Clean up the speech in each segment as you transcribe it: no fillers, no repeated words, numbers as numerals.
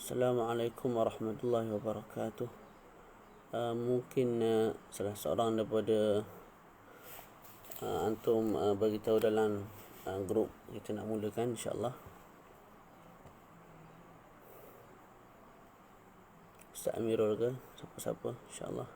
Assalamualaikum warahmatullahi wabarakatuh. Mungkin salah seorang daripada antum bagi tahu dalam grup kita nak mulakan insya-Allah. Ustaz Amirul ke siapa-siapa insya-Allah.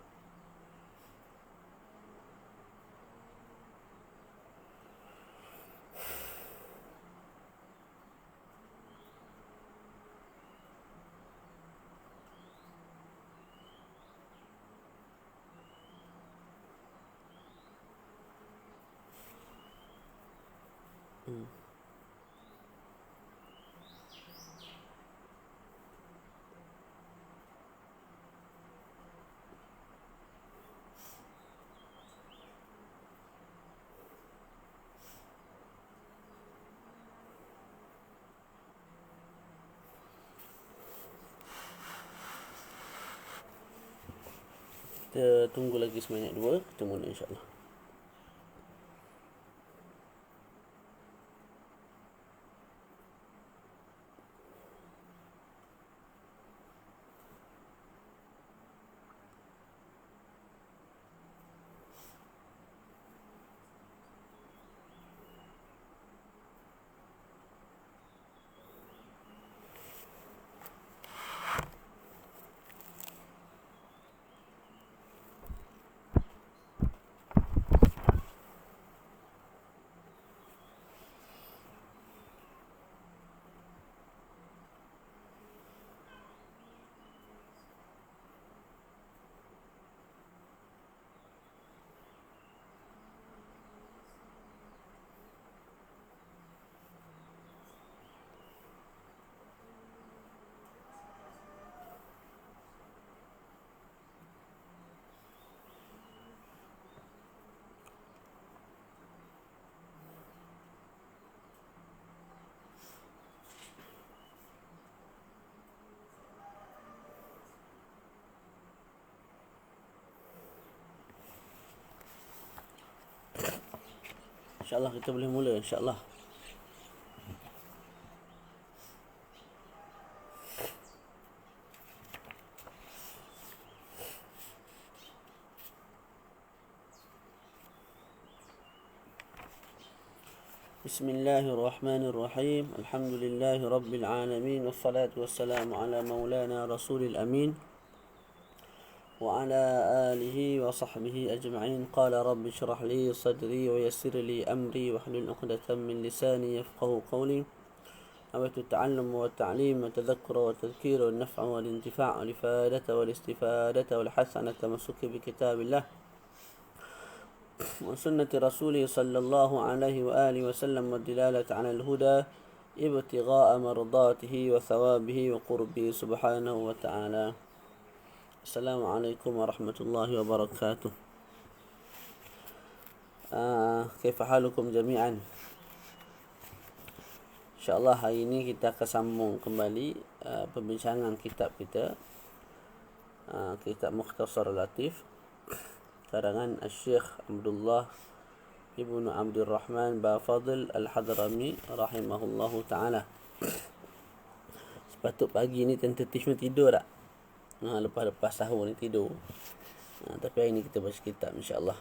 Kita tunggu lagi sebanyak 2, kita mula insya-Allah. InsyaAllah kita boleh mula insyaAllah. Bismillahirrahmanirrahim. Alhamdulillahi rabbil alamin. Wassalatu wassalamu ala maulana rasulil amin وعلى آله وصحبه أجمعين. قال رب اشرح لي صدري ويسر لي أمري واحلل عقدة من لساني يفقهوا قولي. نويت التعلم والتعليم والتذكر والتذكير والنفع والانتفاع والإفادة والاستفادة والحث على التمسك بكتاب الله وسنة رسوله صلى الله عليه وآله وسلم والدلالة على الهدى ابتغاء مرضاته وثوابه وقربه سبحانه وتعالى. Assalamualaikum warahmatullahi wabarakatuh. Kaifa halukum jami'an? InsyaAllah hari ini kita akan sambung kembali perbincangan kitab kita, kitab Mukhtasar Latif karangan Syekh Abdullah Ibnu Abdul Rahman Bafadil Al-Hadrami rahimahullahu ta'ala. Sepatut pagi ni tentatifnya tidur tak? Lepas sahur ni tidur. Tapi hari ni kita baca kitab insya-Allah.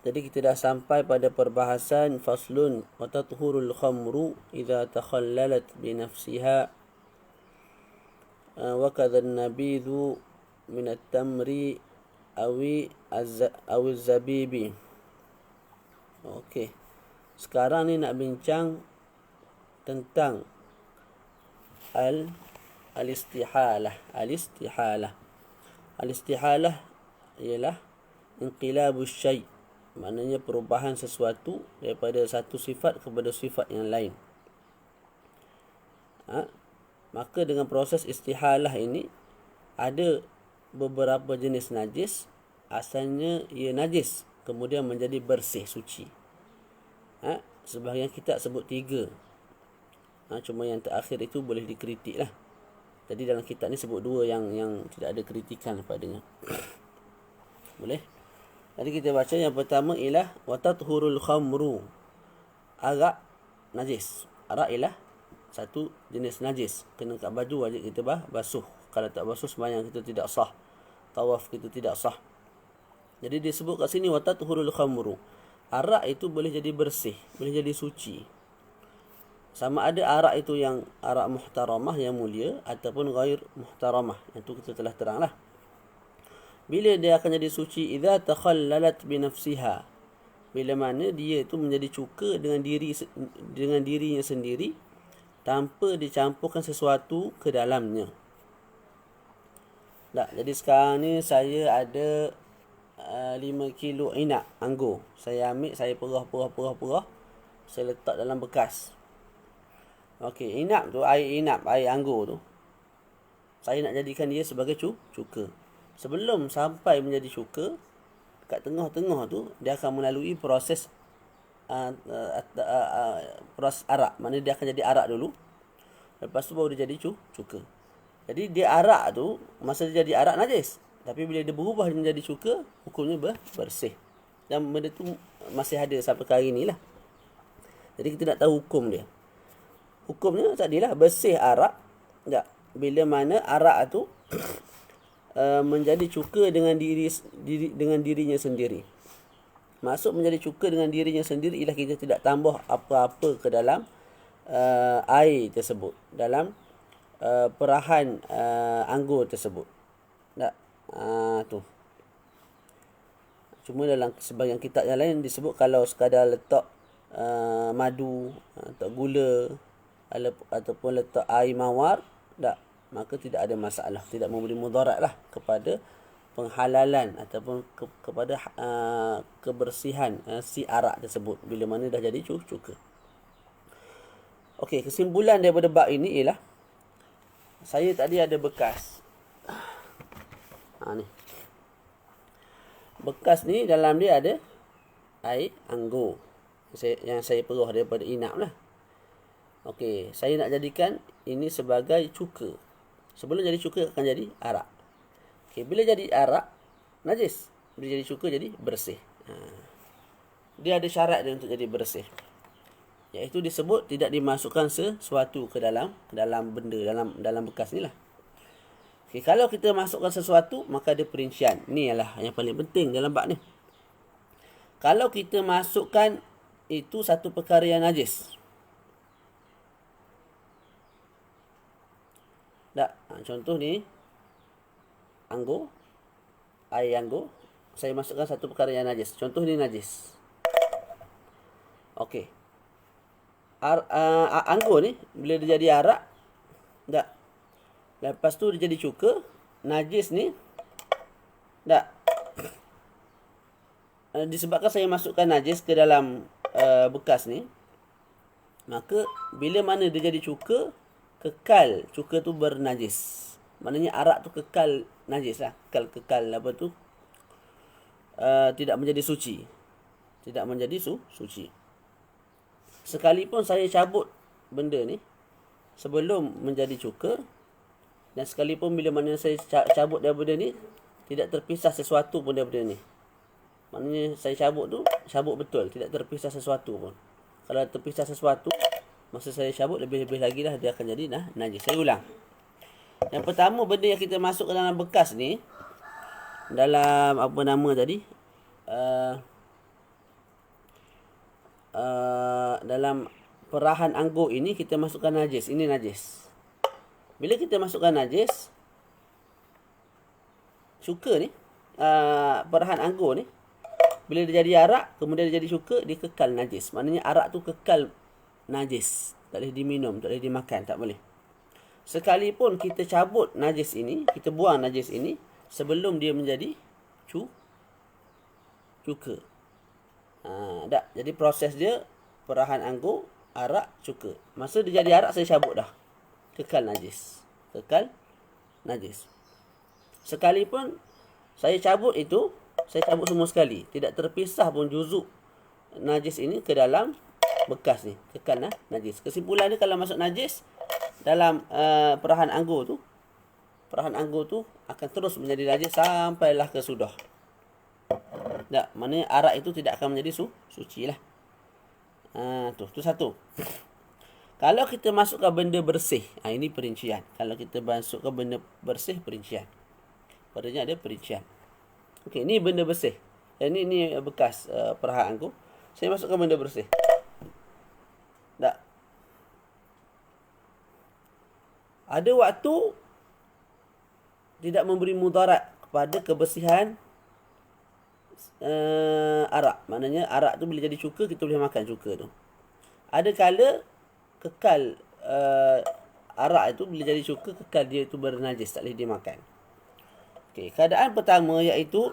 Jadi kita dah sampai pada perbahasan faslun wa tathurul khamru idza takhallalat bi nafsiha wa kadha an-nabidhu min at-tamri awi az-zabibi. Okey. Sekarang ni nak bincang tentang al-istihalah. Al-istihalah ialah inqilabus syai', maknanya perubahan sesuatu daripada satu sifat kepada sifat yang lain. Maka dengan proses istihalah ini ada beberapa jenis najis, asalnya ia najis kemudian menjadi bersih, suci. Sebahagian kita sebut 3. Cuma yang terakhir itu boleh dikritik lah. Jadi dalam kitab ni sebut 2 yang tidak ada kritikan padanya. Boleh? Jadi kita baca yang pertama ialah wa tathurul khamru. Arak najis. Arak ialah satu jenis najis. Kena kat baju wajib kita basuh. Kalau tak basuh sembahyang kita tidak sah. Tawaf kita tidak sah. Jadi disebut kat sini watatuhurul khamru. Arak itu boleh jadi bersih, boleh jadi suci. Sama ada arak itu yang arak muhtaramah yang mulia ataupun ghair muhtaramah. Itu kita telah teranglah. Bila dia akan jadi suci, idza takhallalat bi nafsiha. Bila mana dia itu menjadi cuka dengan dirinya sendiri tanpa dicampurkan sesuatu ke dalamnya. Tak, jadi sekarang ni saya ada 5 kilo inap anggur. Saya ambil, saya perah. Saya letak dalam bekas. Okey, inap tu, air anggur tu. Saya nak jadikan dia sebagai cuka. Sebelum sampai menjadi cuka, kat tengah-tengah tu, dia akan melalui proses proses arak. Maknanya dia akan jadi arak dulu. Lepas tu baru dia jadi cuka. Jadi dia arak tu, masa dia jadi arak najis. Tapi bila dia berubah menjadi cuka, hukumnya bersih. Dan benda tu masih ada sampai ke hari ni lah. Jadi kita nak tahu hukum dia. Hukumnya tadilah bersih arak. Tak. Bila mana arak tu menjadi cuka dengan dirinya sendiri. Maksud menjadi cuka dengan dirinya sendiri ialah kita tidak tambah apa-apa ke dalam air tersebut. Dalam perahan anggur tersebut. Tak. Tu. Cuma dalam sebahagian kitab yang lain disebut kalau sekadar letak madu, letak gula ataupun letak air mawar, tak, maka tidak ada masalah, tidak memberi mudarat lah kepada penghalalan ataupun kepada kebersihan si arak tersebut bila mana dah jadi cuka. Okey, kesimpulan daripada bab ini ialah saya tadi ada bekas. Ni. Bekas ni dalam dia ada air anggur. Yang saya perah daripada inap lah. Okey, saya nak jadikan ini sebagai cuka. Sebelum jadi cuka akan jadi arak. Okey, bila jadi arak, najis. Bila jadi cuka jadi bersih. Dia ada syarat dia untuk jadi bersih. Iaitu disebut tidak dimasukkan sesuatu ke dalam benda, dalam bekas ni lah. Okay, kalau kita masukkan sesuatu, maka ada perincian. Ni ialah yang paling penting dalam bab ni. Kalau kita masukkan itu satu perkara yang najis. Tak, contoh ni anggur, air anggur, saya masukkan satu perkara yang najis. Contoh ni najis. Okey. Anggur ni bila dia jadi arak, tak. Lepas tu dia jadi cuka, najis ni, tak. Disebabkan saya masukkan najis ke dalam bekas ni, maka bila mana dia jadi cuka, kekal cuka tu bernajis. Maknanya arak tu kekal najis lah. Kekal apa tu? Tidak menjadi suci. Tidak menjadi suci. Sekalipun saya cabut benda ni sebelum menjadi cuka, dan sekalipun bila mana saya cabut daripada ni, tidak terpisah sesuatu pun daripada ni. Maknanya saya cabut betul, tidak terpisah sesuatu pun. Kalau terpisah sesuatu, masa saya cabut lebih-lebih lagi lah dia akan jadi najis. Saya ulang. Yang pertama, benda yang kita masuk ke dalam bekas ni, dalam apa nama tadi? Dalam perahan anggur ini kita masukkan najis. Ini najis. Bila kita masukkan najis, cuka ni, perahan anggur ni, bila dia jadi arak, kemudian dia jadi cuka, dia kekal najis. Maknanya arak tu kekal najis. Tak boleh diminum, tak boleh dimakan, tak boleh. Sekalipun kita cabut najis ini, kita buang najis ini, sebelum dia menjadi cuka. Tak. Jadi proses dia, perahan anggur, arak, cuka. Masa dia jadi arak, saya cabut dah. Kekal najis. Kekal najis. Sekalipun saya cabut itu, saya cabut semua sekali. Tidak terpisah pun juzuk najis ini ke dalam bekas ni. Kekal najis. Kesimpulan dia, kalau masuk najis dalam perahan anggur tu akan terus menjadi najis sampailah ke sudah. Tak, maknanya arak itu tidak akan menjadi suci lah. Tu satu. Kalau kita masukkan benda bersih, ini perincian. Kalau kita masukkan benda bersih, perincian. Padanya ada perincian. Okey, ni benda bersih. Yang ni bekas perahan anggur. Saya masukkan benda bersih. Tak. Ada waktu tidak memberi mudarat kepada kebersihan arak. Maknanya arak tu bila jadi cuka, kita boleh makan cuka tu. Ada kala kekal arak itu bila jadi cuka, kekal dia itu bernajis, tak boleh dimakan. Okey, keadaan pertama iaitu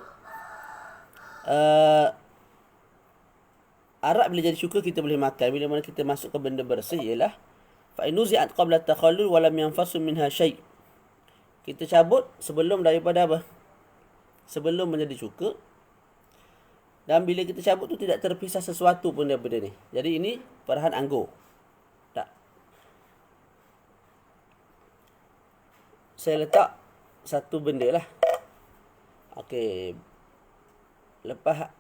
arak bila jadi cuka kita boleh makan. Bila mana kita masukkan benda bersih ialah fa inuzi'at qabla at-takhallul wa lam yanfasu minha syai'. Kita cabut sebelum daripada apa? Sebelum menjadi cuka. Dan bila kita cabut tu tidak terpisah sesuatu pun daripada ni. Jadi ini perahan anggur. Tak. Saya letak satu benda lah. Okey. Lepas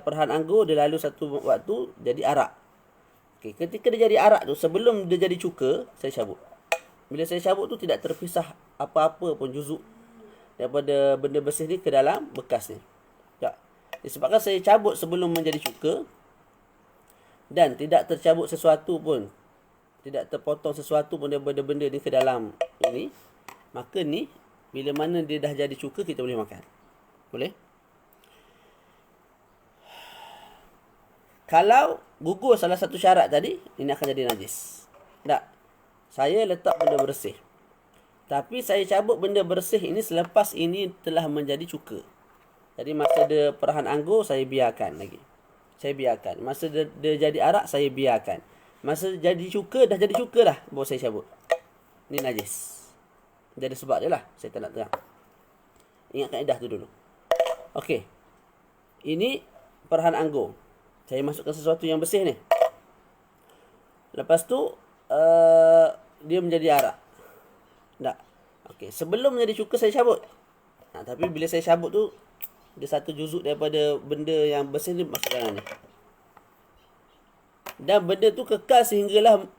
perahan anggur, dia lalu satu waktu jadi arak. Okey, ketika dia jadi arak tu, sebelum dia jadi cuka, saya cabut. Bila saya cabut tu tidak terpisah apa-apa pun juzuk daripada benda bersih ni ke dalam bekas ni. Tak. Disebabkan saya cabut sebelum menjadi cuka dan tidak tercabut sesuatu pun, tidak terpotong sesuatu pun daripada benda ni ke dalam ini, maka ni bila mana dia dah jadi cuka kita boleh makan. Boleh? Kalau gugur salah satu syarat tadi, ini akan jadi najis. Tak. Saya letak benda bersih. Tapi saya cabut benda bersih ini selepas ini telah menjadi cuka. Jadi masa dia perahan anggur, saya biarkan lagi. Saya biarkan. Masa dia jadi arak, saya biarkan. Masa jadi cuka, dah jadi cuka dah, baru saya cabut. Ini najis. Jadi sebab dia lah, saya tak nak terang. Ingat kaedah tu dulu. Okey. Ini perahan anggur. Saya masukkan sesuatu yang bersih ni. Lepas tu, dia menjadi arak. Tak. Okey. Sebelum menjadi cuka, saya cabut. Tapi bila saya cabut tu, dia satu juzuk daripada benda yang bersih ni masuk dalam ni. Dan benda tu kekal sehinggalah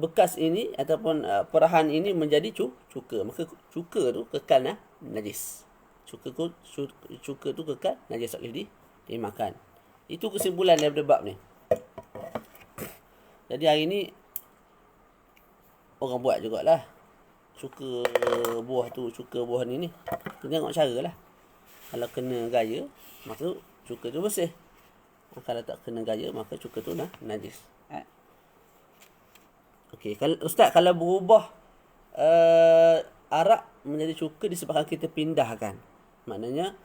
bekas ini ataupun perahan ini menjadi cuka. Maka cuka tu kekal najis. Cuka tu kekal najis, tak boleh dimakan. Itu kesimpulan daripada bab ni. Jadi hari ni orang buat jugalah cuka buah tu, cuka buah ni. Kita tengok cara lah. Kalau kena gaya, maka cuka tu bersih. Kalau tak kena gaya, maka cuka tu najis. Okey, Ustaz, kalau berubah arak menjadi cuka disebabkan kita pindahkan. Maknanya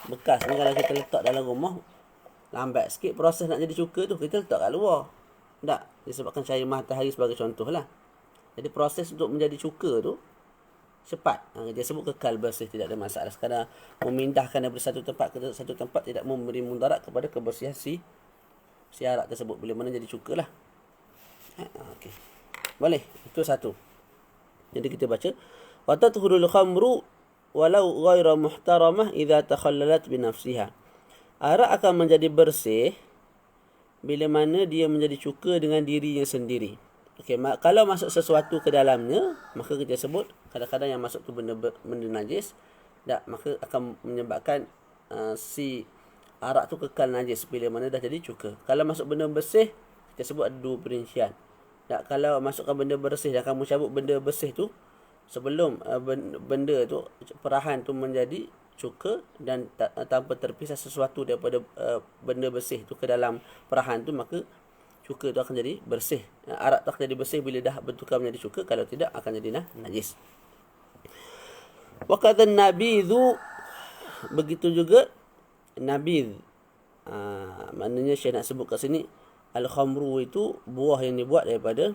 bekas ni kalau kita letak dalam rumah, lambat sikit proses nak jadi cuka tu, kita letak kat luar. Tak, disebabkan cahaya matahari sebagai contoh lah. Jadi proses untuk menjadi cuka tu cepat. Dia sebut kekal bersih, tidak ada masalah. Sekadar memindahkan daripada satu tempat ke satu tempat tidak memberi mudarat kepada kebersihan si arak tersebut bila mana jadi cuka lah. Okey. Boleh. Itu satu. Jadi kita baca wa tathurul khamru walau ghaira muhtaramah idza takhallalat bi nafsiha. Arak akan menjadi bersih bila mana dia menjadi cuka dengan dirinya sendiri. Okey, kalau masuk sesuatu ke dalamnya, maka kita sebut kadang-kadang yang masuk tu benda najis, tak, maka akan menyebabkan si arak tu kekal najis bila mana dah jadi cuka. Kalau masuk benda bersih, kita sebut ada dua perincian. Tak, kalau masukkan benda bersih dan kamu cabut benda bersih tu sebelum benda tu, perahan tu menjadi cuka dan tanpa terpisah sesuatu daripada benda bersih tu ke dalam perahan tu, maka cuka tu akan jadi bersih. Arak tu akan jadi bersih bila dah bertukar menjadi cuka. Kalau tidak, akan jadi najis. Wa kadhan nabidhu, begitu juga nabidh. Maknanya saya nak sebut kat sini, al-khamru itu buah yang dibuat daripada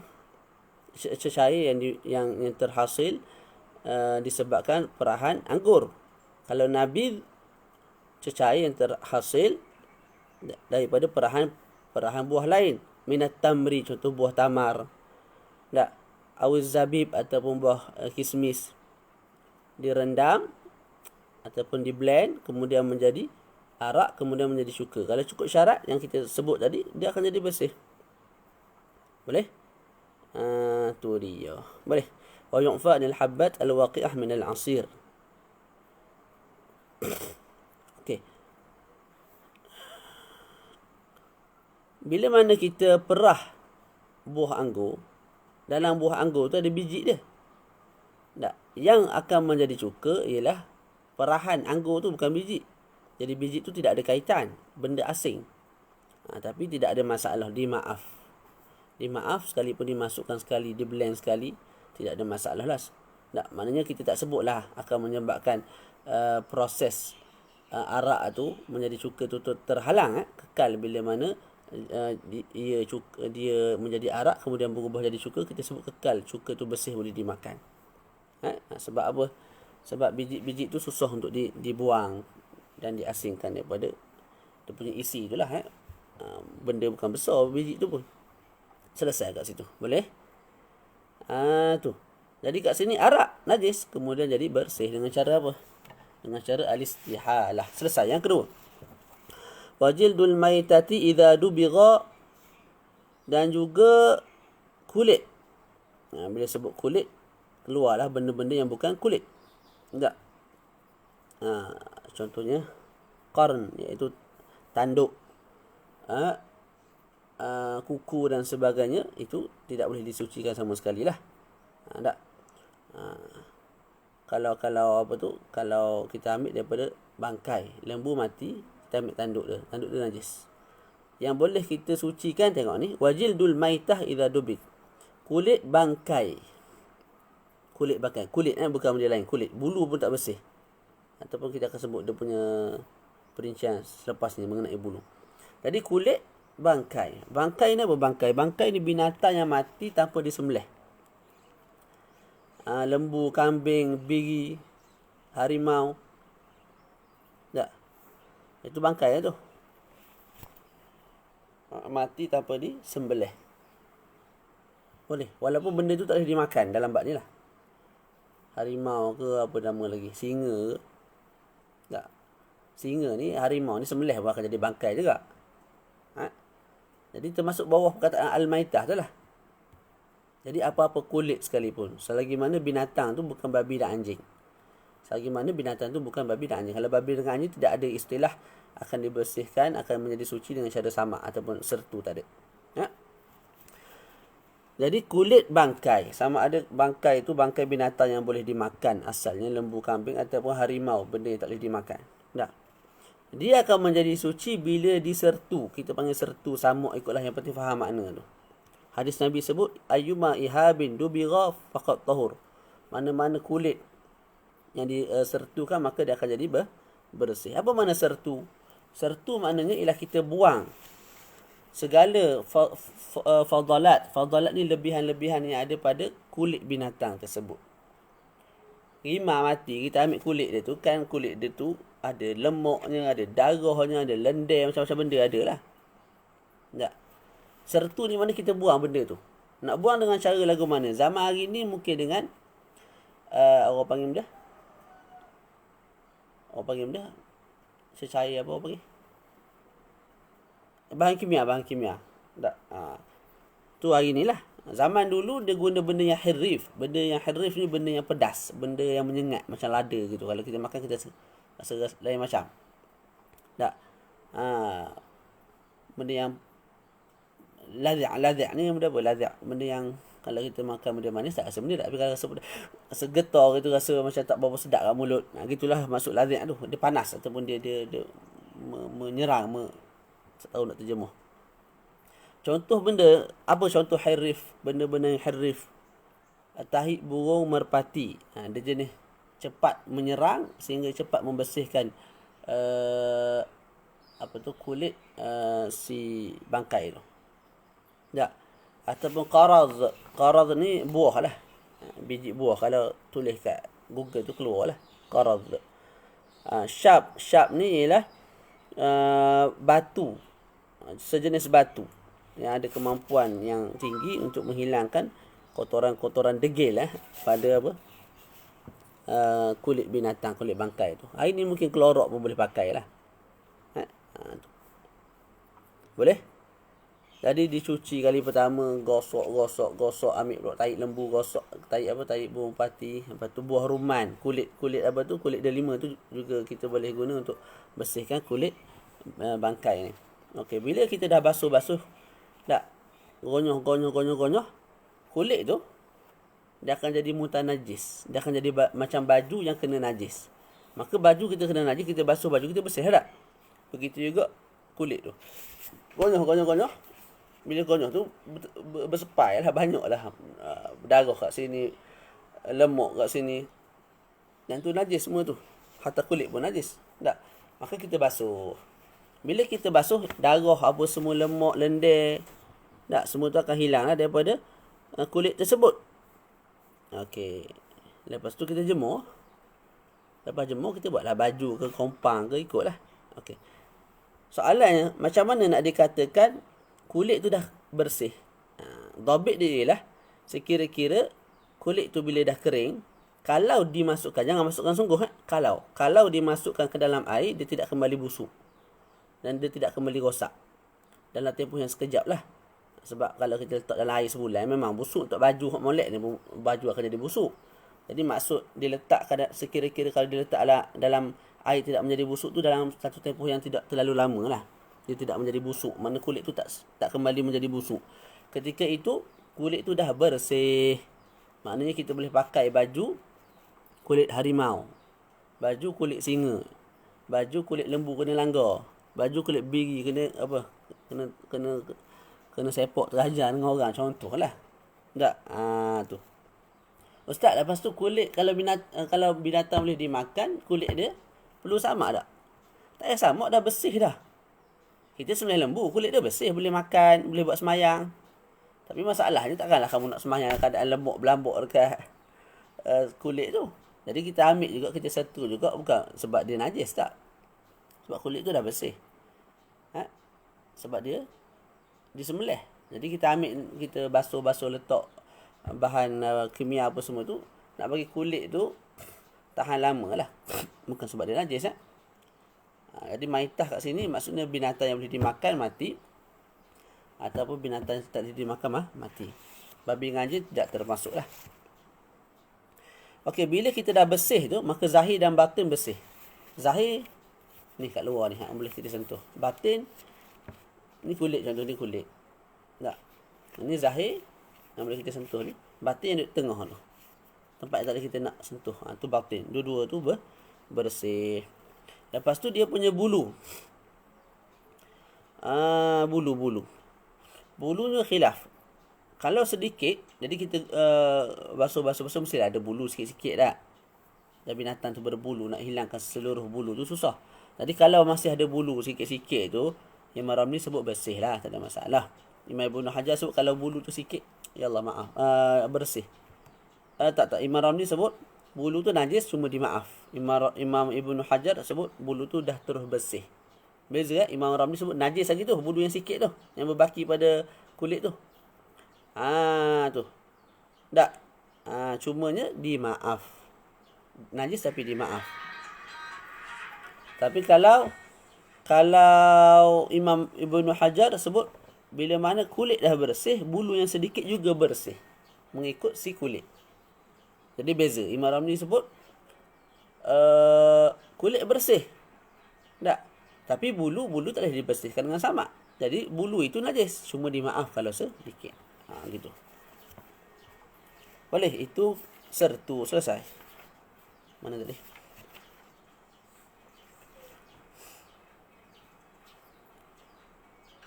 cecair yang terhasil disebabkan perahan anggur. Kalau nabidh, cecair yang terhasil daripada perahan buah lain. Minat tamri, contoh buah tamar. Tak, awiz zabib ataupun buah kismis. Direndam ataupun di blend, kemudian menjadi arak, kemudian menjadi cuka. Kalau cukup syarat yang kita sebut tadi, dia akan jadi bersih. Boleh? Tu dia. Boleh. Wa yu'fa anil habbat al-waqi'ah min al-asir. Okey. Bila mana kita perah buah anggur, dalam buah anggur tu ada biji dia. Tak. Yang akan menjadi cuka ialah perahan anggur tu, bukan biji. Jadi biji tu tidak ada kaitan, benda asing. Tapi tidak ada masalah, dimaaf. Dimaaf sekalipun dimasukkan sekali, di blend sekali, tidak ada masalah lah. Tak, maknanya kita tak sebutlah akan menyebabkan proses arak tu menjadi cuka tu terhalang, kekal bila mana dia menjadi arak kemudian berubah jadi cuka, kita sebut kekal, cuka tu bersih boleh dimakan. Sebab apa? Sebab biji-biji tu susah untuk dibuang dan diasingkan daripada dia punya isi tu lah. Benda bukan besar biji tu pun. Selesai kat situ. Boleh? Tu. Jadi kat sini arak najis kemudian jadi bersih dengan cara apa? Dengan cara al-istihalah. Selesai. Yang kedua. Wajildul maitati idza dubigha, dan juga kulit. Bila sebut kulit, keluarlah benda-benda yang bukan kulit. Tak. Contohnya qarn, iaitu tanduk, kuku dan sebagainya, itu tidak boleh disucikan sama sekali lah. Tak. Kalau apa tu, kalau kita ambil daripada bangkai lembu mati, kita ambil tanduk dia najis. Yang boleh kita sucikan, tengok ni, wajildul maitah idza dubik, kulit bangkai. Kulit bangkai, kulit bukan benda lain, kulit, bulu pun tak bersih. Ataupun kita akan sebut dia punya perincian selepas ni mengenai bulu. Jadi kulit bangkai. Bangkai ni apa bangkai? Bangkai ni binatang yang mati tanpa disembelih. Lembu, kambing, biri, harimau. Tak. Itu bangkai lah tu. Mati tanpa disembelih. Boleh. Walaupun benda tu tak boleh dimakan dalam bab ni lah. Harimau ke apa nama lagi, singa ke. Tak. Singa ni, harimau ni sembelih pun akan jadi bangkai juga. Jadi termasuk bawah perkataan al-maitah tu lah. Jadi apa-apa kulit sekalipun, selagi mana binatang tu bukan babi dan anjing. Selagi mana binatang tu bukan babi dan anjing. Kalau babi dengan anjing tidak ada istilah akan dibersihkan, akan menjadi suci dengan cara sama ataupun sertu tak ada. Jadi kulit bangkai, sama ada bangkai itu bangkai binatang yang boleh dimakan asalnya, lembu, kambing ataupun harimau, benda yang tak boleh dimakan. Tak. Dia akan menjadi suci bila disertu. Kita panggil sertu, samuk, ikutlah yang penting faham makna tu. Hadis Nabi sebut ayyuma ihabin dubigha faqat tahur. Mana-mana kulit yang disertukan maka dia akan jadi bersih. Apa makna sertu? Sertu maknanya ialah kita buang segala fadalat. Fadalat ni lebihan-lebihan yang ada pada kulit binatang tersebut. Rimau mati, kita ambil kulit dia tu, kan kulit dia tu ada lemuknya, ada darahnya, ada lendir, macam-macam benda ada lah. Tak. Sertu ni mana kita buang benda tu. Nak buang dengan cara lagu mana? Zaman hari ni mungkin dengan orang panggil benda. Orang panggil benda. Secair apa orang panggil? Bahan kimia. Tak. Tu hari ni lah. Zaman dulu dia guna benda yang hirif. Benda yang hirif ni benda yang pedas. Benda yang menyengat. Macam lada gitu. Kalau kita makan kita rasa lain macam. Tak. Benda yang lazak ni benda apa? Lazak. Benda yang kalau kita makan benda manis tak rasa benda tak. Tapi kalau rasa getar gitu, rasa macam tak berapa sedap kat mulut. Gitulah maksud lazak tu. Dia panas ataupun dia menyerang. Tak tahu nak terjemuh. Contoh benda, apa contoh hirif? Benda-benda yang hirif. Tahi burung merpati. Dia jenis cepat menyerang sehingga cepat membersihkan kulit si bangkai tu. Tak. Ataupun qaraz. Qaraz ni buah lah. Biji buah. Kalau tulis kat Google tu keluar lah. Qaraz. Syab ni ialah batu. Sejenis batu yang ada kemampuan yang tinggi untuk menghilangkan kotoran-kotoran degil pada apa kulit binatang, kulit bangkai tu. Hari ni mungkin klorok pun boleh pakai lah. Boleh? Jadi dicuci kali pertama, gosok, ambil pula tahi lembu, gosok tahi burung pati, lepas tu buah ruman, kulit kulit delima tu juga kita boleh guna untuk bersihkan kulit bangkai ni. Okey, bila kita dah basuh dah gonyoh, kulit tu dia akan jadi mutanajis. Dia akan jadi macam baju yang kena najis. Maka baju kita kena najis, kita basuh baju kita bersih tak? Begitu juga kulit tu. Gonyoh. Bila gonyol tu bersepai lah, banyak lah darah kat sini, lemuk kat sini. Dan tu najis semua tu. Hatta kulit pun najis. Tak? Maka kita basuh. Bila kita basuh, darah apa semua, lemuk, lendir, tak? Semua tu akan hilang lah daripada kulit tersebut. Okey. Lepas tu kita jemur. Lepas jemur, kita buatlah baju ke kompang ke, ikutlah. Okey. Soalannya, macam mana nak dikatakan kulit tu dah bersih? Dhabit dia ialah, sekira-kira kulit tu bila dah kering, kalau dimasukkan, jangan masukkan sungguh, kalau dimasukkan ke dalam air, dia tidak kembali busuk. Dan dia tidak kembali rosak. Dalam tempoh yang sekejap lah. Sebab kalau kita letak dalam air sebulan, memang busuk. Untuk baju hot molek ni, baju akan jadi busuk. Jadi maksud diletakkan, sekira-kira kalau diletak dalam air tidak menjadi busuk tu dalam satu tempoh yang tidak terlalu lama lah. Dia tidak menjadi busuk. Mana kulit tu tak kembali menjadi busuk. Ketika itu, kulit tu dah bersih. Maknanya kita boleh pakai baju kulit harimau, baju kulit singa, baju kulit lembu kena langgar, baju kulit biri kena sepak terajar dengan orang, contohlah. Tak? Tu. Ustaz, lepas tu kulit kalau binatang boleh dimakan, kulit dia perlu samak tak? Tak payah samak, dah bersih dah. Kita sembelih lembu, kulit dia bersih, boleh makan, boleh buat semayang. Tapi masalahnya takkanlah kamu nak semayang keadaan lemuk belambuk dekat kulit tu. Jadi kita ambil juga, kita setu juga, bukan sebab dia najis, tak. Sebab kulit tu dah bersih. Sebab dia disembelih. Jadi kita ambil, kita basuh letak bahan kimia apa semua tu, nak bagi kulit tu tahan lama lah. Bukan sebab dia najis, jadi maitah kat sini maksudnya binatang yang boleh dimakan mati, ataupun binatang yang tak boleh dimakan mati. Babi dengan anjing tidak termasuk lah. Okey, bila kita dah bersih tu, maka zahir dan batin bersih. Zahir ni kat luar ni, boleh kita sentuh. Batin ni kulit, contoh ni kulit. Tak? Ini zahir yang boleh kita sentuh ni. Batin yang duduk tengah tu, tempat yang tak boleh kita nak sentuh. Tu batin. Dua-dua tu bersih. Lepas tu dia punya bulu. Bulu. Bulunya khilaf. Kalau sedikit, jadi kita basuh mesti ada bulu sikit-sikit tak? Dan binatang tu berbulu, nak hilangkan seluruh bulu tu susah. Jadi kalau masih ada bulu sikit-sikit tu, Imam Ramli sebut bersih lah, tak ada masalah. Imam Ibn Hajar sebut kalau bulu tu sikit, ya Allah maaf, bersih. Tak, Imam Ramli sebut bulu tu najis cuma dimaaf. Imam Ibn Hajar sebut bulu tu dah terus bersih. Beza Imam Ramli sebut najis lagi tu, bulu yang sikit tu, yang berbaki pada kulit tu. Tu. Tak. Cumanya dimaaf. Najis tapi dimaaf. Tapi kalau Imam Ibn Hajar sebut bila mana kulit dah bersih, bulu yang sedikit juga bersih, mengikut si kulit. Jadi beza. Imam Ramli sebut kulit bersih. Tak. Tapi bulu tak boleh dibersihkan dengan samak. Jadi bulu itu najis, cuma dimaaf kalau sedikit. Gitu. Boleh, itu sertu selesai. Mana tadi?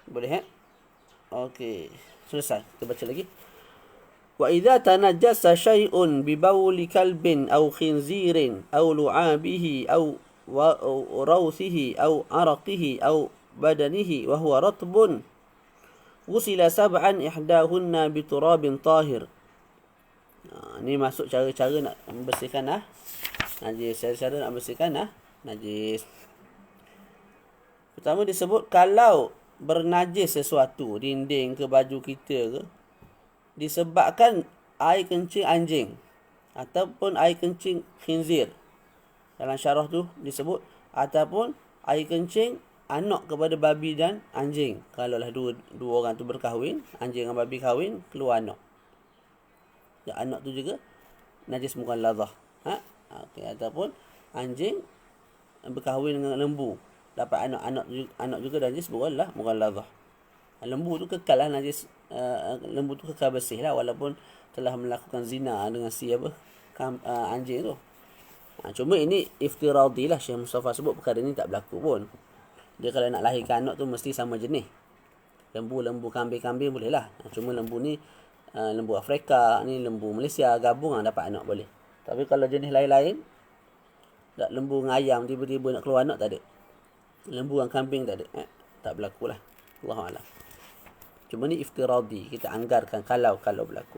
Boleh Okey, selesai. Kita baca lagi. Wa idza tanajjasa syai'un bi bawli kalbin aw khinzirin aw lu'abihi aw rawthihi aw araqihi aw badanihi wa huwa ratbun wusila sab'an ihdahunna bi turabin tahir. Ni masuk cara-cara nak membersihkan najis. Cara-cara nak membersihkan najis. Pertama disebut kalau bernajis sesuatu, dinding ke baju kita ke, disebabkan air kencing anjing ataupun air kencing khinzir. Dalam syarah tu disebut ataupun air kencing anak kepada babi dan anjing. Kalau lah dua orang tu berkahwin, anjing dengan babi kahwin, keluar anak. Dan anak tu juga najis mughalladhah. Okey, ataupun anjing berkahwin dengan lembu, dapat anak juga najis mughalladhah. Lembu tu kekal lah najis, lembu tu kekal bersih lah walaupun telah melakukan zina dengan anjing tu. Cuma ini iftiradi lah, Syekh Mustafa sebut perkara ni tak berlaku pun. Dia kalau nak lahirkan anak tu mesti sama jenis. Lembu, kambing boleh lah. Cuma lembu ni lembu Afrika, ni lembu Malaysia, gabung dapat anak boleh. Tapi kalau jenis lain-lain, tak, lembu dengan ayam tiba-tiba nak keluar anak, tak ada. Lembu dengan kambing tak ada. Tak berlaku lah. Allahu'alam. Cuma ni iftiradi, kita anggarkan kalau berlaku.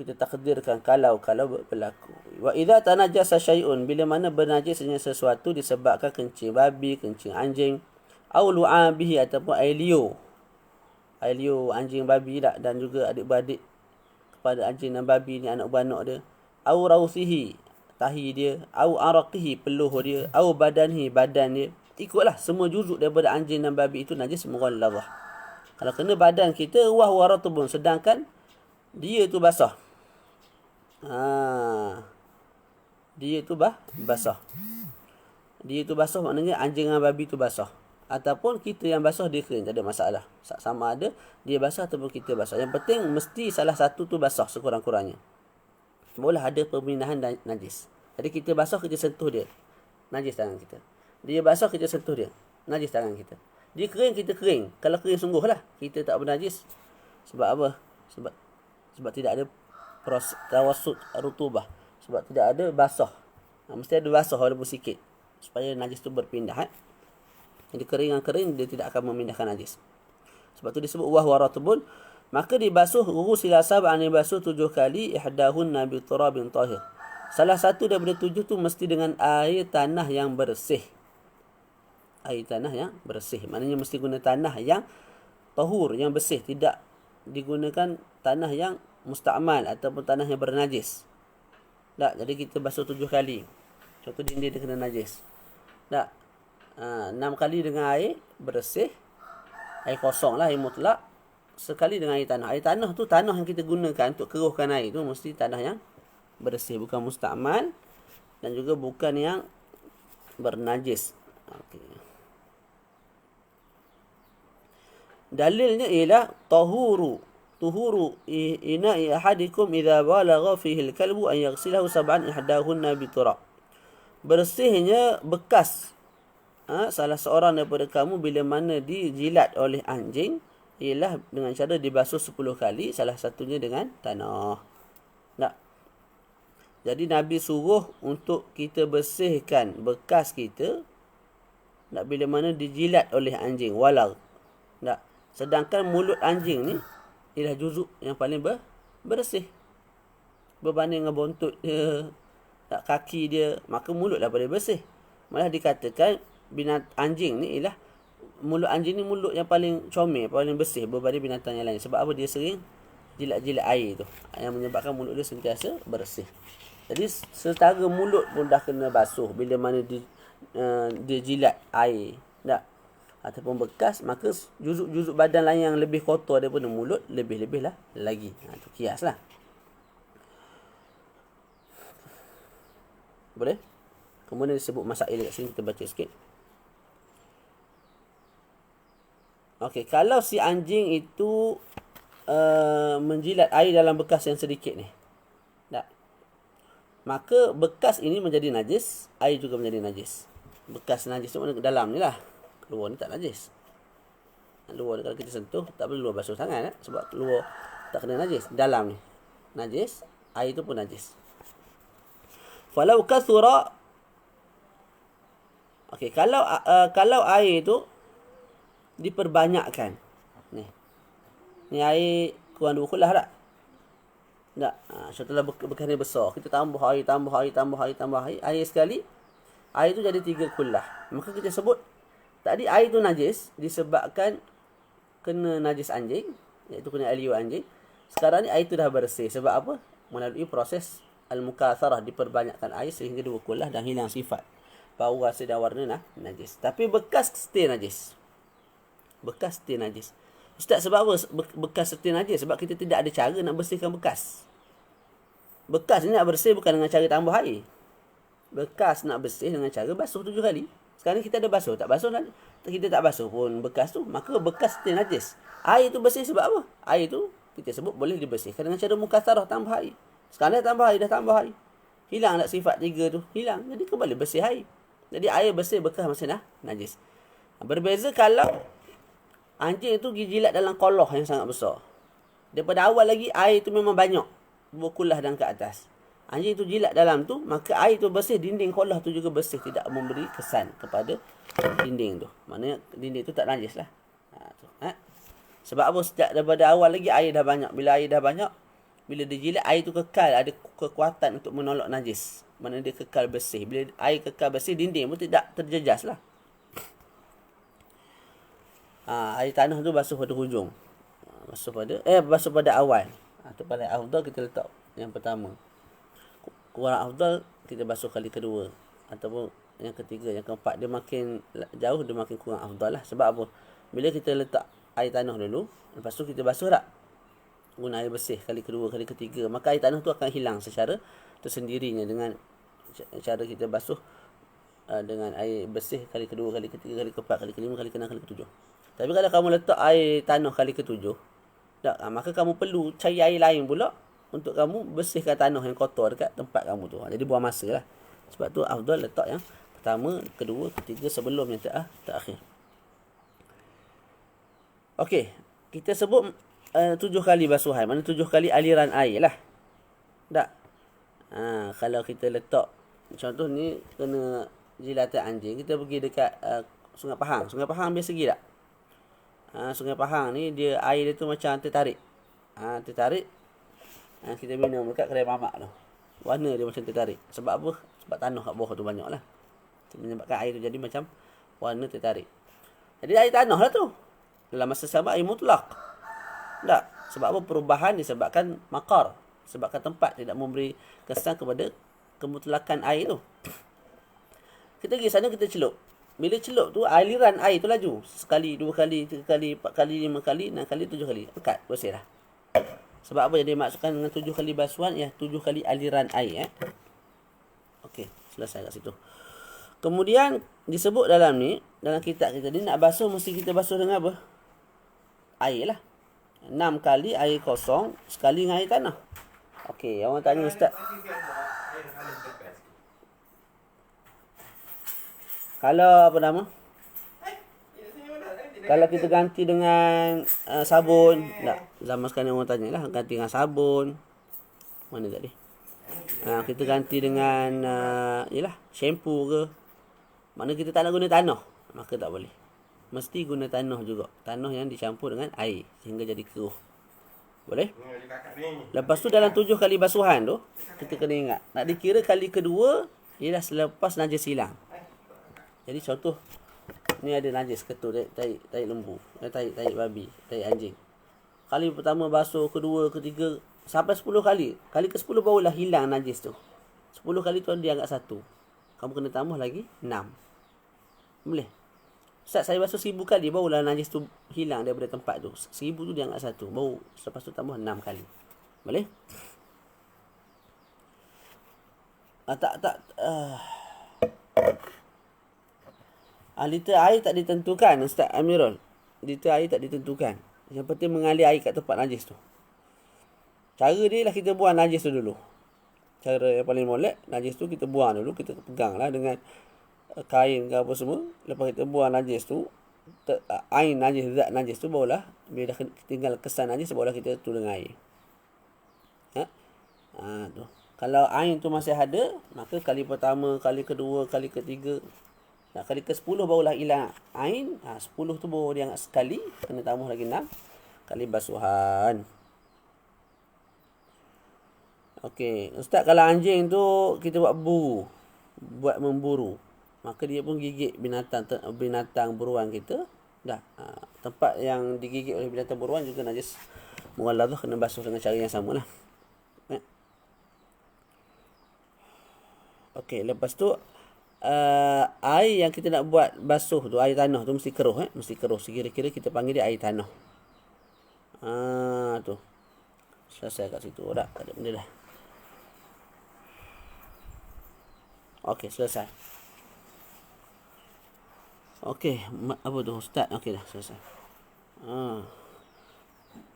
Kita takdirkan kalau berlaku. Wa idza tanajjasa syai'un, bila mana bernajisnya sesuatu disebabkan kencing babi, kencing anjing, au lu'abihi, ataupun air liur anjing babi tak, dan juga adik-beradik kepada anjing dan babi ni anak beranak dia, au rausihi, tahi dia, au araqihi, peluh dia, au badanhi, badan dia, ikutlah semua juzuk daripada anjing dan babi itu najis mughalladhah. Kalau kena badan kita, wa huwa ratbun, sedangkan dia tu basah. Dia tu basah. Dia tu basah maknanya anjing dan babi tu basah. Ataupun kita yang basah, dia kering, tak ada masalah. Sama ada dia basah ataupun kita basah. Yang penting mesti salah satu tu basah sekurang-kurangnya. Boleh ada pemindahan najis. Jadi kita basah, kita sentuh dia, najis tangan kita. Dia basah, kita sentuh dia, najis tangan kita. Dia kering, kita kering. Kalau kering sungguh lah, kita tak bernajis. Sebab apa? Sebab tidak ada tawassut rutubah. Sebab tidak ada basah. Mesti ada basah walaupun sikit, supaya najis tu berpindah. Jadi kering, dia tidak akan memindahkan najis. Sebab tu disebut wahwa ratbun. Maka dibasuh ghusila sab'an, dibasuh 7 kali, ihdahunna bi turabin tahir. Salah satu daripada 7 tu mesti dengan air tanah yang bersih. Air tanah yang bersih. Maknanya mesti guna tanah yang tahur, yang bersih. Tidak digunakan tanah yang musta'mal ataupun tanah yang bernajis. Tak, jadi kita basuh 7 kali. Contoh dinding dia kena najis. Tak, 6 kali dengan air bersih. Air kosong lah, air mutlak. Sekali dengan air tanah. Air tanah tu, tanah yang kita gunakan untuk keruhkan air tu mesti tanah yang bersih, bukan musta'mal, dan juga bukan yang bernajis. Okey. Dalilnya ialah tuhuru ina'i ahadikum idza balagha fihi al-kalbu an yaghsilahu sab'an ihdahunna bi turab. Bersihnya bekas salah seorang daripada kamu bila mana dijilat oleh anjing ialah dengan cara dibasuh 10 kali, salah satunya dengan tanah. Tak. Jadi Nabi suruh untuk kita bersihkan bekas kita nak bila mana dijilat oleh anjing, walau. Tak. Sedangkan mulut anjing ni ialah juzuk yang paling bersih. Berbanding dengan buntut dia, tak, kaki dia, maka mulutlah paling bersih. Malah dikatakan anjing ni ialah mulut anjing ni mulut yang paling comel, paling bersih berbanding binatang yang lain. Sebab apa? Dia sering jilat-jilat air tu, yang menyebabkan mulut dia sentiasa bersih. Jadi setara mulut pun dah kena basuh bila mana dia jilat air, tak, ataupun bekas, maka juzuk-juzuk badan lain yang lebih kotor daripada mulut lebih-lebih lah lagi. Itu kias lah. Boleh? Kemudian disebut masail kat sini, kita baca sikit. Okey, kalau si anjing itu menjilat air dalam bekas yang sedikit ni, tak, maka bekas ini menjadi najis, air juga menjadi najis. Bekas najis tu mana dalam ni lah, luar ni tak najis. Luar ni kalau kita sentuh tak perlu luar basuh sangat, sebab luar tak kena najis. Dalam ni najis, air tu pun najis. Falau kathura, okey, kalau air tu diperbanyakkan, ni air kurang 2 kulah tak? Tak. Contohlah bekas ni besar, kita tambah air, air sekali, air tu jadi 3 kulah. Maka kita sebut tadi air tu najis disebabkan kena najis anjing, iaitu kena aliu anjing. Sekarang ni air tu dah bersih. Sebab apa? Melalui proses al-mukatsarah, diperbanyakkan air sehingga 2 kulah dan hilang sifat bau rasa dan warna najis. Tapi bekas still najis. Bekas still najis. Ustaz, sebab apa bekas still najis? Sebab kita tidak ada cara nak bersihkan bekas. Bekas ni nak bersih bukan dengan cara tambah air. Bekas nak bersih dengan cara basuh 7 kali. Sekarang kita ada basuh. Tak basuh, kita tak basuh pun bekas tu. Maka bekas still najis. Air tu bersih sebab apa? Air tu kita sebut boleh dibersihkan dengan cara mukasarah, tambah air. Sekarang dah tambah air. Hilang tak sifat 3 tu? Hilang. Jadi kembali bersih air. Jadi air bersih bekas masih najis. Berbeza kalau anjing tu jilat dalam koloh yang sangat besar. Daripada awal lagi air tu memang banyak berkulah dan ke atas. Anjing tu jilat dalam tu, maka air tu bersih, dinding kolah tu juga bersih, tidak memberi kesan kepada dinding tu. Maknanya dinding tu tak najis lah. Sebab apa? Sejak daripada awal lagi air dah banyak. Bila air dah banyak, bila dia jilat, air tu kekal ada kekuatan untuk menolak najis. Maknanya dia kekal bersih. Bila air kekal bersih, dinding pun tidak terjejas lah. Air tanah tu basuh pada hujung. Basuh pada awal. Itu paling afdal kita letak yang pertama. Kurang afdal kita basuh kali kedua. Ataupun yang ketiga, yang keempat. Dia makin jauh, dia makin kurang afdal lah. Sebab apa? Bila kita letak air tanah dulu, lepas tu kita basuh tak? Guna air bersih kali kedua, kali ketiga. Maka air tanah tu akan hilang secara tersendirinya dengan cara kita basuh dengan air bersih kali kedua, kali ketiga, kali keempat, kali kelima, kali keenam, kali ketujuh. Tapi kalau kamu letak air tanah kali ketujuh, maka kamu perlu cari air lain pula untuk kamu bersihkan tanah yang kotor dekat tempat kamu tu. Jadi buang masa lah. Sebab tu afdal letak yang pertama, kedua, ketiga sebelum yang terakhir. Okey, kita sebut 7 kali basuhan. Mana 7 kali aliran air lah. Tak? Kalau kita letak, contoh ni kena jilatan anjing, kita pergi dekat Sungai Pahang. Sungai Pahang biasa pergi tak? Sungai Pahang ni dia air dia tu macam tertarik. Tertarik. Kita minum dekat kedai mamak tu. Warna dia macam tertarik. Sebab apa? Sebab tanah kat bawah tu banyak lah. Menyebabkan air tu jadi macam warna tertarik. Jadi air tanah lah tu. Dalam masa sama air mutlak. Tak. Sebab apa? Perubahan disebabkan makar. Sebabkan tempat tidak memberi kesan kepada kemutlakan air tu. Kita pergi sana, kita celup. Bila celup tu, aliran air tu laju. Sekali, 2 kali, 3 kali, 4 kali, 5 kali, 6 kali, 7 kali. Pekat, bersih lah. Sebab apa jadi maksudkan dengan 7 kali basuhan? 7 kali aliran air. Okey, selesai kat situ. Kemudian disebut dalam ni, dalam kitab kita ni, nak basuh mesti kita basuh dengan apa? Air lah. 6 kali air kosong, sekali dengan air tanah. Okey, orang tanya Ustaz. Kalau apa nama? Kalau kita ganti dengan sabun, tak. Zaman sekarang orang tanya lah, ganti dengan sabun. Mana tadi? Kita ganti dengan shampoo ke. Mana kita tak nak guna tanah, maka tak boleh. Mesti guna tanah juga. Tanah yang dicampur dengan air sehingga jadi keruh. Boleh? Lepas tu dalam 7 kali basuhan tu, kita kena ingat, nak dikira kali kedua ialah selepas najis hilang. Jadi contoh, ni ada najis ketul, tahi lembu, tahi babi, tahi anjing. Kali pertama basuh, kedua, ketiga, sampai 10 kali. Kali ke-10 barulah hilang najis tu. 10 kali tu dia anggap 1. Kamu kena tambah lagi 6. Boleh? Ustaz, saya basuh 1000 kali, barulah najis tu hilang daripada tempat tu. 1000 tu dia anggap 1. Baru selepas tu tambah 6 kali. Boleh? Liter air tak ditentukan, Ustaz Amirul. Liter air tak ditentukan. Yang penting mengalir air kat tempat najis tu. Cara dia lah kita buang najis tu dulu. Cara yang paling molek, najis tu kita buang dulu. Kita pegang lah dengan kain ke apa semua. Lepas kita buang najis tu, air najis, zat najis tu, barulah bila dah tinggal kesan najis, barulah kita tu dengan air. Tu. Kalau air tu masih ada, maka kali pertama, kali kedua, kali ketiga, kali ke-10 barulah hilang air. 10 tu baru dia anggap sekali. Kena tambah lagi 6 kali basuhan. Okey, Ustaz, kalau anjing tu kita buat memburu, maka dia pun gigit binatang buruan kita. Tempat yang digigit oleh binatang buruan juga najis mughalladhah, kena basuh dengan cara yang samalah. Okey, lepas tu air yang kita nak buat basuh tu, air tanah tu mesti keruh. Mesti keruh. Sekira-kira kita panggil dia air tanah. Tu. Selesai kat situ. Tak ada benda dah. Okey, selesai. Okey, apa tu? Ustaz. Okey dah, selesai.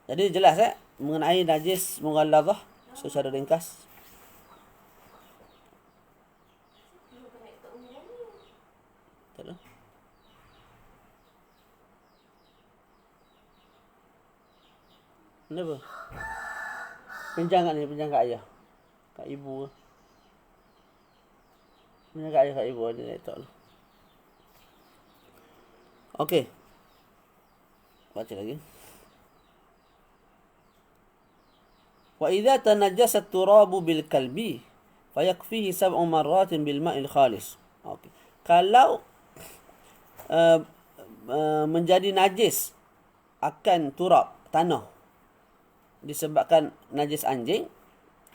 Jadi jelas mengenai najis mughalladhah secara ringkas. Tak ada. Kenapa? Pinjam kat ni, pinjam kat ayah. Kat ibu. Pinjam kat ayah, kat ibu. Ada laptop tu. Okey. Baca lagi. Wa idza tanajjasa at-turabu bil kalbi fayakfihi 7 marratin bil ma'il khalis. Okey. Kalau menjadi najis akan turab tanah disebabkan najis anjing,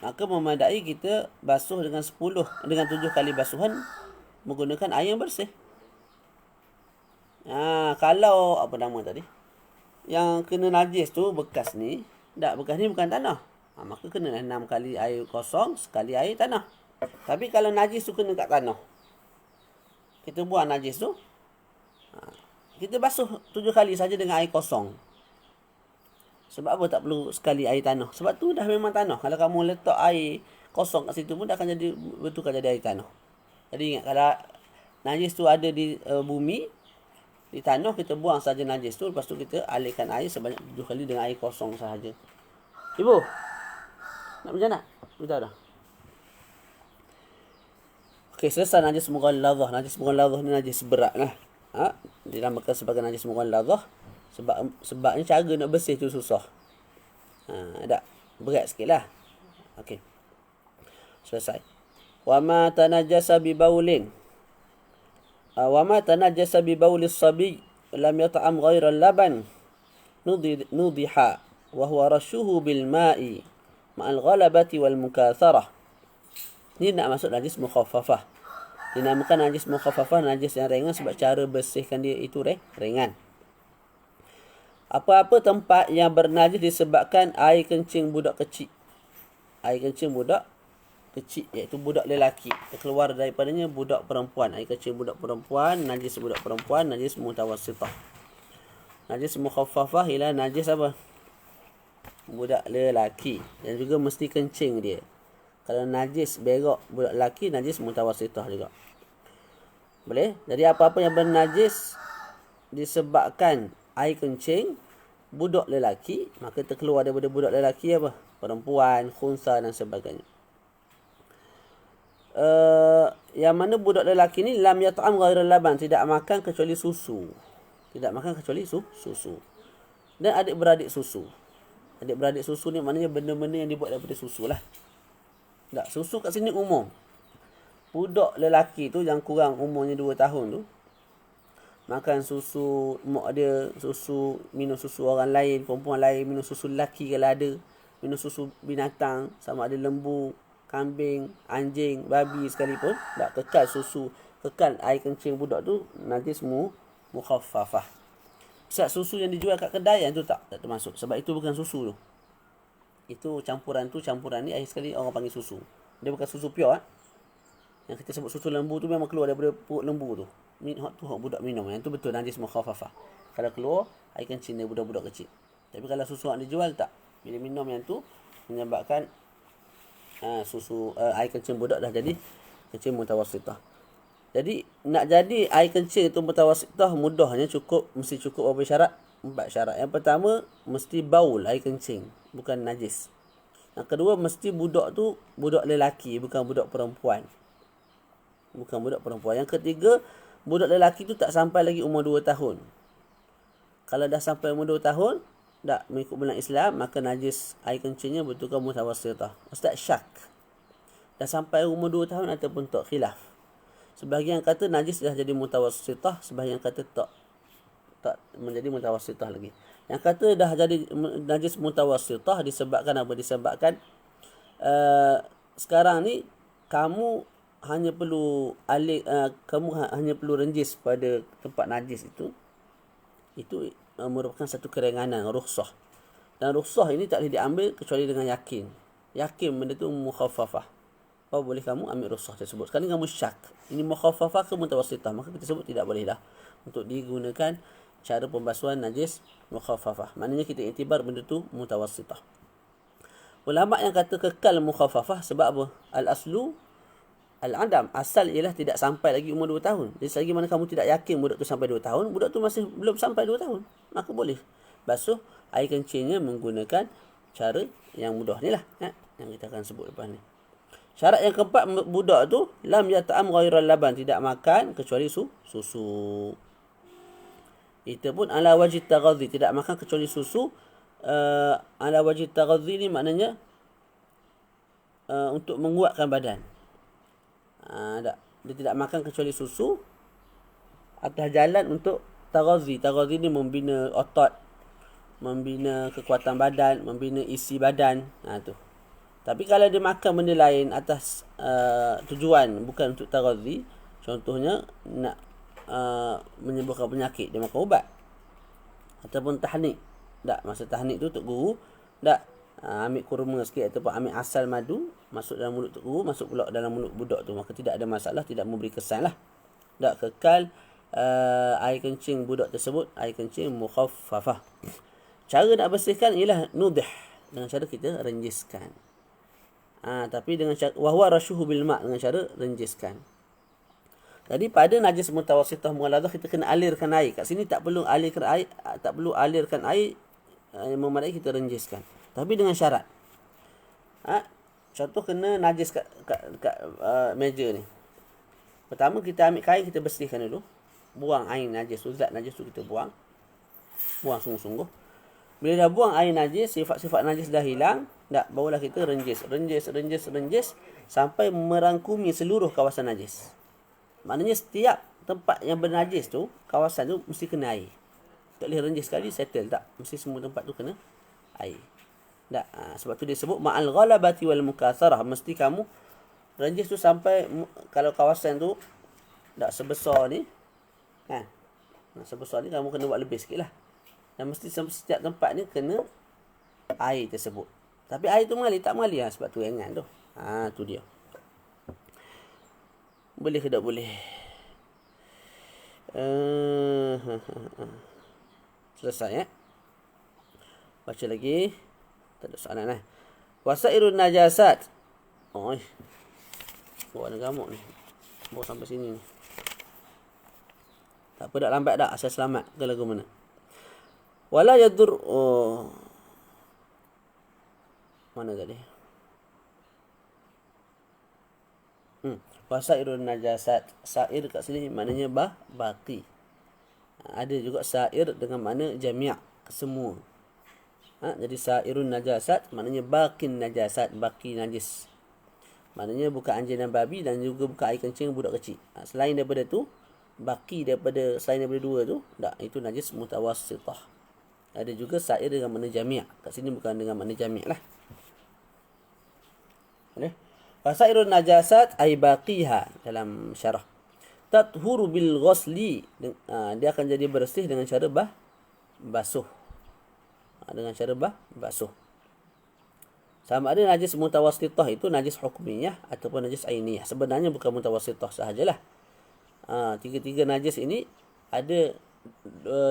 maka memadai kita basuh dengan 7 kali basuhan menggunakan air yang bersih. Kalau apa nama tadi, yang kena najis tu bekas ni, bekas ni bukan tanah, maka kena 6 kali air kosong, sekali air tanah. Tapi kalau najis tu kena kat tanah, kita buang najis tu, kita basuh 7 kali saja dengan air kosong. Sebab apa tak perlu sekali air tanah? Sebab tu dah memang tanah. Kalau kamu letak air kosong kat situ pun dah akan jadi bertukar jadi air tanah. Jadi ingat, kalau najis tu ada di bumi, di tanah, kita buang saja najis tu, lepas tu kita alihkan air sebanyak 7 kali dengan air kosong sahaja. Ibu, nak macam mana? Betul dah. Okey, selesai najis mughalladhah. Najis mughalladhah ni najis berat lah. Dinamakan sebagai najis mughalladhah sebabnya cara nak bersih tu susah. Tak berat sikitlah. Okey. Selesai. Wa ma tanajjasa bi baulin. Wa ma tanajjasa bi baulis sabi lam yat'am ghayra al-laban nudiha wa huwa rashuhu bil ma'i ma'al ghalabati wal mukatsarah. Ini nak masuk najis mukhaffafah. Dinamakan najis mukhaffafah, najis yang ringan sebab cara bersihkan dia itu ringan. Apa-apa tempat yang bernajis disebabkan air kencing budak kecil. Air kencing budak kecil, iaitu budak lelaki. Keluar daripadanya budak perempuan. Air kencing budak perempuan, najis budak perempuan, najis mutawassithah. Najis mukhaffafah ialah najis apa? Budak lelaki. Dan juga mesti kencing dia. Kalau najis berak budak lelaki, najis mutawassithah juga. Boleh? Jadi apa-apa yang bernajis disebabkan air kencing budak lelaki, maka terkeluar daripada budak lelaki apa? Perempuan, khunsa dan sebagainya. Yang mana budak lelaki ni lam yat'am ghairal laban, tidak makan kecuali susu. Tidak makan kecuali susu. Dan adik-beradik susu. Adik-beradik susu ni maknanya benda-benda yang dibuat daripada susu lah. Tak, susu kat sini umum. Budak lelaki tu yang kurang umurnya 2 tahun tu, makan susu mak dia, minum susu orang lain, perempuan lain, minum susu lelaki kalau ada, minum susu binatang, sama ada lembu, kambing, anjing, babi sekalipun, tak, kekal air kencing budak tu najis mukhaffafah. Sebab susu yang dijual kat kedai yang tu tak termasuk, sebab itu bukan susu tu. Itu campuran ni akhir sekali orang panggil susu. Dia bukan susu pure. Yang kita sebut susu lembu tu memang keluar daripada perut lembu tu. Hak budak minum. Yang tu betul najis mukhaffafah. Kalau keluar air kencing dari budak-budak kecil. Tapi kalau susu yang dijual tak. Bila minum yang tu menyebabkan air kencing budak dah jadi kencing mutawassithah. Jadi nak jadi air kencing itu mutawassithah mudahnya mesti cukup berapa syarat? 4 syarat. Yang pertama, mesti baul air kencing, bukan najis. Yang kedua, mesti budak tu budak lelaki, bukan budak perempuan. Yang ketiga, budak lelaki tu tak sampai lagi umur 2 tahun. Kalau dah sampai umur 2 tahun, tak mengikut bulan Islam, maka najis air kencingnya bertukar mutawassithah. Ustaz syak. Dah sampai umur 2 tahun ataupun tak, khilaf. Sebahagian kata najis dah jadi mutawassithah, sebahagian kata tak menjadi mutawassithah lagi. Yang kata dah jadi najis mutawassithah disebabkan apa? Disebabkan sekarang ni kamu hanya perlu hanya perlu renjis pada tempat najis itu merupakan satu keringanan, rukhsah. Dan rukhsah ini tak boleh diambil kecuali dengan yakin. Yakin benda tu mukhaffafah. Apa boleh kamu ambil rukhsah tersebut? Sekarang kamu syak. Ini mukhaffafah ke mutawassitah? Maka kita sebut tidak boleh dah untuk digunakan cara pembasuhan najis mukhaffafah. Maknanya kita iktibar benda tu mutawassitah. Ulama yang kata kekal mukhaffafah sebab apa? Al-aslu al-adam. Asal ialah tidak sampai lagi umur 2 tahun. Jadi selagi mana kamu tidak yakin budak tu sampai 2 tahun, budak tu masih belum sampai 2 tahun, maka boleh basuh air kencingnya menggunakan cara yang mudah ni lah, yang kita akan sebut lepas ni. Syarat yang keempat, budak tu lam yata'am ghairal laban, tidak makan kecuali susu. Itu pun ala wajib taghadhi, tidak makan kecuali susu. Ala wajib taghadhi ni maknanya untuk menguatkan badan. Dia tidak makan kecuali susu atas jalan untuk taghadhi. Taghadhi ni membina otot, membina kekuatan badan, membina isi badan. Tu. Tapi kalau dia makan benda lain atas tujuan bukan untuk taghadhi, contohnya nak menyembuhkan penyakit, dia makan ubat ataupun tahnik. Tak, masa tahnik tu Tok Guru tak ambil kurma sikit ataupun ambil asal madu masuk dalam mulut Tok Guru, masuk pula dalam mulut budak tu, maka tidak ada masalah, tidak memberi kesan lah. Tak, kekal air kencing budak tersebut air kencing mukhaffafah. Cara nak bersihkan ialah nudh, dengan cara kita renjiskan. Tapi dengan cara wahwa rasyuhu bil ma', dengan cara renjiskan. Jadi pada najis mutawassithah mughalladhah kita kena alirkan air. Kat sini tak perlu alirkan air yang memadai, kita renjiskan. Tapi dengan syarat. Contoh kena najis kat meja ni. Pertama kita ambil kain, kita bersihkan dulu. Buang air najis tu, zat najis tu kita buang. Buang sungguh-sungguh. Bila dah buang air najis, sifat-sifat najis dah hilang, barulah kita renjis sampai merangkumi seluruh kawasan najis. Maknanya setiap tempat yang bernajis tu, kawasan tu mesti kena air. Tak boleh renjis sekali settle, tak. Mesti semua tempat tu kena air. Tak. Sebab tu dia sebut ma'al ghalabati wal mukatsarah. Mesti kamu renjis tu sampai, kalau kawasan tu tak sebesar ni, sebesar ni kamu kena buat lebih sikit lah. Dan mesti setiap tempat ni kena air tersebut. Tapi air tu mengalir, tak mengalir sebab tu ringan tu. Tu dia. Boleh ke tak boleh? Selesai Baca lagi. Tak ada soalan Wasairun najasat. Bawa ada gamuk ni. Bawa sampai sini ni. Tak apa, dah lambat dah. Asal selamat ke lagu mana? Wala yadur. Mana tadi? Wasairun najasat. Sair kat sini maknanya baki. Ada juga sair dengan makna jami', semua. Jadi sairun najasat maknanya bakin najasat, baki najis. Maknanya bukan anjing dan babi dan juga bukan air kencing budak kecil. Selain daripada tu, baki selain daripada dua tu, itu najis mutawassithah. Ada juga sair dengan makna jami'. Kat sini bukan dengan makna jami' lah. Boleh? Fasairun najasat ay baqiha dalam syarah. Tathuru bil ghusli, dia akan jadi bersih dengan cara basuh. Dengan cara basuh. Sama ada najis mutawassithah itu najis hukmiyah ataupun najis ainiyah. Sebenarnya bukan mutawassithah sahajalah. Tiga-tiga najis ini ada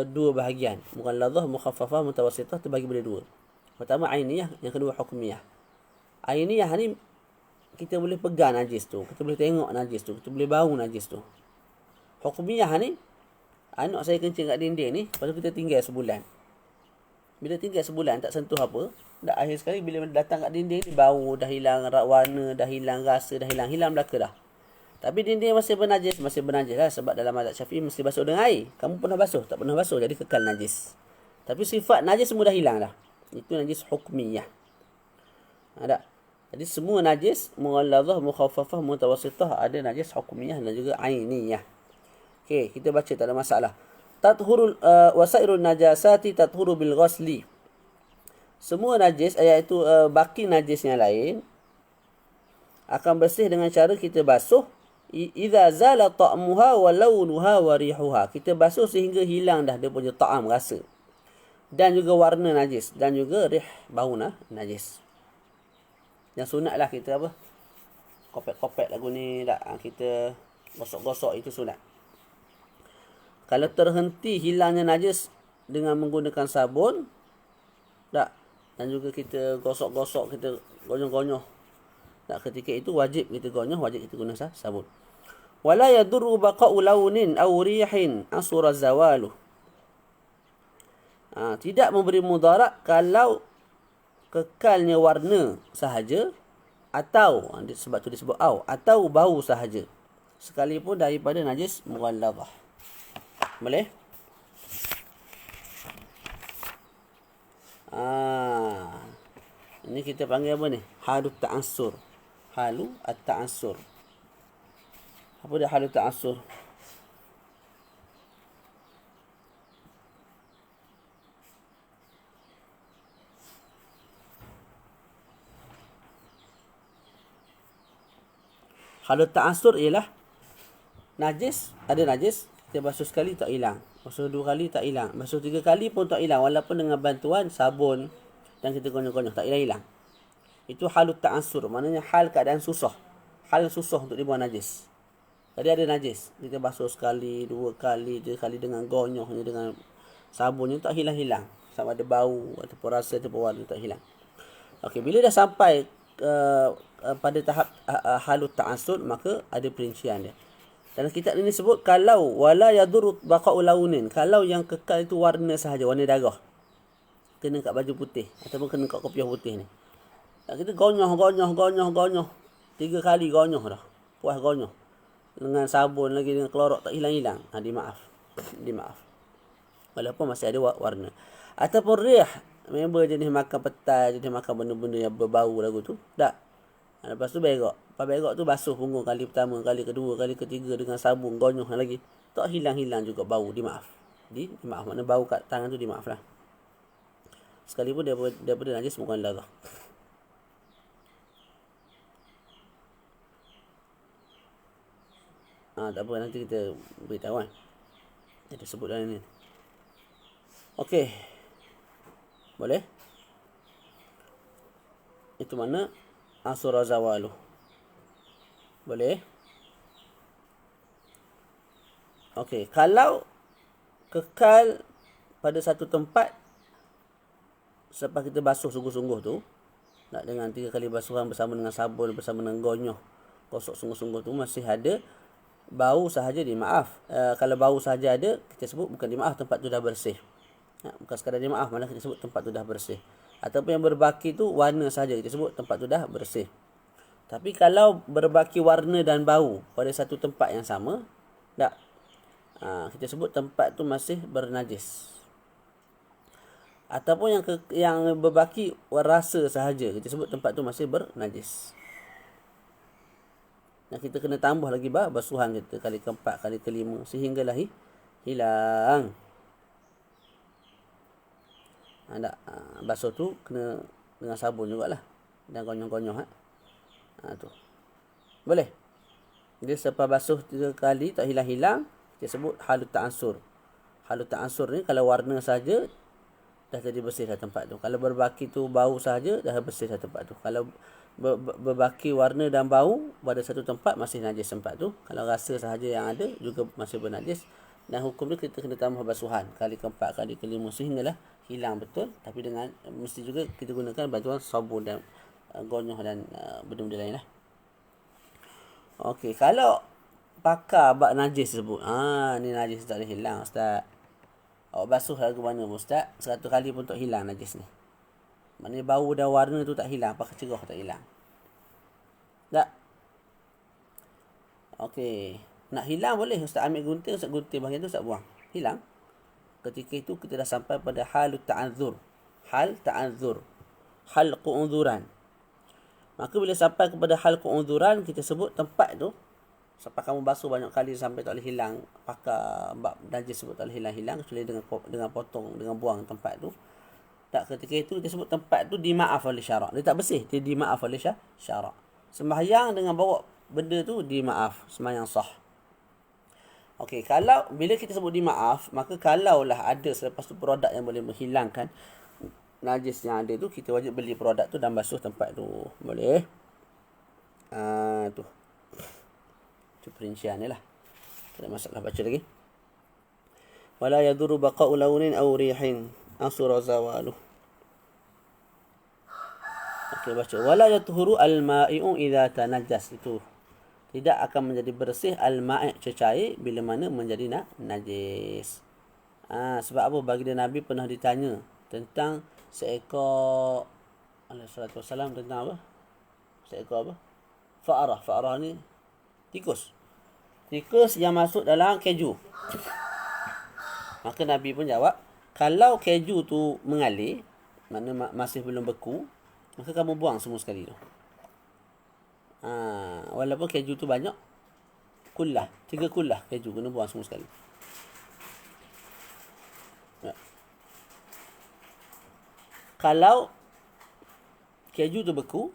dua bahagian. Mughalladhah, mukhaffafah, mutawassithah, terbagi pada dua. Pertama ainiyah, yang kedua hukmiyah. Ainiyah ni kita boleh pegang najis tu, kita boleh tengok najis tu, kita boleh bau najis tu. Hukmiyah ni, anak saya kencing kat dinding ni, lepas tu kita tinggal sebulan. Bila tinggal sebulan tak sentuh apa, akhir sekali bila datang kat dinding ni, bau dah hilang, warna dah hilang, rasa dah hilang belaka dah. Tapi dinding masih bernajis lah, sebab dalam mazhab Syafi'i mesti basuh dengan air. Kamu pernah basuh? Tak pernah basuh, jadi kekal najis. Tapi sifat najis semua dah hilang dah. Itu najis hukmiyah. Ada. Jadi semua najis mughalladhah, mukhaffafah, mutawassithah, ada najis hukmiyah dan juga ainiyah. Okey, kita baca, tak ada masalah. Tathurul wasairun najasati tathuru bil ghusli. Semua najis, iaitu baki najis yang lain akan bersih dengan cara kita basuh Idza zala ta'muha wa launuha wa rihuha. Kita basuh sehingga hilang dah dia punya ta'am, rasa. Dan juga warna najis. Dan juga rih, bau najis. Yang sunatlah kita apa? Kopek-kopek lagu ni tak. Kita gosok-gosok, itu sunat. Kalau terhenti hilangnya najis dengan menggunakan sabun, tak. Dan juga kita gosok-gosok, kita gonyoh-gonyoh. Tak, ketika itu wajib kita gonyoh, wajib kita guna sabun. Wala yadurru baqa'u launin aw rihin asura zawalu. Tidak memberi mudarat kalau kekalnya warna sahaja, atau sebab tu disebut atau bau sahaja, sekalipun daripada najis mughalladhah. Boleh? Ini kita panggil apa ni? Halut ta'assur. Halu at-ta'assur. Apa dia halut ta'assur? Halut ta'assur ialah najis, ada najis, kita basuh sekali tak hilang, basuh 2 kali tak hilang, basuh 3 kali pun tak hilang, walaupun dengan bantuan sabun dan kita gonyoh-gonyoh tak hilang. Itu halut ta'assur, maknanya hal keadaan susah. Hal susah untuk dibuang najis. Tadi ada najis, kita basuh sekali, 2 kali, 3 kali dengan gonyohnya, dengan sabunnya, tak hilang-hilang. Sama ada bau ataupun rasa ataupun warna, tak hilang. Okey, bila dah sampai pada tahap halut ta'assur, maka ada perincian dia. Dalam kitab ini sebut kalau wala yadurru baqa'u launin, kalau yang kekal itu warna sahaja, warna darah. Kena kat baju putih ataupun kena kat kopiah putih ni. Kita gonyoh 3 kali gonyoh dah. Puas gonyoh. Dengan sabun lagi, dengan klorok, tak hilang-hilang. Dimaaf. Walaupun masih ada warna. Ataupun rih, member jenis makan petai, jenis makan benda-benda yang berbau lagu tu. Tak. Lepas tu berak. Lepas berak tu basuh punggung kali pertama, kali kedua, kali ketiga dengan sabun, gonyoh lagi. Tak hilang-hilang juga bau, dimaaf. Dimaaf, maknanya bau kat tangan tu dimaaf lah. Sekalipun daripada najis mughalladhah. Tak apa, nanti kita beritahu kan. Kita sebut dalam ni. Okey. Boleh? Itu mana asura zawalu. Boleh? Okey, kalau kekal pada satu tempat selepas kita basuh sungguh-sungguh tu, nak dengan 3 kali basuhan bersama dengan sabun, bersama dengan gonyoh, gosok sungguh-sungguh tu, masih ada bau sahaja, dimaaf. Kalau bau sahaja ada, kita sebut bukan dimaaf, tempat tu dah bersih. Bukan sekadar dimaaf, malah kita sebut tempat tu dah bersih. Ataupun yang berbaki tu warna sahaja, kita sebut tempat tu dah bersih. Tapi kalau berbaki warna dan bau pada satu tempat yang sama, tak, kita sebut tempat tu masih bernajis. Ataupun yang berbaki rasa sahaja, kita sebut tempat tu masih bernajis. Dan kita kena tambah lagi basuhan kita kali keempat, kali kelima, sehinggalah hilang. Basuh tu kena dengan sabun jugalah, dan gonyoh-gonyoh. Tu boleh. Dia selepas basuh 3 kali tak hilang-hilang, kita sebut halut ta'assur. Halut ta'assur ni kalau warna saja dah jadi bersih dah tempat tu. Kalau berbaki tu bau saja, dah bersih dah tempat tu. Kalau berbaki warna dan bau pada satu tempat, masih najis tempat tu. Kalau rasa sahaja yang ada juga masih bernajis. Dan hukum ni kita kena tambah basuhan kali keempat, kali kelima, sehinggalah hilang betul. Tapi dengan mesti juga kita gunakan bantuan sabun dan gonyoh dan benda-benda lain lah. Okey, kalau pakar bab najis sebut, ni najis tak boleh hilang ustaz. Awak basuh lagu mana ustaz? 100 kali pun tak hilang najis ni. Maknanya bau dan warna tu tak hilang, pakai cerah tak hilang. Tak? Okey. Nak hilang boleh, ustaz ambil gunting, ustaz gunting bahagian tu, ustaz buang. Hilang. Ketika itu kita dah sampai pada halut ta'adzur. Hal ta'adzur. Hal qu'udzuran. Maka bila sampai kepada hal qu'udzuran, kita sebut tempat tu. Sampai kamu basuh banyak kali sampai tak boleh hilang. Pakai bab najis sebut tak boleh hilang-hilang, kecuali dengan potong, dengan buang tempat tu. Tak, ketika itu kita sebut tempat tu dimaaf oleh syarak. Dia tak bersih, dia dimaaf oleh syarak. Sembahyang dengan bawa benda tu dimaaf, sembahyang sah. Okey, kalau bila kita sebut dimaaf, maka kalaulah ada selepas tu produk yang boleh menghilangkan najis yang ada tu, kita wajib beli produk tu dan basuh tempat tu. Boleh? Tu. Itu perincian ni lah. Tak ada masalah, baca lagi. Wala yadurru baqa'u launin aw rihin asura zawaluh. Okey, baca. Wala yathuru al-ma'i'u idza tanajjas. Itu tidak akan menjadi bersih al-ma' cecair bila mana menjadi najis. Sebab apa? Baginda Nabi pernah ditanya tentang seekor alaihi salatu wasalam, tentang apa? Seekor apa? Fa'arah. Fa'arah ni tikus. Tikus yang masuk dalam keju. Maka Nabi pun jawab, kalau keju tu mengalir, maknanya masih belum beku, maka kamu buang semua sekali tu. Walaupun keju tu banyak, 3 kullah keju kena buang semua sekali. Kalau keju tu beku,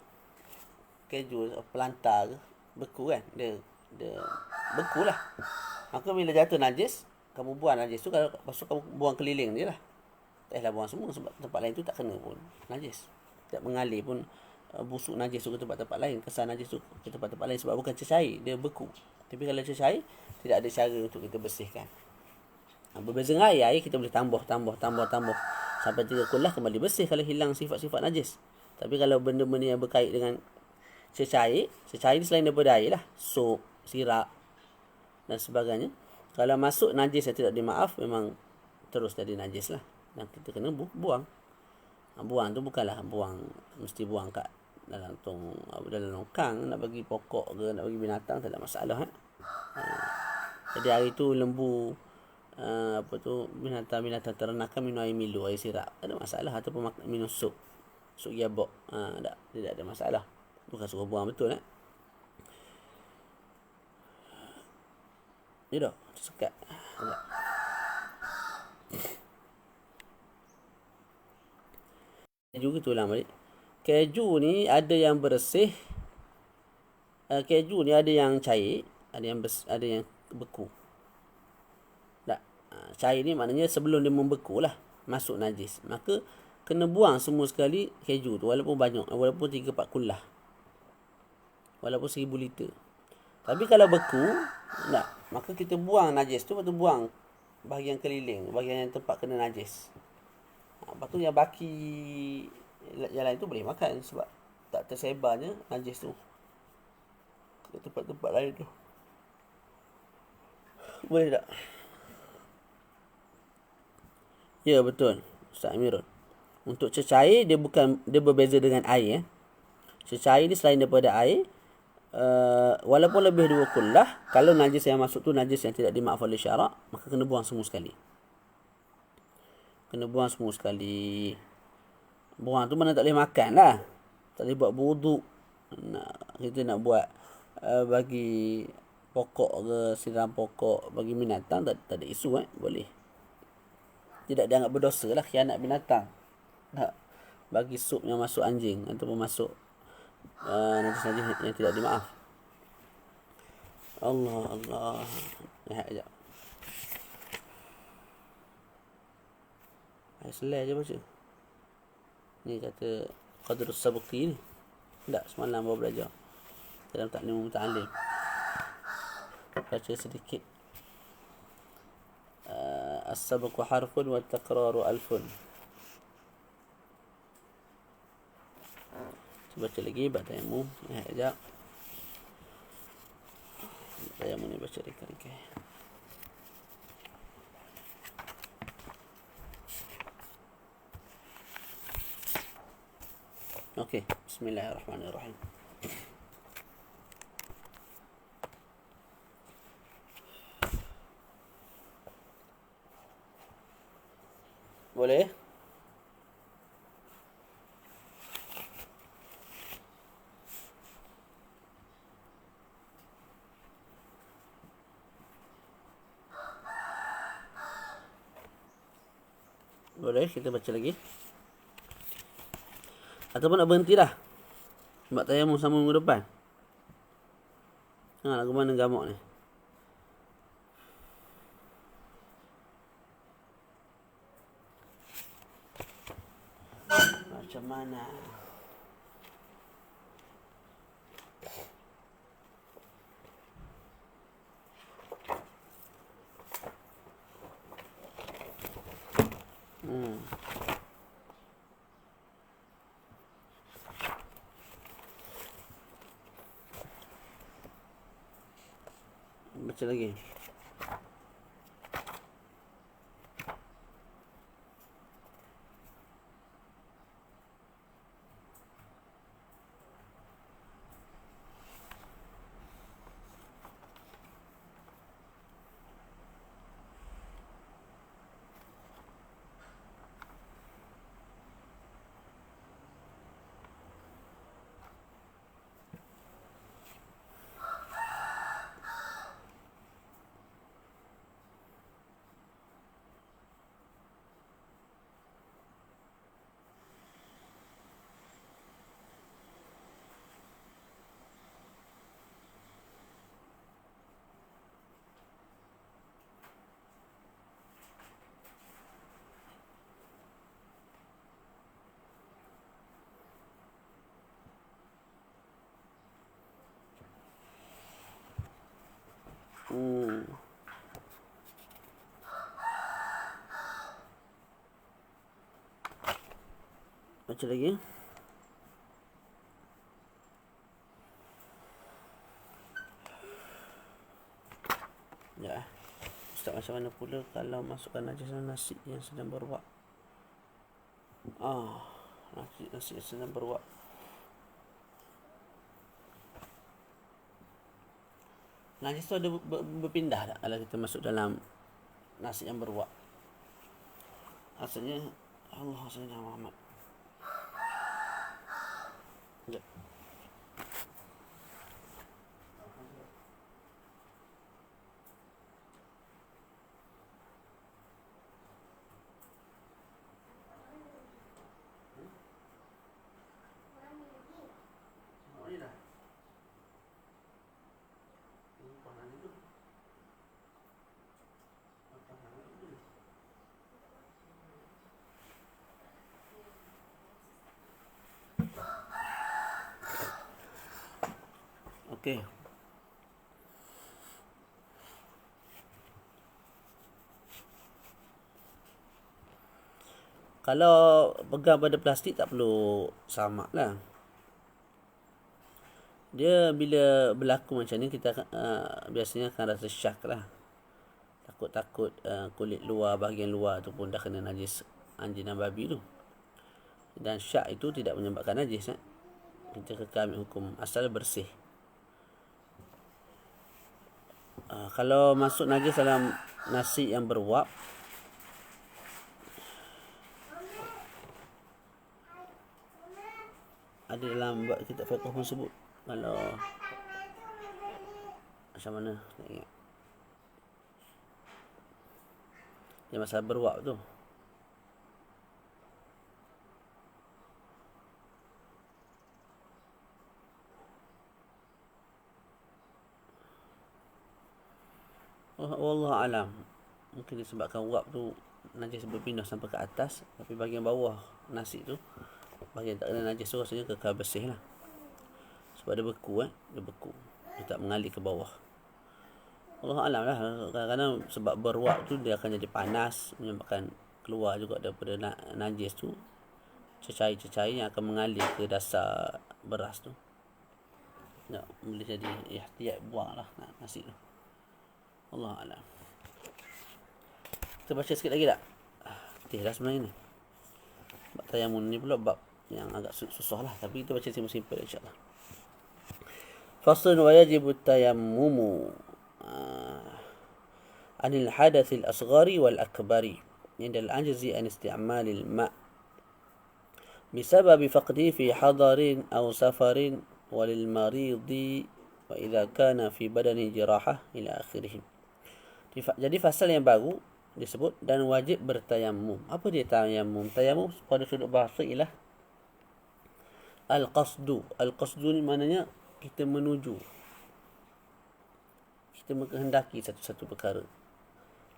keju pelantar ke, beku kan, dia beku lah. Maka bila jatuh najis, kamu buang najis tu, kalau pasal kamu buang keliling dia lah. Tak payahlah buang semua, sebab tempat lain tu tak kena pun najis. Tak mengalir pun busuk najis tu ke tempat-tempat lain, kesan najis tu ke tempat-tempat lain, sebab bukan cecair, dia beku. Tapi kalau cecair, tidak ada cara untuk kita bersihkan. Berbeza dengan air kita boleh tambah sampai 3 kullah, kembali bersih kalau hilang sifat-sifat najis. Tapi kalau benda-benda yang berkait dengan cecair ni selain daripada air lah, sup, sirap dan sebagainya, kalau masuk najis yang tidak dimaaf, memang terus jadi najis lah, dan kita kena buang. Buang tu bukanlah mesti buang kat dalam dalam longkang, nak bagi pokok ke, nak bagi binatang, tak ada masalah. Jadi hari tu lembu, binatang ternakan minum air Milo, air sirap, tak ada masalah. Ataupun minum sup yabok, tidak ada masalah. Bukan suruh buang betul. Ya dah, sekat. Keju kita ulang balik. Keju ni ada yang bersih. Keju ni ada yang cair, ada yang beku. Tak. Cair ni maknanya sebelum dia membeku lah, masuk najis. Maka kena buang semua sekali keju tu, walaupun banyak, walaupun 3-4 kullah, walaupun 1000 liter. Tapi kalau beku, tak, maka kita buang najis tu, lepas tu buang bahagian keliling, bahagian yang tempat kena najis. Lepas tu yang baki yang lain tu boleh makan, sebab tak tersebarnya najis tu ke tempat-tempat lain tu. Boleh tak? Ya, betul Ustaz Amirul. Untuk cecair, dia berbeza dengan air. Cecair ni selain daripada air, walaupun lebih 2 kullah, kalau najis yang masuk tu najis yang tidak dimaaf oleh syarak, maka kena buang semua sekali. Buang tu mana tak boleh makan lah, tak boleh buat wuduk. Kita nak buat bagi pokok ke, siram pokok, bagi binatang, tak ada isu. Boleh. Tidak dianggap berdosa lah, khianat binatang. Tak. Bagi sup yang masuk anjing, ataupun masuk najis-najis yang tidak dimaaf. Allah. Lihat sekejap. Selai je baca. Ni kata Qadrus Sabqi ni. Tak, semalam baru belajar dalam Ta'lim Muta'alim. Baca sedikit. As-sabqu harfun wa takraru alfun. Baca lagi Batayamu. Lihat sekejap. Batayamu ni baca ringkas-ringkas. Okey, bismillahirrahmanirrahim. Boleh? Boleh, kita baca lagi. Ataupun nak berhenti dah, sebab tayamum sama minggu depan. Lagu mana gamuk ni? Macam mana? Baca lagi. Baca lagi. Ya. Ustaz, macam mana pula kalau masukkan najis dalam nasi yang sedang berwak? Nasi yang sedang berwak. Najis tu ada berpindah tak kalau kita masuk dalam nasi yang berwak? Asalnya Allah SWT Muhammad. Sekejap. Okey. Kalau pegang pada plastik tak perlu samak lah. Dia bila berlaku macam ni, kita biasanya akan rasa syak lah. Takut-takut kulit luar, bahagian luar tu pun dah kena najis anjing dan babi tu. Dan syak itu tidak menyebabkan najis. Kita kekal ambil hukum asal bersih. Kalau masuk najis dalam nasi yang berwak, ada dalam kitab fiqh pun sebut. Kalau macam mana tak ingat. Dia masalah berwak tu. Wallahu alam. Mungkin disebabkan wak tu najis berpindah sampai ke atas, tapi bahagian bawah nasi tu, bahagian tak kena najis tu rasanya kekal bersih lah. Sebab dia beku dia beku. Dia tak mengalir ke bawah. Allah alam lah. Kadang-kadang sebab berwak tu dia akan jadi panas, menyebabkan keluar juga daripada najis tu cecair-cecair yang akan mengalir ke dasar beras tu. Tak boleh jadi ihtiyat buang lah nasi tu. Allah alam. Kita baca sikit lagi tak? Letih dah sebenarnya ni. Bab tayammum ni pula bab yang agak susah lah. Tapi kita baca simple-simple insyaAllah. Faslun wa yajibu tayammumu anil hadathil asghari wal akbari indal ajzi an isti'malil ma' bisababi faqdi fi hadarin aw safarin walil maridi wa idha kana fi badani jirahah ila akhirih. Jadi fasal yang baru disebut dan wajib bertayamum. Apa dia tayamum? Tayamum pada sudut bahasa ialah al-qasdu. Al-qasdu ni maknanya kita menuju. kita menghendaki satu-satu perkara.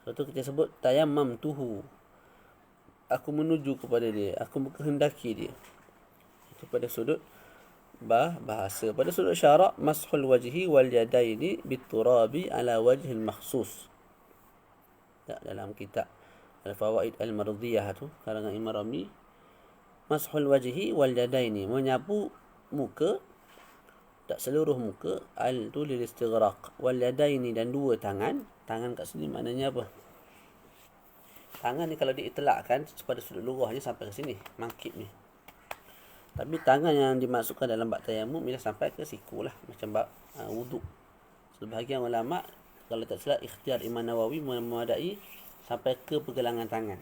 Lepas tu kita sebut tayammam tuhu. Aku menuju kepada dia, aku menghendaki dia. Itu pada sudut bahasa. Pada sudut syarak, mashul wajhi wal yadaini biturabi ala wajhil makhsus. Tak, dalam kitab Al-Fawaid Al-Mardiyah tu, karangan Imam Rami, mashul wajhi wal yadaini, menyapu muka, tak seluruh muka, al tu lil istighraq, wal yadaini, dan dua tangan. Tangan kat sini maknanya apa? Tangan ni kalau diitlakkan pada sudut lughahnya sampai ke sini, mangkib ni. Tapi tangan yang dimasukkan dalam bab tayamum bila sampai ke siku lah, macam bab wuduk. Sebahagian ulama, kalau tak salah ikhtiar Imam Nawawi, memadai sampai ke pergelangan tangan.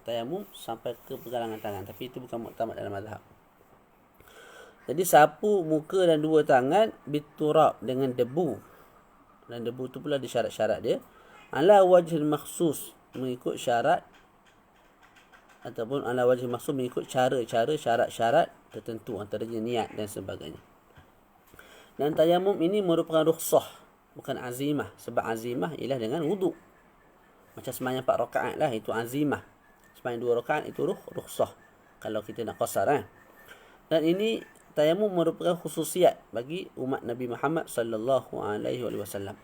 Tayamum sampai ke pergelangan tangan, tapi itu bukan muktamad dalam mazhab. Jadi sapu muka dan dua tangan biturab, dengan debu. Dan debu tu pula ada syarat-syarat dia. Ala wajhil makhsus, mengikut syarat, ataupun ala wajhil makhsus, mengikut cara-cara, syarat-syarat tertentu, antaranya niat dan sebagainya. Dan tayamum ini merupakan rukhsah, bukan azimah. Sebab azimah ialah dengan wuduk. Macam sembahyang 4 rakaat lah, itu azimah. Sembahyang 2 rakaat itu rukhsah, kalau kita nak qasar. Dan ini tayamum merupakan khususiat bagi umat Nabi Muhammad sallallahu alaihi wasallam.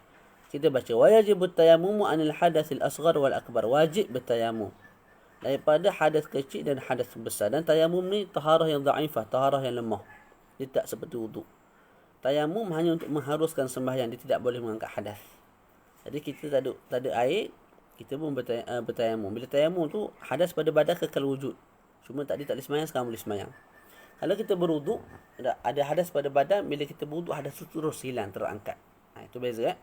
Kita baca wajib bertayammum anil hadatsil asghar wal akbar. Wajib bertayamum daripada hadas kecil dan hadas besar. Dan tayamum ni taharah yang dhaifah, taharah yang lemah. Dia tak seperti wuduk. Tayamum hanya untuk mengharuskan sembahyang, dia tidak boleh mengangkat hadas. Jadi kita tak ada air, kita pun bertayamum. Bila tayamum tu hadas pada badan kekal wujud. Cuma tak boleh sembahyang, sekarang boleh sembahyang. Kalau kita berwuduk, ada hadas pada badan, bila kita berwuduk hadas tu terus hilang, terangkat. Itu beza kan?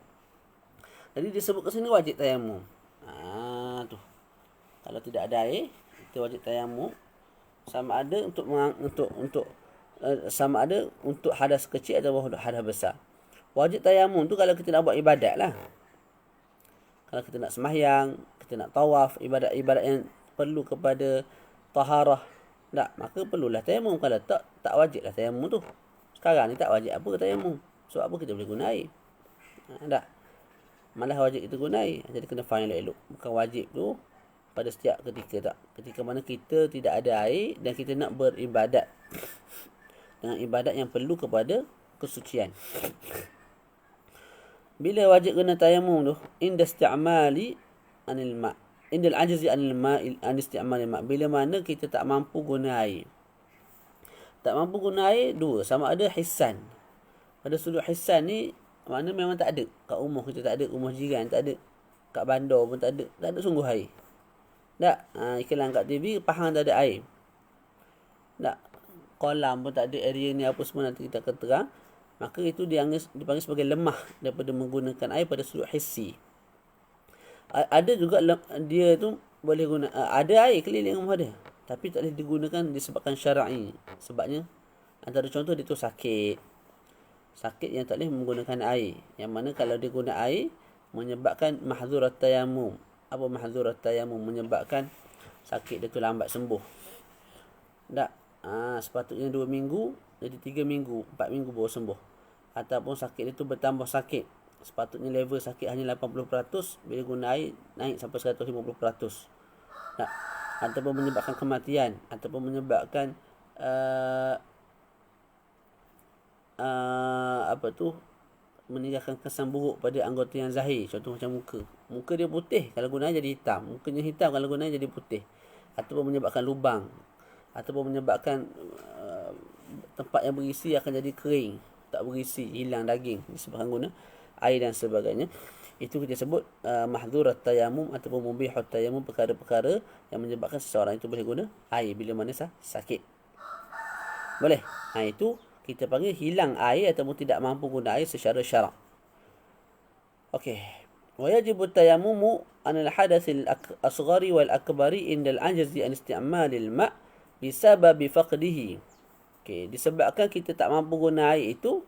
Jadi disebut ke sini wajib tayamum. Tu. Kalau tidak ada air, kita wajib tayamum. Sama ada sama ada untuk hadas kecil atau hadas besar. Wajib tayamum tu kalau kita nak buat ibadat lah. Kalau kita nak sembahyang, kita nak tawaf, ibadat-ibadat yang perlu kepada taharah, tak, maka perlulah tayamum. Kalau tak wajib lah tayamum tu. Sekarang ni tak wajib apa tayamum. Sebab apa? Kita boleh guna air. Tak. Malah wajib kita guna air. Jadi kena faham elok-elok. Bukan wajib tu pada setiap ketika, tak. Ketika mana kita tidak ada air dan kita nak beribadat dengan ibadat yang perlu kepada kesucian. Bila wajib guna tayamum tu? Inda isti'mali anil ma'. Indal ajzi anil ma'il an isti'malil ma'. Bila mana kita tak mampu guna air. Tak mampu guna air, dua. Sama ada hissan. Pada sudut hissan ni, mana memang tak ada. Kat rumah kita tak ada. Rumah jiran tak ada. Kat bandar pun tak ada. Tak ada sungguh air. Tak. Iklan kat TV, Pahang tak ada air. Tak. Kolam pun tak ada. Area ni apa semua nanti kita akan terang. Maka itu dipanggil sebagai lemah daripada menggunakan air pada sudut hissi. Ada juga dia tu boleh guna, ada air keliling rumah dia, tapi tak boleh digunakan disebabkan syar'i. Sebabnya antara contoh dia tu sakit yang tak boleh menggunakan air. Yang mana kalau dia guna air menyebabkan mahzurat tayamum. Apa mahzurat tayamum? Menyebabkan sakit dia tu lambat sembuh. Tak. Sepatutnya 2 minggu jadi 3 minggu, 4 minggu baru sembuh. Ataupun sakit dia tu bertambah sakit. Sepatutnya level sakit hanya 80%, bila guna air naik sampai 150%. Tak. Ataupun menyebabkan kematian, ataupun menyebabkan meninggalkan kesan buruk pada anggota yang zahir. Contoh macam muka dia putih, kalau guna air jadi hitam. Mukanya hitam, kalau guna air jadi putih. Ataupun menyebabkan lubang, ataupun menyebabkan tempat yang berisi akan jadi kering, tak berisi, hilang daging disebabkan guna air dan sebagainya. Itu kita sebut mahzurat tayamum ataupun mubihut tayamum, perkara-perkara yang menyebabkan seseorang itu boleh guna air bila mana sakit. Boleh. Itu kita panggil hilang air ataupun tidak mampu guna air secara syarak. Okey. Wa yajibu tayammumu an al-hadatsil asghari wal akbari indal ajzi an isti'malil ma' bisababi faqdihi. Okey, disebabkan kita tak mampu guna air itu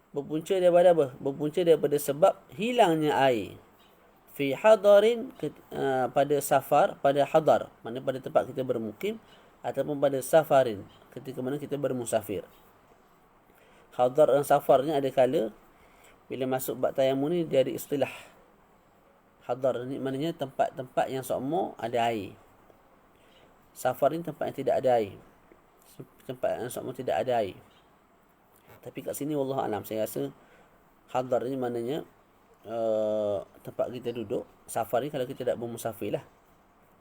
berpunca daripada apa? Berpunca daripada sebab hilangnya air. Fi hadarin, pada safar, pada hadar, mana pada tempat kita bermukim, ataupun pada safarin, ketika mana kita bermusafir. Hadar dan safarnya ada kala Bila masuk bab tayamum ni dia ada istilah. Hadar ni maknanya tempat-tempat yang semua ada air. Safar ni tempat yang tidak ada air. Tempat yang semua tidak ada air. Tapi kat sini wallahu alam saya rasa hadar ni maknanya tempat kita duduk. Safar ni kalau kita tak bermusafir lah.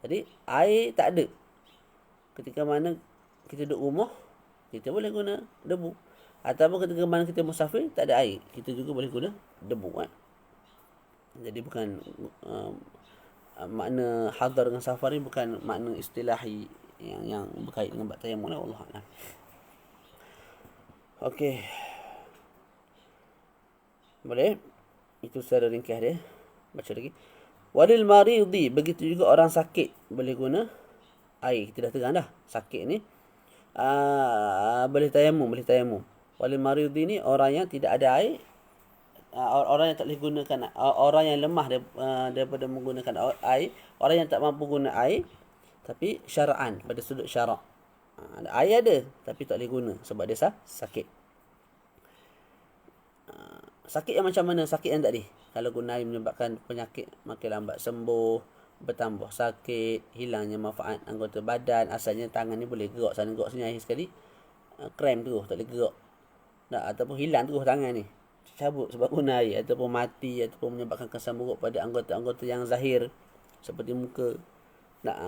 Jadi air tak ada. Ketika mana kita duduk rumah, kita boleh guna debu. Ataupun ketika mana kita musafir, tak ada air, kita juga boleh guna debu. Jadi bukan makna hadar dengan safar ni bukan makna istilahi yang berkait dengan bab tayamum lah, wallahu a'lam. Okey. Boleh? Itu secara ringkas dia. Baca lagi. Walil maridi, begitu juga orang sakit boleh guna air. Kita dah terang dah. Sakit ni boleh tayamum. Walil maridi ni orang yang tidak ada air, orang yang tak boleh gunakan, orang yang lemah daripada menggunakan air, orang yang tak mampu guna air, tapi syara'an, pada sudut syarak. Air ada tapi tak boleh guna sebab dia sakit. Sakit yang macam mana? Sakit yang tadi, kalau guna air menyebabkan penyakit makin lambat sembuh, bertambah sakit, hilangnya manfaat anggota badan. Asalnya tangan ni boleh gerak sana gerak sini, akhir sekali krem terus, tak boleh gerak. Ataupun hilang terus tangan ni, cabut sebab guna air, ataupun mati, ataupun menyebabkan kesan buruk pada anggota-anggota yang zahir seperti muka.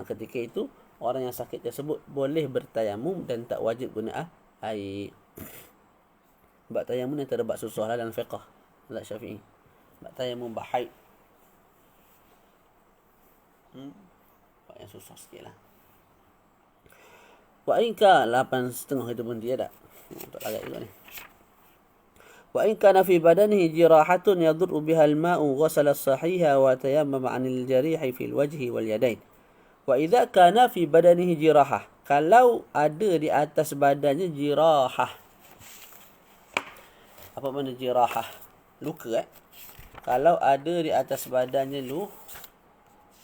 Ketika itu orang yang sakit tersebut boleh bertayamum dan tak wajib guna air. Bab tayamum ni antara bab susah lah dalam fiqh mazhab Syafi'i. Bab tayamum, bab haid, bab yang susah sikit lah. Wa inka 8.5 itu pun dia tak untuk lagat juga ni. Wa in kana fi badanihi jirahatun yadurru biha al-ma'u ghasala as-sahiha wa tayammama 'anil jarihi fil wajhi wal yadain. Wa idza kana fi badanihi jirahah, kalau ada di atas badannya jirahah. Apa makna jirahah? Luka. Kalau ada di atas badannya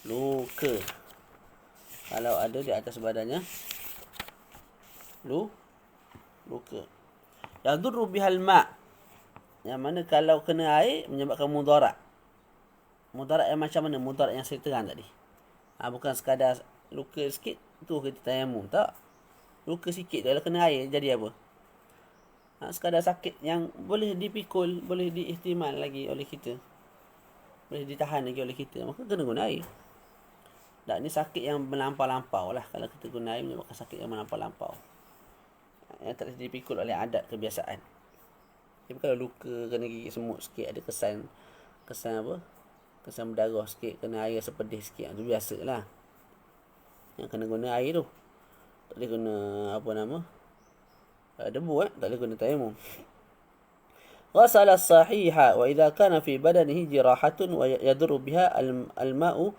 luka. Kalau ada di atas badannya luka. Yadurru bihal ma', yang mana kalau kena air menyebabkan mudarat. Mudarat yang macam mana? Mudarat yang saya terang tadi. Bukan sekadar luka sikit tu kita tayamum, tak. Luka sikit tu, kalau kena air jadi apa? Sekadar sakit yang boleh dipikul, boleh diihtimal lagi oleh kita, boleh ditahan lagi oleh kita, maka kena guna air. Dan ni sakit yang melampau-lampau lah. Kalau kita guna air menyebabkan sakit yang melampau-lampau, yang tak boleh dipikul oleh adat kebiasaan. Tapi kalau luka, kena gigit semut sikit, ada kesan apa? Kesan berdarah sikit, kena air sepedih sikit, itu biasalah. Yang kena guna air tu. Tak boleh guna debu, tak boleh guna tayamum. Ghasala as-sahiha wa idza kana fi badanihi jirahatun wa yadurru biha al-ma'u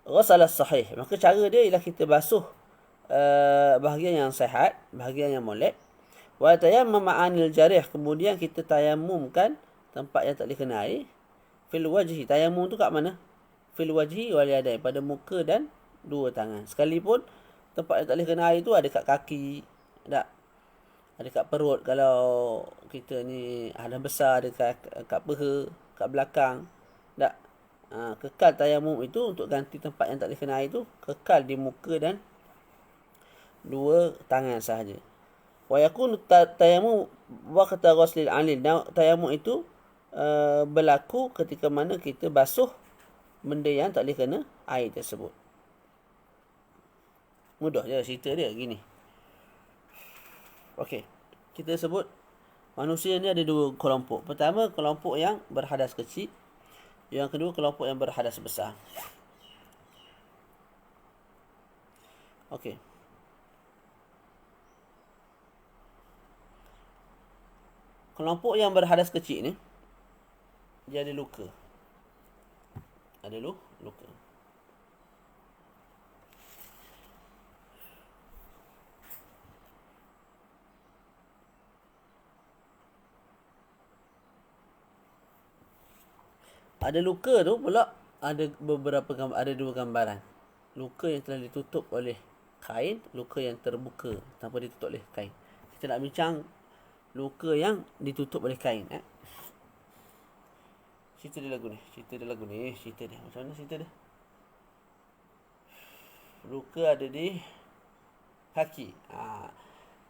ghasala as-sahih. Maka cara dia ialah kita basuh bahagian yang sihat, bahagian yang molek. Wa tayammama 'anil jarih, kemudian kita tayamumkan tempat yang tak boleh kena air. Fil wajhi, tayamum tu kat mana? Fil wajhi wal yadain, pada muka dan dua tangan. Sekalipun tempat yang tak boleh kena air tu ada kat kaki, tak? Ada kat perut kalau kita ni ada besar, ada kat peha, kat belakang, tak? Kekal tayamum itu untuk ganti tempat yang tak boleh kena air tu, kekal di muka dan dua tangan sahaja. Wa yakunu tayamum waqta ghuslil 'anil. Tayamum itu berlaku ketika mana kita basuh benda yang tak boleh kena air tersebut. Mudah je cerita dia gini. Okey, kita sebut manusia ni ada dua kelompok. Pertama, kelompok yang berhadas kecil. Yang kedua, kelompok yang berhadas besar. Okey. Kelompok yang berhadas kecil ni, dia ada luka. Ada luka. Ada luka tu pula ada dua gambaran. Luka yang telah ditutup oleh kain, luka yang terbuka tanpa ditutup oleh kain. Kita nak bincang luka yang ditutup oleh kain. Cerita dia lagu ni. Cerita dia. Macam mana cerita dia? Luka ada di kaki.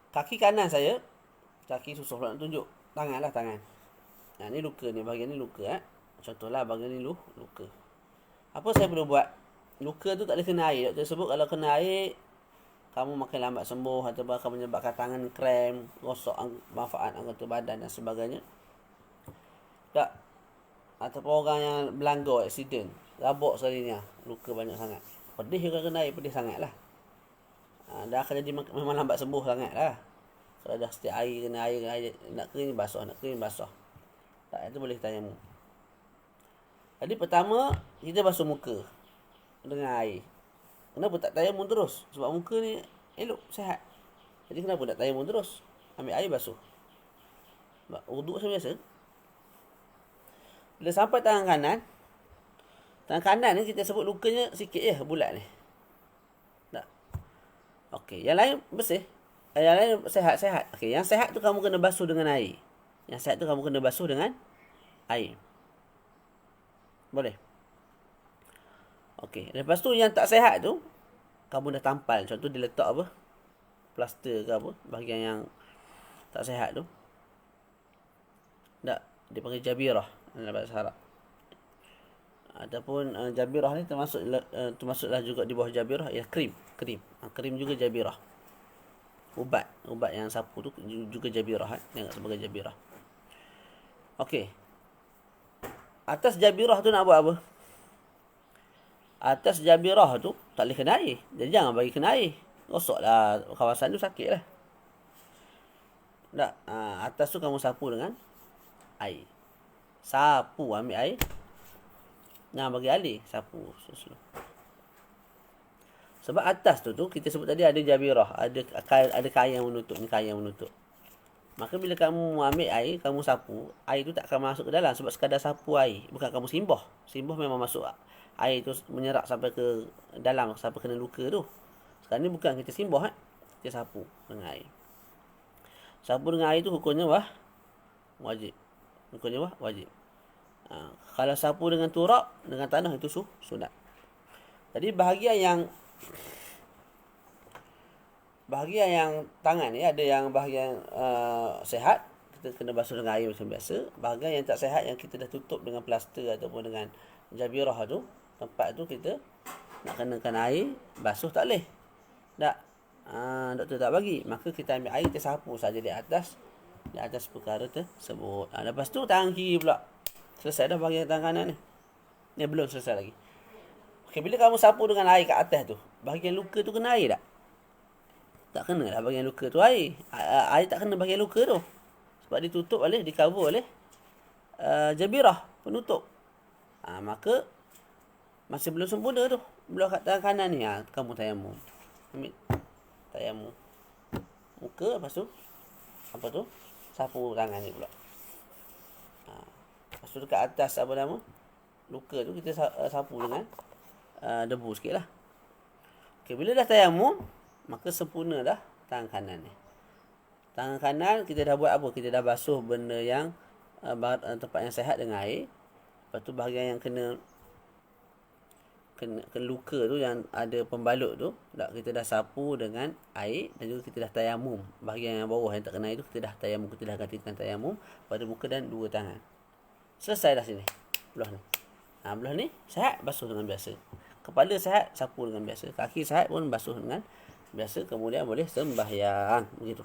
Kaki kanan saya. Kaki susah pula nak tunjuk. Tangan lah, tangan. Ni luka ni. Bahagian ni luka. Contohlah bahagian ni luka. Apa saya perlu buat? Luka tu tak boleh kena air. Doktor sebut kalau kena air, kamu makin lambat sembuh atau akan menyebabkan tangan krem, rosak manfaat anggota badan dan sebagainya. Tak. Ataupun orang yang berlanggar, accident, rabak sekali ni, luka banyak sangat. Pedih juga kena air, pedih sangat lah. Dah akan jadi memang lambat sembuh sangat lah. Kalau dah setiap air, kena air, nak kering basah, tak, itu boleh tayamum. Jadi pertama, kita basuh muka dengan air. Kenapa tak tayamum terus? Sebab muka ni elok, sihat. Jadi kenapa tak tayamum terus? Ambil air basuh. Wuduk macam biasa. Bila sampai tangan kanan ni kita sebut lukanya sikit je, bulat ni. Tak. Okey, yang lain bersih. Yang lain sehat-sehat. Okey, yang sehat tu kamu kena basuh dengan air. Boleh. Okey, lepas tu yang tak sehat tu kamu dah tampal. Contoh dia letak apa? Plaster ke apa? Bahagian yang tak sehat tu. Tak, dia panggil jabirah dalam bahasa Arab. Ataupun jabirah ni termasuklah juga di bawah jabirah ya krim. Krim juga jabirah. Ubat yang sapu tu juga jabirah. Dianggap sebagai jabirah. Okey. Atas jabirah tu nak buat apa? Atas jabirah tu tak boleh kena air. Jadi jangan bagi kena air. Rosaklah kawasan tu, sakit lah. Tak. Atas tu kamu sapu dengan air. Sapu, ambil air. Jangan bagi alih. Sapu. Sebab atas tu kita sebut tadi ada jabirah. Ada kain yang menutup. Ni kain yang menutup. Maka bila kamu ambil air, kamu sapu, air tu tak akan masuk ke dalam sebab sekadar sapu air. Bukan kamu simbah. Simbah memang masuk air tu menyerap sampai ke dalam, sampai kena luka tu. Sekarang ni bukan kita simbah, kita sapu dengan air. Sapu dengan air tu hukumnya wajib. Kalau sapu dengan turap, dengan tanah itu sunat. Jadi bahagian yang tangan ni ada yang bahagian sehat, kita kena basuh dengan air macam biasa. Bahagian yang tak sehat yang kita dah tutup dengan plaster ataupun dengan jabirah tu, tempat tu kita nak kenakan air, basuh tak boleh. Tak. Doktor tak bagi. Maka kita ambil air, kita sapu saja di atas perkara tersebut. Lepas tu tangan kiri pula. Selesai dah bahagian tangan kanan ni. Ni belum selesai lagi. Okey, bila kamu sapu dengan air kat atas tu, bahagian luka tu kena air tak? Tak kena lah bahagian luka tu air. Air tak kena bahagian luka tu. Sebab ditutup oleh, di-cover oleh jabirah, penutup. Maka masih belum sempurna tu. Belah kat tangan kanan ni, kamu tayamum. Ambil tayamum. Muka, lepas tu apa tu? Sapu tangan ni pula. Lepas tu dekat atas luka tu kita sapu dengan debu sikit lah. Okay, bila dah tayamum, maka sempurna dah tangan kanan ni. Tangan kanan kita dah buat apa? Kita dah basuh benda yang tempat yang sehat dengan air. Lepas tu bahagian yang kena luka tu yang ada pembalut tu, kita dah sapu dengan air dan juga kita dah tayamum. Bahagian yang bawah yang tak kena air tu kita dah tayamum, kita dah gantikan tayamum pada muka dan dua tangan. Selesai dah sini. Belah ni. Belah ni sihat, basuh dengan biasa. Kepala sihat, sapu dengan biasa. Kaki sihat pun basuh dengan biasa. Kemudian boleh sembahyang. Begitu.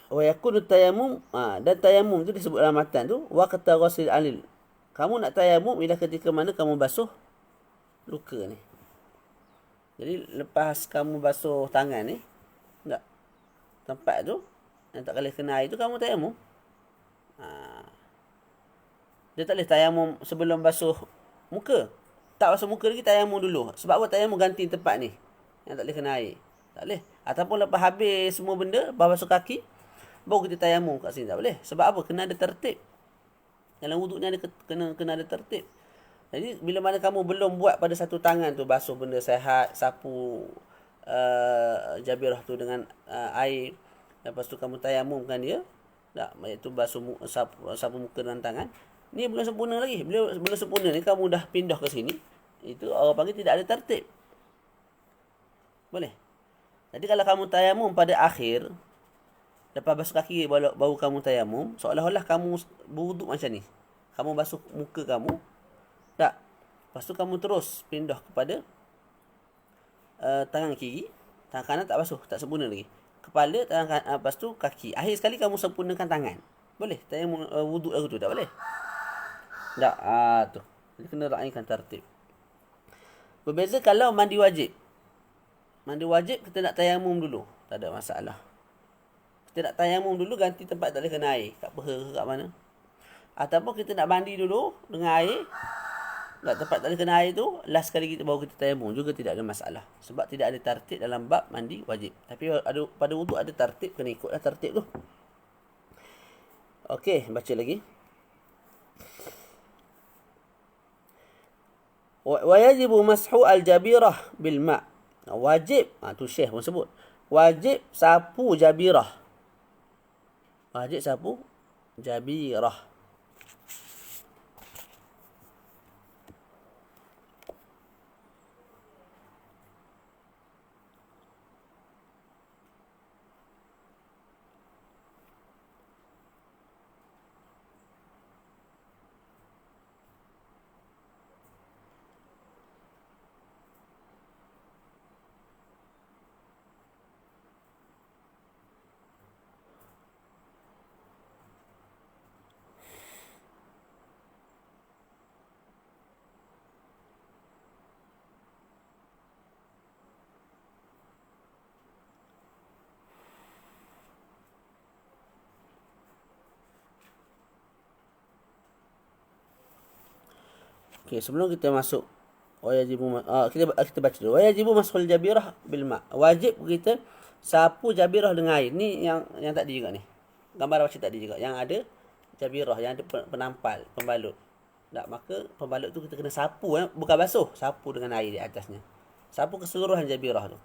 Wa yakunu tayamum, dan tayamum tu disebut dalam matan tu waqta ghusl alil. Kamu nak tayamum bila ketika mana kamu basuh luka ni. Jadi lepas kamu basuh tangan ni, tempat tu yang tak boleh kena air tu kamu tayamum. Dia tak boleh tayamum sebelum basuh muka. Tak basuh muka lagi, tayamum dulu. Sebab apa? Tayamum ganti tempat ni yang tak boleh kena air. Tak boleh. Ataupun lepas habis semua benda, lepas basuh kaki, baru kita tayamum kat sini. Tak boleh. Sebab apa? Kena ada tertib. Dalam wuduk ni kena ada tertib. Jadi bila mana kamu belum buat pada satu tangan tu, basuh benda sehat, sapu jabirah tu dengan air, lepas tu kamu tayamumkan dia, Tak, iaitu basuh sapu muka dan tangan. Ni belum sempurna lagi. Belum sempurna ni kamu dah pindah ke sini. Itu orang panggil tidak ada tertib. Boleh? Jadi kalau kamu tayamum pada akhir, lepas basuh kaki baru kamu tayamum, seolah-olah kamu berwuduk macam ni. Kamu basuh muka kamu. Tak. Lepas tu kamu terus pindah kepada tangan kiri. Tangan kanan tak basuh, tak sempurna lagi. Kepala, tangan kanan, lepas tu kaki. Akhir sekali kamu sempurnakan tangan. Boleh? Tayamum wuduk lagu tu, tak boleh? Tak. Tu. Jadi kena raikan tertib. Berbeza kalau mandi wajib. Mandi wajib kita nak tayamum dulu. Tak ada masalah. Kita nak tayamum dulu, ganti tempat tak boleh kena air. Kat peha ke kat mana. Ataupun kita nak mandi dulu dengan air. Kat tempat tak boleh kena air tu, last sekali kita baru kita tayamum. Juga tidak ada masalah. Sebab tidak ada tertib dalam bab mandi wajib. Tapi pada wuduk ada tertib, kena ikutlah tertib tu. Okey, baca lagi. Wa yajibu mashu al-jabirah bil ma'. Wajib, tu Syekh pun sebut. Wajib sapu jabirah. Wajib sapu jabirah. Okey, sebelum kita masuk kita baca dulu. Wajibu mashul jabirah bil ma'. Wajib kita sapu jabirah dengan air. Ni yang tadi juga ni. Gambar macam tadi juga. Yang ada jabirah, yang ada penampal, pembalut. Tak, maka pembalut tu kita kena sapu, bukan basuh, sapu dengan air di atasnya. Sapu keseluruhan jabirah tu.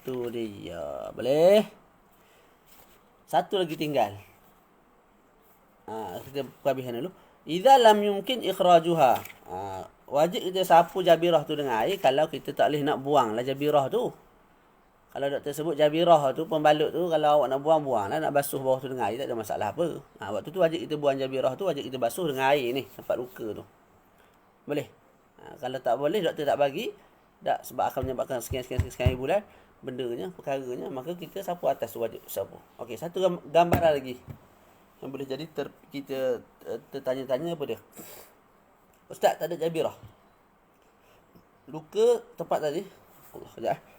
Tu dia. Boleh? Satu lagi tinggal. Kita habiskan dulu. Idza lam yumkin ikhrajuha. Wajib kita sapu jabirah tu dengan air kalau kita tak boleh nak buang lah jabirah tu. Kalau doktor sebut jabirah tu, pembalut tu, kalau awak nak buang lah, nak basuh bawah tu dengan air, tak ada masalah apa. Waktu tu wajib kita buang jabirah tu, wajib kita basuh dengan air ni, tempat luka tu. Boleh? Kalau tak boleh, doktor tak bagi, tak, sebab akan menyebabkan sekian bulan, perkaranya, maka kita sapu atas tu wajib sapu. Okey, satu gambaran lagi yang boleh jadi kita tertanya-tanya apa dia. Ustaz, tak ada jabirah. Luka tempat tadi. Allah, sekejap.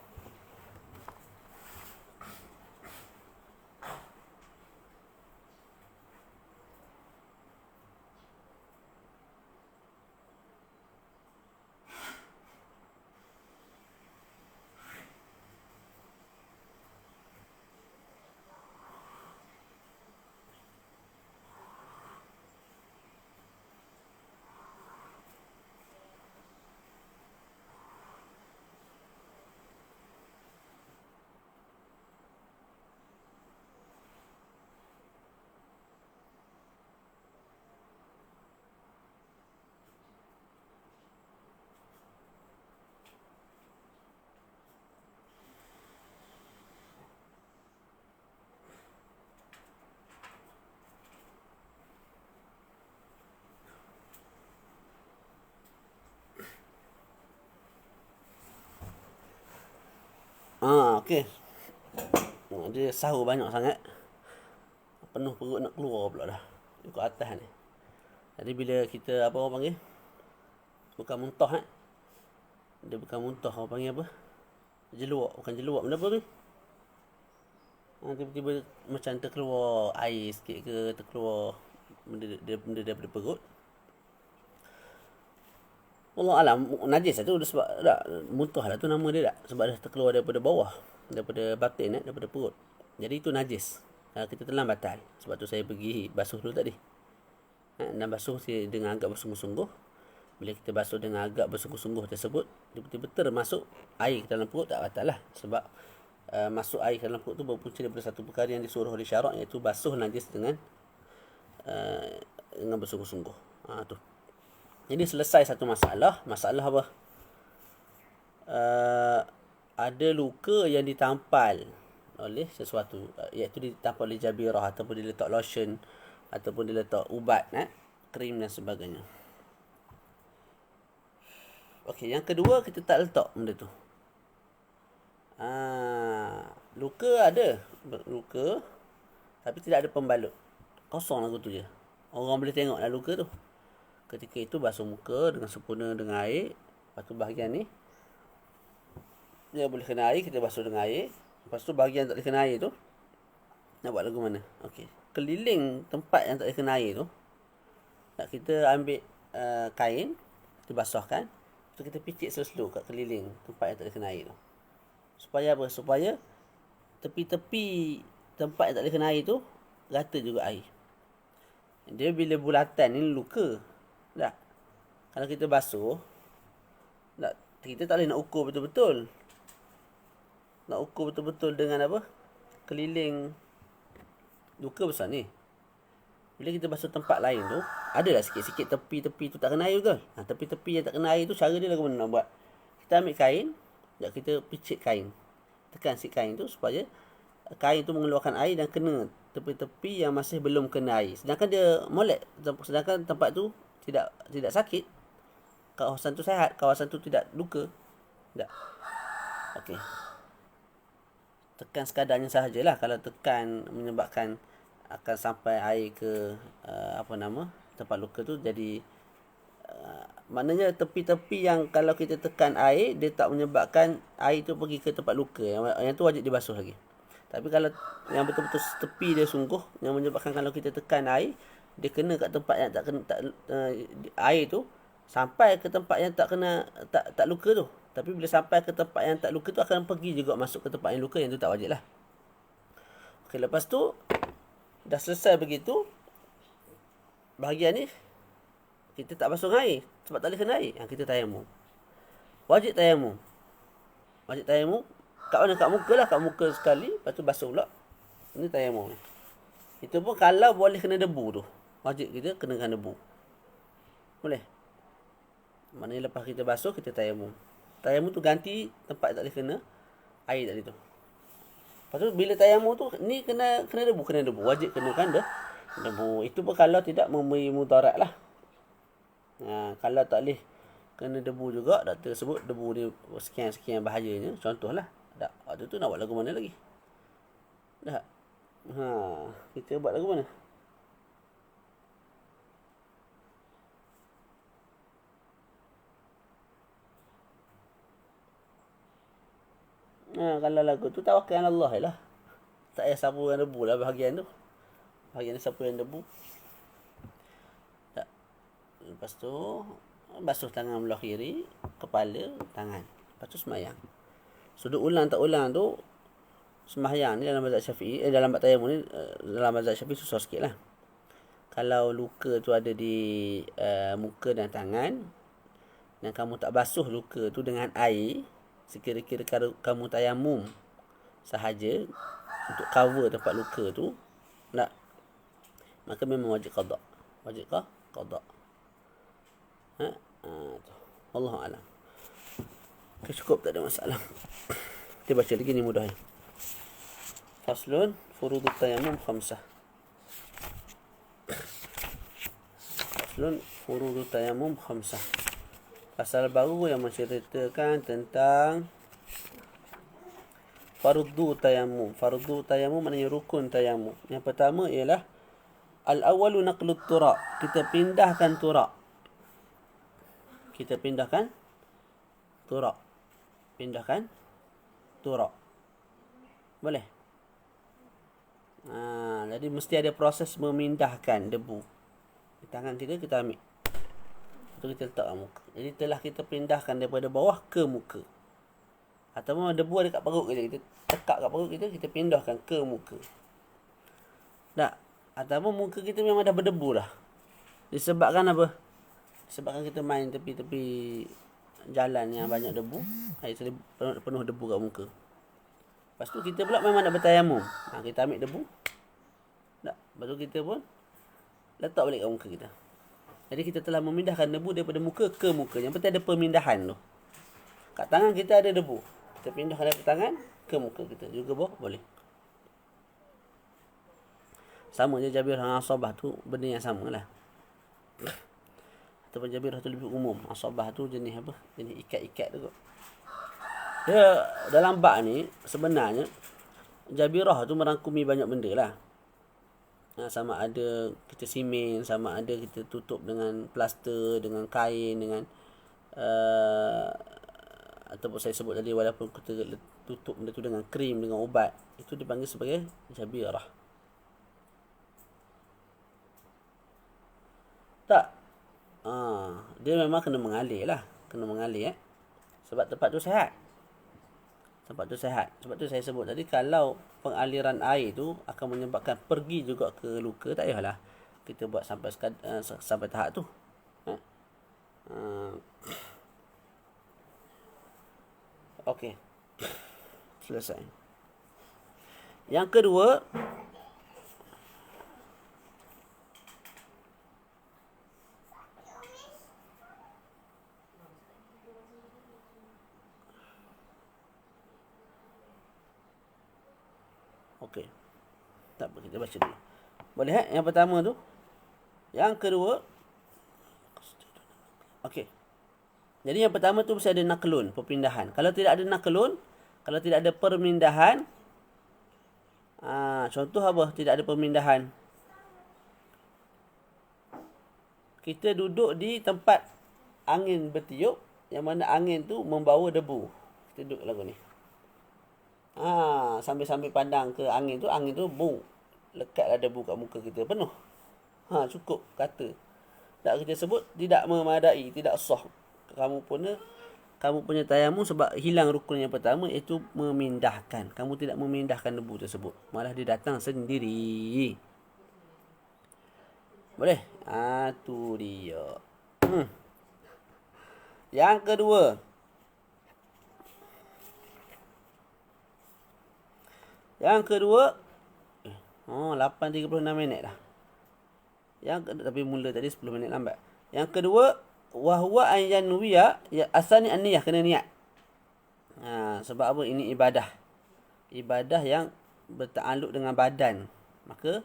Okey. Dia sahur banyak sangat. Penuh perut nak keluar pula dah. Ikut atas ni. Jadi bila kita, apa orang panggil? Bukan muntah Dia bukan muntah, orang panggil apa? Jeluak. Bukan jeluak. Benda apa tu? Tiba-tiba macam terkeluar air sikit ke, terkeluar benda daripada perut. Allah alam, najis lah tu sebab tak, muntah lah tu nama dia tak, sebab dah terkeluar daripada bawah, daripada batin, daripada perut. Jadi itu najis. Kita telan batal. Sebab tu saya pergi basuh dulu tadi. Dan basuh dengan agak bersungguh-sungguh. Bila kita basuh dengan agak bersungguh-sungguh tersebut, tiba-tiba termasuk air ke dalam perut, tak batal lah. Sebab masuk air ke dalam perut tu berpunca daripada satu perkara yang disuruh oleh syarak, iaitu basuh najis dengan bersungguh-sungguh. Tu. Jadi selesai satu masalah. Masalah apa? Ada luka yang ditampal oleh sesuatu, iaitu ditampal oleh jabirah, ataupun dia letak lotion, ataupun dia letak ubat, krim dan sebagainya. Okey, yang kedua kita tak letak benda tu. Luka ada, luka tapi tidak ada pembalut, kosong lagu tu je. Orang boleh tengok lah luka tu. Ketika itu basuh muka dengan sempurna dengan air. Lepas tu bahagian ni dia boleh kena air, kita basuh dengan air. Lepas tu bahagian tak boleh kena air tu, nak buat lagu mana? Okey, keliling tempat yang tak boleh kena air tu, nak kita ambil kain, kita basahkan, lepas tu kita picit slow-slow kat keliling tempat yang tak boleh kena air tu. Supaya apa? Supaya tepi-tepi tempat yang tak boleh kena air tu rata juga air. Dia bila bulatan ni luka. Tak? Kalau kita basuh, kita tak boleh nak ukur betul-betul. Nak ukur betul-betul dengan apa? Keliling luka besar ni. Bila kita basuh tempat lain tu, adalah sikit-sikit tepi-tepi tu tak kena air betul. Tepi-tepi yang tak kena air tu, cara dia lagu mana nak buat? Kita ambil kain, kita picit kain. Tekan sikit kain tu supaya kain tu mengeluarkan air dan kena tepi-tepi yang masih belum kena air. Sedangkan dia molek, sedangkan tempat tu tidak sakit. Kawasan tu sihat, kawasan tu tidak luka. Tak. Okey. Tekan sekadarnya sahajalah. Kalau tekan menyebabkan akan sampai air ke tempat luka tu, jadi maknanya tepi-tepi yang kalau kita tekan air, dia tak menyebabkan air tu pergi ke tempat luka, yang tu wajib dibasuh lagi. Tapi kalau yang betul-betul tepi dia sungguh, yang menyebabkan kalau kita tekan air, dia kena kat tempat yang tak kena, air tu sampai ke tempat yang tak kena, tak luka tu. Tapi bila sampai ke tempat yang tak luka tu, akan pergi juga masuk ke tempat yang luka, yang tu tak wajib lah. Okey, lepas tu dah selesai begitu, bahagian ni kita tak basuh air sebab tak boleh kena air, yang kita tayamum. Wajib tayamum. Kat mana? Kat muka lah. Kat muka sekali, lepas tu basuh pula. Ini tayamum ni. Itu pun kalau boleh kena debu tu, wajib kita kenakan debu. Boleh. Maknanya lepas kita basuh, kita tayamum. Tayamum tu ganti tempat tak boleh kena air tadi tu. Lepas tu bila tayamum tu, ni kena debu. Wajib kenakan debu. Itu pun kalau tidak memberi mudarat lah. Kalau tak boleh kena debu juga, doktor sebut debu ni sekian-sekian bahayanya. Contohlah. Tak, waktu tu nak buat lagu mana lagi? Tak. Kita buat lagu mana? Kalau lagu tu tawakkal Allah lah. Tak payah sapu yang debu lah bahagian tu. Bahagian sapu yang debu. Tak. Lepas tu basuh tangan belah kiri, kepala, tangan. Lepas tu semayang. Sudut ulang tak ulang tu, sembahyang ni dalam mazhab Syafi'i, dalam bab tayamum ni, dalam mazhab Syafi'i susah sikit lah. Kalau luka tu ada di muka dan tangan, dan kamu tak basuh luka tu dengan air, sekira-kira kamu tayamum sahaja untuk cover tempat luka tu, maka memang wajib qada. Wajib qada. Wallahu a'lam. Cukup, tak ada masalah. Kita baca lagi ni mudah. Faslun furudut tayamum khamsah. Pasal baru yang menceritakan tentang fardu tayamum. Fardu tayamum maknanya rukun tayamum. Yang pertama ialah al-awwalu naqlut turab. Kita pindahkan turab. Pindahkan turab. Boleh? Jadi mesti ada proses memindahkan debu. Di tangan kita ambil. Itu kita letak kat muka. Jadi telah kita pindahkan daripada bawah ke muka. Ataupun debu ada kat perut kita tekak kat perut kita pindahkan ke muka. Tak. Ataupun muka kita memang dah berdebu dah. Disebabkan apa? Disebabkan kita main tepi-tepi jalan yang banyak debu, air penuh debu kat muka. Lepas tu kita pula memang nak bertayamum. Kita ambil debu. Tak. Lepas tu kita pun letak balik kat muka kita. Jadi kita telah memindahkan debu daripada muka ke muka. Yang penting ada pemindahan tu. Kat tangan kita ada debu. Kita pindahkan dari tangan ke muka kita. Juga boleh. Sama je Jabirah dengan Asabah tu benda yang sama lah. Ataupun Jabirah tu lebih umum. Asabah tu jenis apa? Jenis ikat-ikat tu kot. Dia dalam bab ni sebenarnya Jabirah tu merangkumi banyak benda lah. Sama ada kita simen, sama ada kita tutup dengan plaster, dengan kain, dengan ataupun saya sebut tadi walaupun kita tutup benda tu dengan krim, dengan ubat, itu dipanggil sebagai Jabirah. Tak. Dia memang kena mengalir lah. Kena mengalir sebab tempat tu sihat. Sebab tu saya sebut tadi, kalau pengaliran air tu akan menyebabkan pergi juga ke luka, tak payahlah kita buat sampai tahap tu. Okey. Selesai. Yang kedua, okey. Tak apa, kita baca dulu. Boleh yang pertama tu. Yang kedua. Okey. Jadi yang pertama tu mesti ada naklun, perpindahan. Kalau tidak ada naklun, kalau tidak ada permindahan, contoh apa? Tidak ada permindahan. Kita duduk di tempat angin bertiup, yang mana angin tu membawa debu. Kita duduk lagu ni. Sambil-sambil pandang ke angin tu bung. Lekatlah debu kat muka kita penuh. Cukup kata. Tak kita sebut tidak memadai, tidak sah. Kamu punya tayamum sebab hilang rukun yang pertama, iaitu memindahkan. Kamu tidak memindahkan debu tersebut. Malah dia datang sendiri. Boleh? Tu dia. Yang kedua. 8:36 minit dah. Tapi mula tadi 10 minit lambat. Yang kedua, wahwa an yanwiya, asalnya an-niyah, kena niat. Sebab apa? Ini ibadah. Ibadah yang bertakluk dengan badan. Maka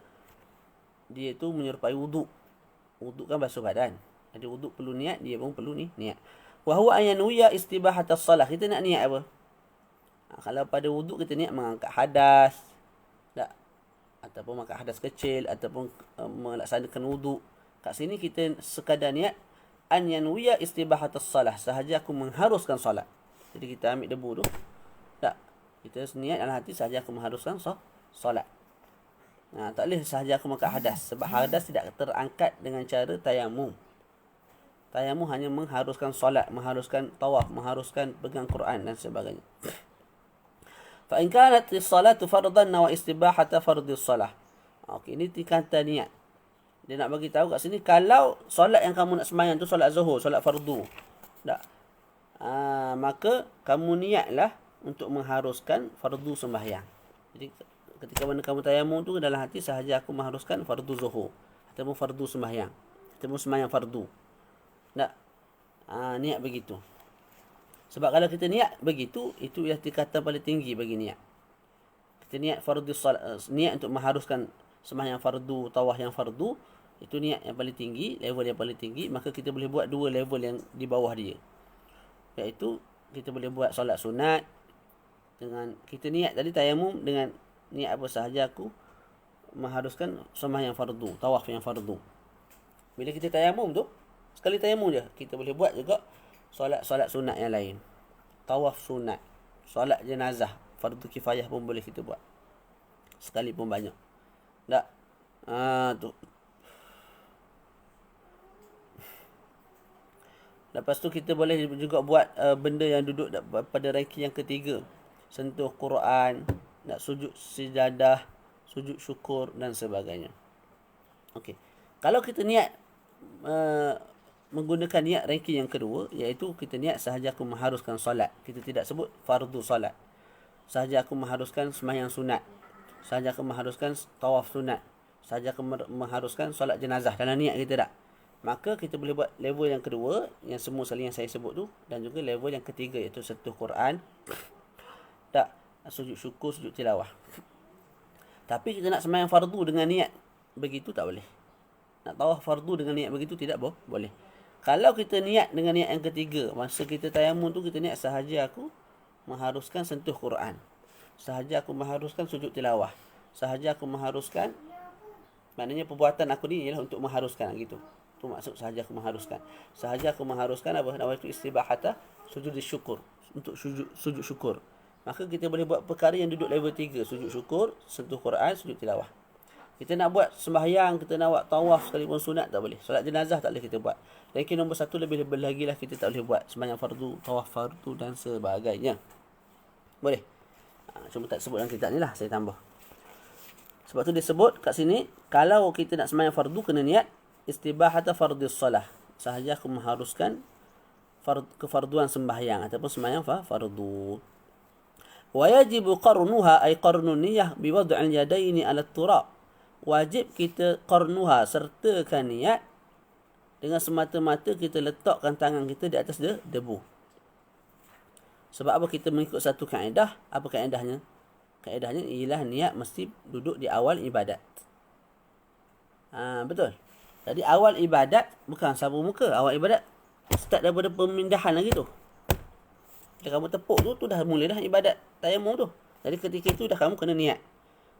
dia tu menyerupai wuduk. Wuduk kan basuh badan. Jadi wuduk perlu niat, dia pun perlu niat. Wahwa an yanwiya istibahatas salah. Kita nak niat apa? Kalau pada wuduk kita niat mengangkat hadas, tak? Ataupun mengangkat hadas kecil, ataupun melaksanakan wuduk. Kat sini kita sekadar niat an yanwiya istibahatus salah, sahaja aku mengharuskan solat. Jadi kita ambil debu tu, tak? Kita niat dalam hati sahaja aku mengharuskan solat. Tak boleh sahaja aku mengangkat hadas, sebab hadas tidak terangkat dengan cara tayamum. Tayamum hanya mengharuskan solat, mengharuskan tawaf, mengharuskan pegang Quran dan sebagainya. Fa in kanat as-salatu fardan wa istibahata fardhis salah. Okey, ini kata niat. Dia nak bagi tahu kat sini, kalau solat yang kamu nak sembahyang tu solat zuhur, solat fardu, tak? Maka kamu niatlah untuk mengharuskan fardu sembahyang. Jadi ketika mana kamu tayamum tu dalam hati sahaja aku mengharuskan fardu zuhur ataupun fardu sembahyang, ataupun sembahyang fardu. Tak? Niat begitu. Sebab kalau kita niat begitu, itu ialah tingkatan paling tinggi bagi niat. Kita niat fardu salat, niat untuk mengharuskan sembahyang fardu, tawaf yang fardu, itu niat yang paling tinggi, level yang paling tinggi. Maka kita boleh buat dua level yang di bawah dia, iaitu kita boleh buat solat sunat dengan kita niat tadi tayamum dengan niat apa sahaja aku mengharuskan sembahyang fardu, tawaf yang fardu. Bila kita tayamum tu, sekali tayamum je, kita boleh buat juga solat sunat yang lain, tawaf sunat, solat jenazah, fardu kifayah pun boleh kita buat, sekali pun banyak. Tak? Tu. Lepas tu kita boleh juga buat benda yang duduk pada ranking yang ketiga, sentuh Quran, nak sujud sejadah, sujud syukur dan sebagainya. Okey. Kalau kita niat menggunakan niat ranking yang kedua, iaitu kita niat sahaja aku mengharuskan solat. Kita tidak sebut fardu solat. sahaja aku mengharuskan sembahyang sunat, sahaja aku mengharuskan tawaf sunat, sahaja aku mengharuskan solat jenazah, dalam niat kita tak, maka kita boleh buat level yang kedua, yang semua sekali yang saya sebut tu, dan juga level yang ketiga iaitu sentuh Quran, tak, sujud syukur, sujud tilawah. Tapi kita nak sembahyang fardu dengan niat begitu tak boleh. Nak tawaf fardu dengan niat begitu tidak boleh. Kalau kita niat dengan niat yang ketiga, masa kita tayamum tu kita niat sahaja aku mengharuskan sentuh Quran, sahaja aku mengharuskan sujud tilawah, sahaja aku mengharuskan, maknanya perbuatan aku ni ialah untuk mengharuskan gitu. Tu maksud sahaja aku mengharuskan. Sahaja aku mengharuskan apa? Nama itu istibahata sujud syukur, untuk sujud syukur. Maka kita boleh buat perkara yang duduk level 3, sujud syukur, sentuh Quran, sujud tilawah. Kita nak buat sembahyang, kita nak buat tawaf sekalipun sunat tak boleh. Solat jenazah tak boleh kita buat. Ranking nombor 1 lebih-lebih lagi lah kita tak boleh buat sembahyang fardu, tawaf fardu dan sebagainya. Boleh. Cuma tak sebut dalam kitab ni lah, saya tambah. Sebab tu dia sebut kat sini, kalau kita nak sembahyang fardu kena niat istibahata fardhis salah. Sahaja aku mengharuskan kefarduan sembahyang ataupun sembahyang fardu. Wa yajibu qarnuha ay qarnun niyyah bi wad'il yadaini 'ala turab. Wajib kita qarnuha, sertakan niat dengan semata-mata kita letakkan tangan kita di atas debu. Sebab apa? Kita mengikut satu kaedah. Apa kaedahnya? Kaedahnya ialah niat mesti duduk di awal ibadat. Betul. Jadi awal ibadat bukan sabu muka. Awal ibadat start daripada pemindahan lagi tu. Bila kamu tepuk tu dah mula dah ibadat tayamum tu. Jadi ketika itu dah kamu kena niat.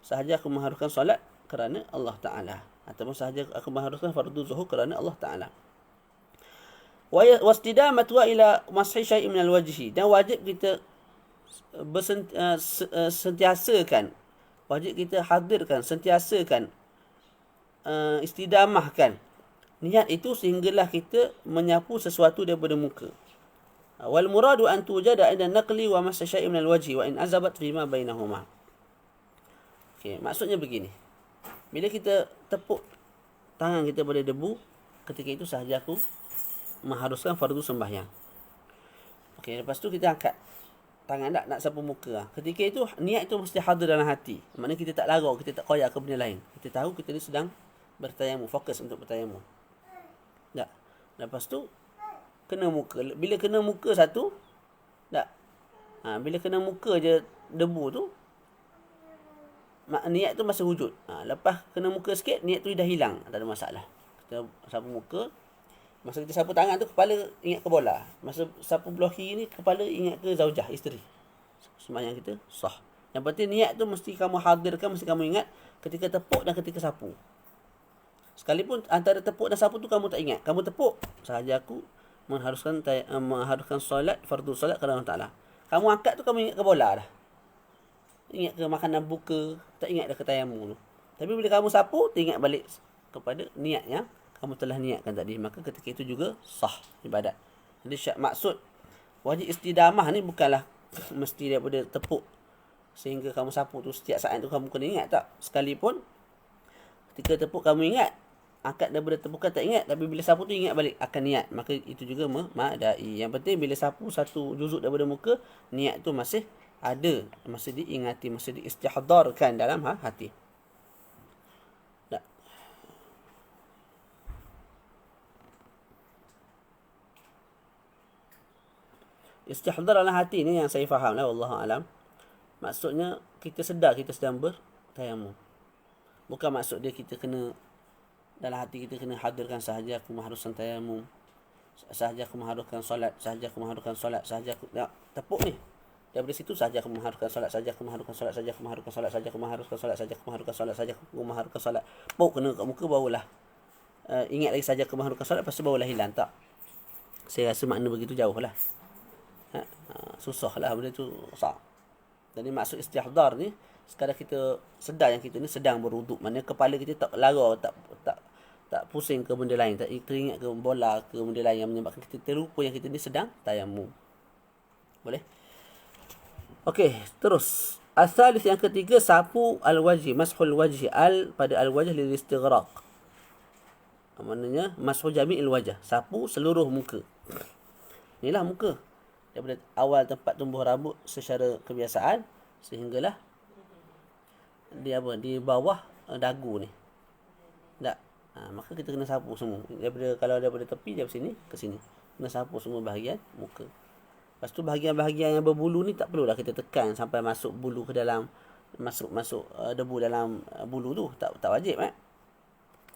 Sahaja aku mengharuskan solat kerana Allah Ta'ala. Ataupun sahaja aku mengharuskan fardu zuhur kerana Allah Ta'ala. Wastidamatu ila mashi syai'in minal wajhi. Dan wajib kita sentiasakan. Wajib kita hadirkan, sentiasakan, istidamahkan niat itu sehinggalah kita menyapu sesuatu daripada muka. Wal muradu an tujada inda naqli wa massa syai'in minal wajhi wa in azabat fima bainahuma. Okey, maksudnya begini. Bila kita tepuk tangan kita pada debu, ketika itu sahaja aku mengharuskan fardu sembahyang. Okey, lepas tu kita angkat tangan nak sapu muka. Ketika itu niat itu mesti hadir dalam hati. Maknanya kita tak larau, kita tak koyak ke benda lain. Kita tahu kita ni sedang bertayamum, fokus untuk bertayamum. Tak. Lepas tu kena muka. Bila kena muka satu, tak. Bila kena muka je debu tu, niat tu masih wujud. Lepas kena muka sikit, niat tu dah hilang. Tak ada masalah. Kita sapu muka. Masa kita sapu tangan tu, kepala ingat ke bola. Masa sapu belah kiri ni, kepala ingat ke zaujah, isteri. Sembahyang kita sah. Yang penting niat tu mesti kamu hadirkan, mesti kamu ingat ketika tepuk dan ketika sapu. Sekalipun antara tepuk dan sapu tu kamu tak ingat. Kamu tepuk, sahaja aku mengharuskan solat, fardu solat kerana Allah Ta'ala. Kamu angkat tu, kamu ingat ke bola dah. Ingat ke makanan buka, tak ingat dah ke tayamum tu. Tapi bila kamu sapu, ingat balik kepada niat yang kamu telah niatkan tadi. Maka ketika itu juga sah ibadat. Jadi maksud wajib istidamah ni bukanlah mesti daripada tepuk sehingga kamu sapu tu setiap saat tu kamu kena ingat, tak. Sekalipun ketika tepuk kamu ingat, angkat daripada tepukan tak ingat, tapi bila sapu tu ingat balik akan niat, maka itu juga memadai. Yang penting bila sapu satu juzuk daripada muka, niat tu masih ada, masih diingati, masih diistihdarkan dalam hati. Tak. Istihdar dalam hati ni yang saya faham lah, wallahu alam. Maksudnya kita sedar kita sedang bertayamum. Bukan maksud dia kita kena dalam hati kita kena hadirkan sahaja aku mengharuskan tayamum, sahaja aku mengharuskan solat, sahaja aku mengharuskan solat, sahaja aku tepuk ni. Daripada situ sahaja aku mengharuskan solat, sahaja aku mengharuskan solat, sahaja aku mengharuskan solat, sahaja aku mengharuskan solat, sahaja aku mengharuskan solat, sahaja aku mengharuskan solat. Pok kena kat muka barulah ingat lagi sahaja aku mengharuskan solat, lepas tu barulah hilang, tak. Saya rasa makna begitu jauh lah. Susah lah benda tu, sah. Jadi maksud istihdar ni sekadar kita sedar yang kita ni sedang berwuduk. Maknanya kepala kita tak lara, tak pusing ke benda lain, tak teringat ke bola ke benda lain yang menyebabkan kita terlupa yang kita ni sedang tayamum. Boleh? Okey, terus. Al-thalith yang ketiga, sapu al-wajhi, mashul wajhi, pada al-wajh lil istighraq. Maknanya mashu jami'il wajh, sapu seluruh muka. Inilah muka. Daripada awal tempat tumbuh rambut secara kebiasaan Sehinggalah di bawah dagu ni. Tak. Maka kita kena sapu semua. Kalau daripada tepi dari sini ke sini, kena sapu semua bahagian muka. Lepas tu bahagian-bahagian yang berbulu ni tak perlulah kita tekan sampai masuk bulu ke dalam, masuk debu dalam bulu tu. Tak wajib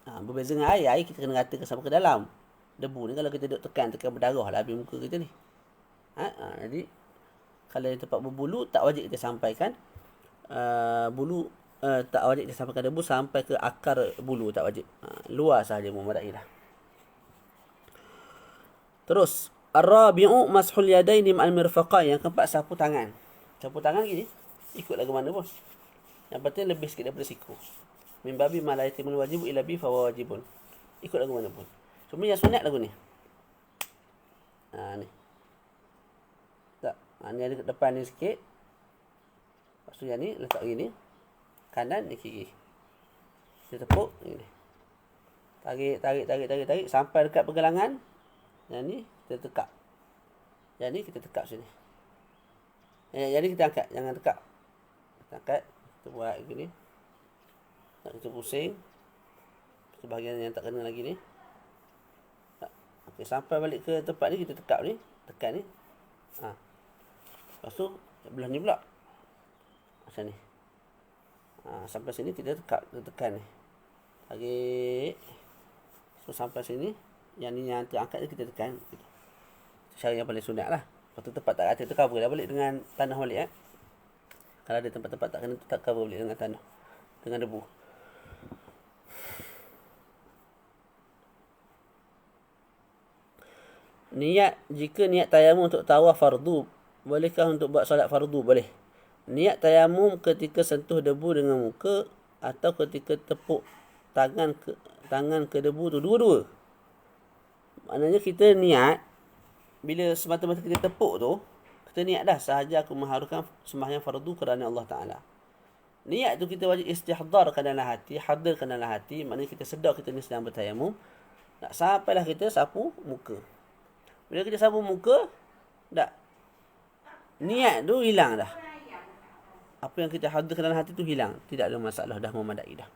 berbeza dengan air kita kena ratakan sampai ke dalam. Debu ni kalau kita duk tekan berdarah lah habis muka kita ni. Jadi kalau yang tempat berbulu tak wajib kita sampaikan bulu, tak wajib kita sampaikan debu sampai ke akar bulu, tak wajib. Luar sahaja memadai dah. Terus ar-rabi'u mashul yadaini ma'al mirfaqain. Yang keempat, sapu tangan. Sapu tangan gini, ikut lagu mana pun. Yang penting lebih sikit daripada siku. Min babi ma la yatimul wajibu illa bi fa wajibun. Ikut lagu mana pun. Cuma yang sunat lagu ni. Ni. Tak. Ni ada kat depan ni sikit. Lepas tu yang ni letak gini. Kanan ni kiri. Kita tepuk gini. Tarik sampai dekat pergelangan. Yang ni kita tekak. Yang ni kita tekak sini. Yang ni kita angkat, jangan tekak. Kita angkat, kita buat gini. Tak kita pusing. Sebahagian yang tak kena lagi ni. Okey, sampai balik ke tempat ni kita tekak ni, tekan ni. Lepas tu belah ni pula. Macam ni. Sampai sini kita tekan ni. Tarik. So sampai sini, yang ni yang terangkat ni kita tekan. Cara yang paling sunat lah. Lepas tu tempat tak rata tu cover dah balik dengan tanah balik. Kalau ada tempat-tempat tak kena, tak cover balik dengan tanah, dengan debu. Niat, jika niat tayamum untuk tawaf fardu, bolehkah untuk buat solat fardu? Boleh. Niat tayamum ketika sentuh debu dengan muka atau ketika tepuk tangan ke debu tu, dua-dua. Maknanya kita niat bila semata-mata kita tepuk tu, kita niat dah sahaja aku mengharuskan sembahyang fardu kerana Allah Taala. Niat tu kita wajib istihdarkan dalam hati, hadirkan dalam hati, maknanya kita sedar kita ni sedang bertayamum. Nak sampailah kita sapu muka. Bila kita sapu muka, tak, niat tu hilang dah. Apa yang kita hadirkan dalam hati tu hilang. Tidak ada masalah, dah memadai dah.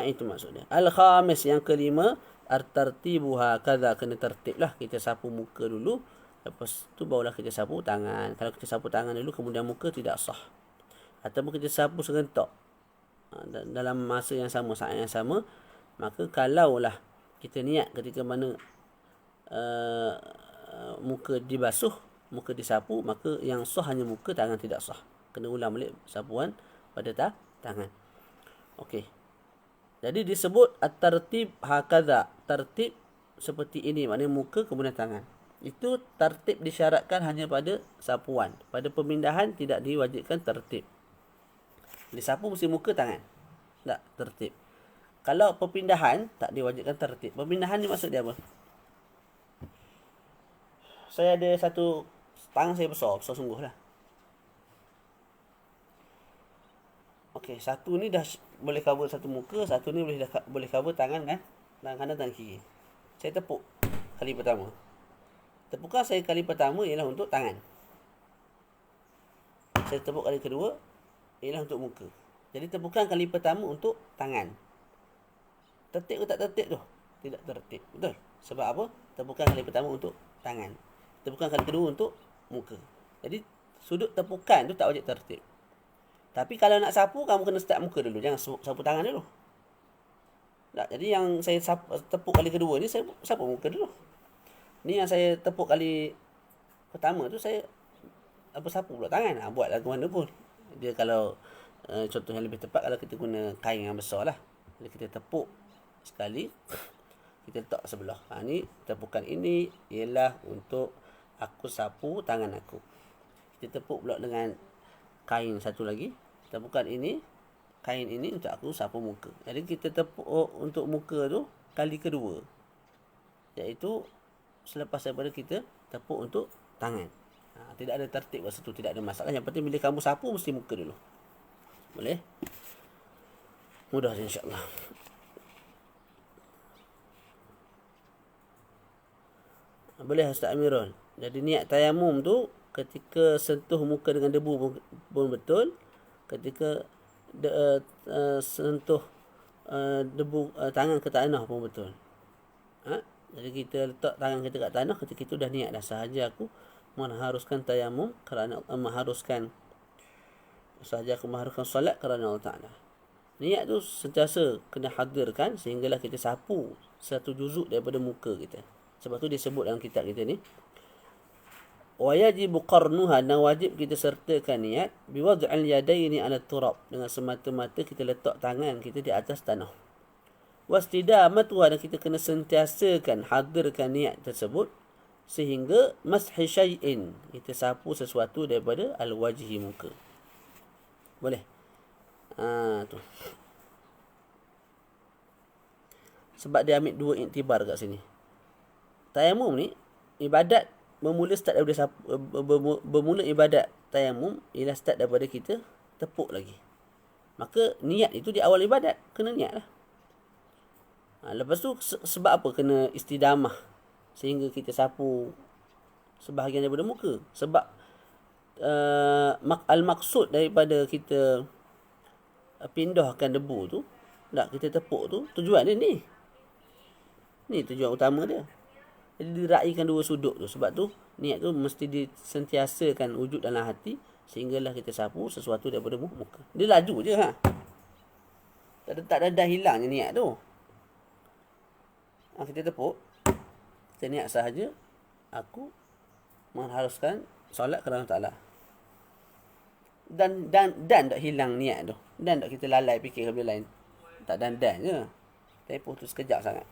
Itu maksudnya. Al-khamis, yang kelima, ar-tartibuha kadha, kena tertib lah. Kita sapu muka dulu, lepas tu barulah kita sapu tangan. Kalau kita sapu tangan dulu kemudian muka, tidak sah. Ataupun kita sapu serentak dalam masa yang sama, saat yang sama, maka kalaulah kita niat ketika mana muka dibasuh, muka disapu, maka yang sah hanya muka, tangan tidak sah. Kena ulang balik sapuan pada tangan. Okey. Jadi disebut at-tartib hakadha, tertib seperti ini, maknanya muka kemudian tangan. Itu tertib disyaratkan hanya pada sapuan. Pada pemindahan tidak diwajibkan tertib. Disapu mesti muka tangan. Tak tertib. Kalau perpindahan tak diwajibkan tertib. Perpindahan ni maksud dia apa? Saya ada satu tangan saya besar sungguh lah. Okey, satu ni dah boleh cover satu muka, satu ni boleh cover tangan kan? Tangan kanan, tangan kiri. Saya tepuk kali pertama. Tepukan saya kali pertama ialah untuk tangan. Saya tepuk kali kedua ialah untuk muka. Jadi tepukan kali pertama untuk tangan. Tertib ke tak tertib tu? Tidak tertib. Betul? Sebab apa? Tepukan kali pertama untuk tangan. Tepukan kali kedua untuk muka. Jadi sudut tepukan tu tak wajib tertib. Tapi kalau nak sapu, kamu kena start muka dulu. Jangan sapu tangan dulu. Tak, jadi yang saya tepuk kali kedua ni, saya sapu muka dulu. Ni yang saya tepuk kali pertama tu, saya sapu pula tangan. Buat lagu mana pun. Dia kalau contoh yang lebih tepat, kalau kita guna kain yang besar lah. Jadi kita tepuk sekali, kita letak sebelah. Ni tepukan ini ialah untuk aku sapu tangan aku. Kita tepuk pula dengan kain satu lagi. Tepukan ini, kain ini untuk aku sapu muka. Jadi kita tepuk untuk muka tu kali kedua, iaitu selepas daripada kita tepuk untuk tangan. Tidak ada tertib masa tu, tidak ada masalah. Yang penting bila kamu sapu mesti muka dulu. Boleh? Mudah insya-Allah. Boleh Ustaz Amirul. Jadi niat tayamum tu ketika sentuh muka dengan debu pun betul, ketika sentuh debu tangan ke tanah pun betul. Jadi kita letak tangan kita kat tanah, ketika itu dah niat dah, sahaja aku mengharuskan tayamum kerana sahaja aku mengharuskan solat kerana Allah Ta'ala. Niat tu sentiasa kena hadirkan sehinggalah kita sapu satu juzuk daripada muka kita. Sebab tu disebut dalam kitab kita ni, wa yajibu qarnuha, dan wajib kita sertakan niat biwad'il yadaini 'ala turab, dengan semata-mata kita letak tangan kita di atas tanah. Wastidamatuha, dan kita kena sentiasakan hadirkan niat tersebut sehingga mashi syai'in, kita sapu sesuatu daripada al-wajhi, muka. Boleh? Tu. Sebab dia ambil dua iktibar kat sini. Tayamum ni ibadat bermula ibadat tayamum ialah start daripada kita tepuk lagi. Maka niat itu di awal ibadat kena niat lah. Lepas tu sebab apa kena istidamah sehingga kita sapu sebahagian daripada muka? Sebab al-maksud daripada kita pindahkan debu tu, nak kita tepuk tu, tujuan dia ni. Ni tujuan utama dia. Jadi diraikan dua sudut tu. Sebab tu niat tu mesti disentiasakan wujud dalam hati sehinggalah kita sapu sesuatu daripada muka. Dia laju je Tak ada dah hilangnya niat tu. Kita tepuk, kita niat sahaja aku mengharuskan solat kerana Allah Ta'ala. Dan tak hilang niat tu. Dan tak kita lalai fikir ke benda lain. Tak dan je. Tempoh tu sekejap sangat.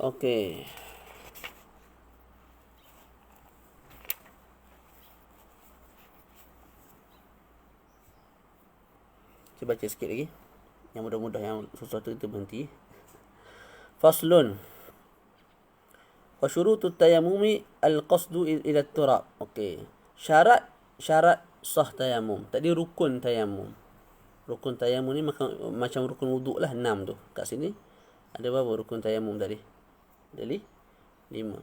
Okey. Saya baca sikit lagi. Yang mudah-mudah, yang sesuatu itu berhenti. Faslun. Wa syurutut tayammumi al-qasdu ila turab. Okey. Syarat sah tayamum. Tadi rukun tayamum. Rukun tayamum ni macam rukun wuduk lah, 6 tu. Kat sini ada berapa rukun tayamum tadi? Jadi 5.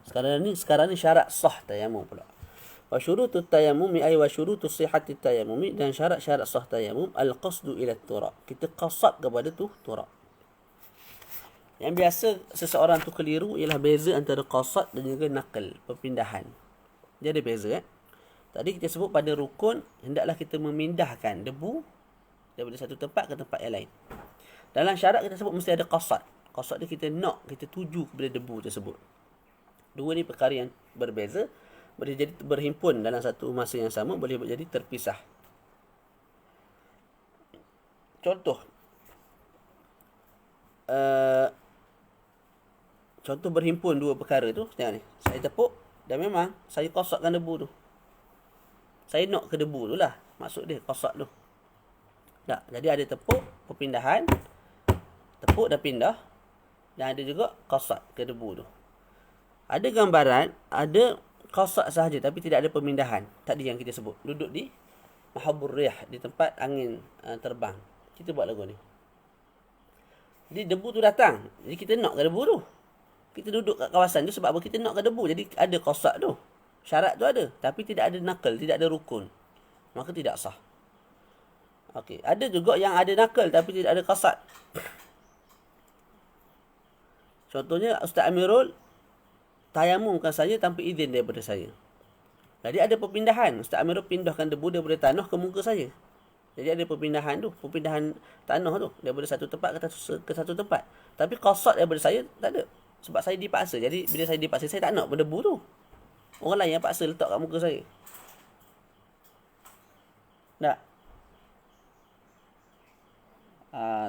Sekarang ni syarat sah tayamum pula. Wa syurutut tayammumi ay wa syurutus sihhati tayammumi, dan syarat-syarat sah tayamum al-qasdu ila turab. Kita qasad kepada tu turab. Yang biasa seseorang tu keliru ialah beza antara qasad dan juga naql, perpindahan. Dia ada beza Tadi kita sebut pada rukun, hendaklah kita memindahkan debu daripada satu tempat ke tempat yang lain. Dalam syarat kita sebut mesti ada qasad. Qasad dia kita nak, kita tuju kepada debu tersebut. Dua ni perkara yang berbeza. Boleh jadi berhimpun dalam satu masa yang sama, boleh jadi terpisah. Contoh. Contoh berhimpun dua perkara tu. Tengok ni. Saya tepuk dan memang saya qasadkan debu tu. Saya nak ke debu tu lah. Maksud dia qasad tu. Tak. Jadi ada tepuk, perpindahan. Tepuk dan pindah. Dan ada juga qasad ke debu tu. Ada gambaran, ada qasad sahaja tapi tidak ada pemindahan. Tadi yang kita sebut. Duduk di mahabbur riyah, di tempat angin terbang. Kita buat lagu ni. Jadi debu tu datang. Jadi kita nak ke debu tu. Kita duduk kat kawasan tu sebab apa? Kita nak ke debu. Jadi ada qasad tu. Syarat tu ada. Tapi tidak ada naql, tidak ada rukun. Maka tidak sah. Okey. Ada juga yang ada naql tapi tidak ada qasad. Contohnya Ustaz Amirul tayamumkan saya tanpa izin daripada saya. Jadi ada perpindahan. Ustaz Amirul pindahkan debu daripada tanah ke muka saya. Jadi ada perpindahan tu. Perpindahan tanah tu. Daripada satu tempat ke satu tempat. Tapi qasad daripada saya tak ada. Sebab saya dipaksa. Jadi bila saya dipaksa, saya tak nak berdebu tu. Orang lain yang paksa letak kat muka saya. Tak?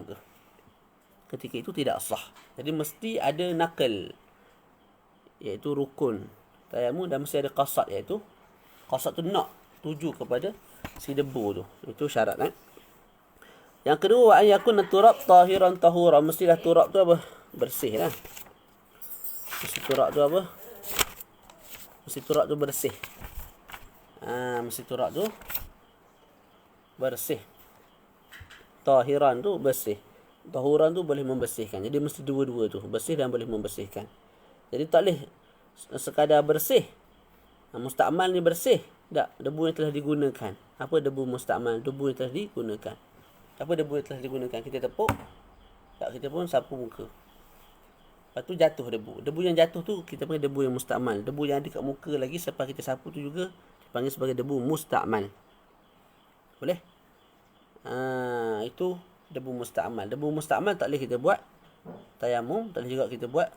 Tu. Ketika itu tidak sah. Jadi mesti ada naql, iaitu rukun tayamum, dan mesti ada qasad, iaitu qasad tu nak tuju kepada si debu tu. Itu syarat. Yang kedua, wa an yakuna turab tahiran tahura. Mestilah turab tu apa? Bersih lah. Mesti turab tu apa? Mesti turab tu bersih. Mesti turab tu bersih. Tahiran tu bersih. Tahuran tu boleh membersihkan. Jadi mesti dua-dua tu. Bersih dan boleh membersihkan. Jadi tak boleh sekadar bersih Musta'mal ni bersih. Tak, debu yang telah digunakan. Apa debu musta'mal? Debu yang telah digunakan. Apa debu yang telah digunakan? Kita tepuk. Tak, kita pun sapu muka. Lepas tu jatuh debu. Debu yang jatuh tu kita panggil debu yang musta'mal. Debu yang ada kat muka lagi selepas kita sapu tu juga dipanggil sebagai debu musta'mal. Boleh? Itu debu musta'mal. Debu musta'mal tak boleh kita buat tayamum. Tak boleh juga kita buat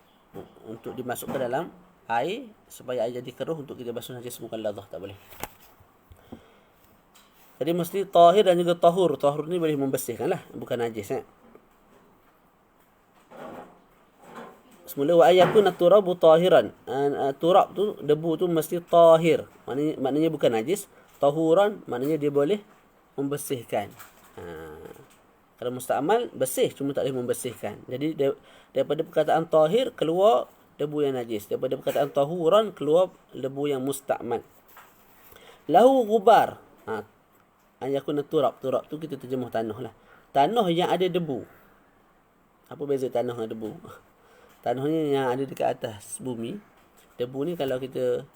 untuk dimasukkan dalam air supaya air jadi keruh untuk kita basuh najis mughalladah. Tak boleh. Jadi mesti tahir dan juga tahur. Tahur ni boleh membersihkan lah, bukan najis. Semula wa ayakun turabu tahiran. Turab tu, debu tu mesti tahir. Maknanya bukan najis. Tahuran maknanya dia boleh membersihkan. Kalau musta'mal bersih, cuma tak boleh membersihkan. Jadi daripada perkataan tahir keluar debu yang najis. Daripada perkataan tahuran keluar debu yang musta'mal. Lahu gubar. Ayakun turab. Turab tu kita terjemah tanah lah. Tanah yang ada debu. Apa beza tanah dengan debu? Tanah ni yang ada dekat atas bumi. Debu ni kalau kita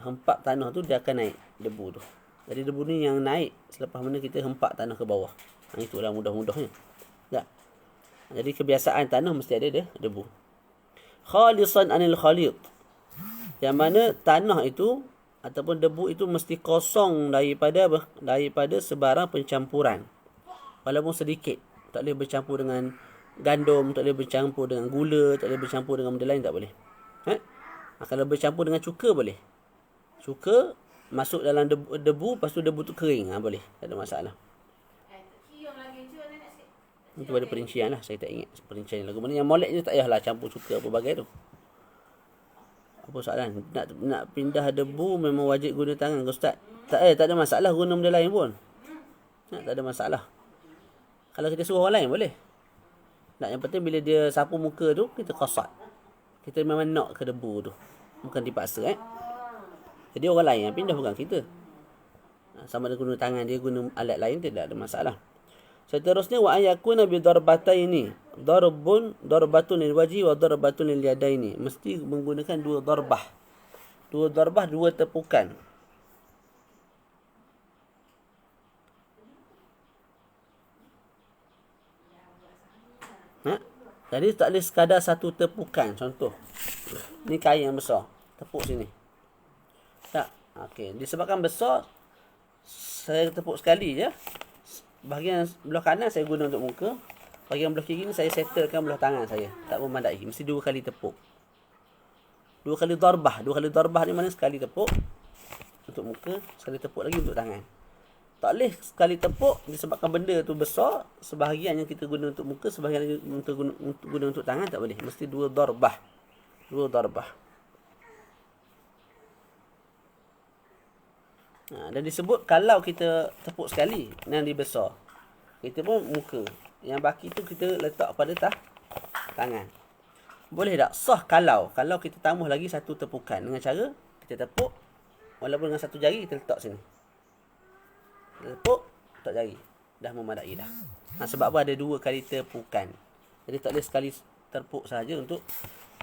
hempap tanah tu, dia akan naik debu tu. Jadi debu ni yang naik selepas mana kita hempap tanah ke bawah. Itulah mudah-mudahnya. Tak. Jadi kebiasaan tanah mesti ada debu. Khalisan anil khalid. Yang mana tanah itu ataupun debu itu mesti kosong daripada sebarang pencampuran. Walaupun sedikit. Tak boleh bercampur dengan gandum, tak boleh bercampur dengan gula, tak boleh bercampur dengan benda lain, tak boleh. Kalau bercampur dengan cuka boleh. Cuka masuk dalam debu, lepas tu debu tu kering, boleh, tak ada masalah. Itu ada perincian lah, saya tak ingat perincian lagu mana. Yang molek je tak payahlah campur cuka apa bagai tu. Apa soalan? Nak pindah debu memang wajib guna tangan ke Ustaz? Tak ada masalah guna benda lain pun. Tak ada masalah. Kalau kita suruh orang lain boleh. Yang penting bila dia sapu muka tu, kita qasad. Kita memang nak ke debu tu. Bukan dipaksa. Jadi orang lain yang pindah, bukan kita. Sama ada guna tangan dia, guna alat lain, tidak ada masalah. Seterusnya, wa ayakuna bi darbataini. Darbatun lil wajhi wa darbatun lil yadaini. Mesti menggunakan dua darbah. Dua darbah, dua tepukan. Jadi tak boleh sekadar satu tepukan. Contoh, ni kain yang besar, tepuk sini. Tak. Okey, disebabkan besar, saya tepuk sekali je. Bahagian belah kanan saya guna untuk muka. Bahagian belah kiri ni saya settlekan belah tangan saya. Tak memandai. Mesti dua kali tepuk. Dua kali darbah. Dua kali darbah ni mana sekali tepuk untuk muka, sekali tepuk lagi untuk tangan. Tak boleh sekali tepuk disebabkan benda tu besar. Sebahagian yang kita guna untuk muka, sebahagian lagi untuk guna untuk tangan, tak boleh. Mesti dua darbah. Dua darbah. Dan disebut kalau kita tepuk sekali yang dia besar, kita pun muka. Yang baki tu kita letak pada tangan. Boleh tak? Sah kalau kita tambah lagi satu tepukan dengan cara kita tepuk walaupun dengan satu jari kita letak sini. Kita tepuk, letak jari. Dah memadai dah. Sebab apa ada dua kali tepukan. Jadi tak boleh sekali tepuk saja untuk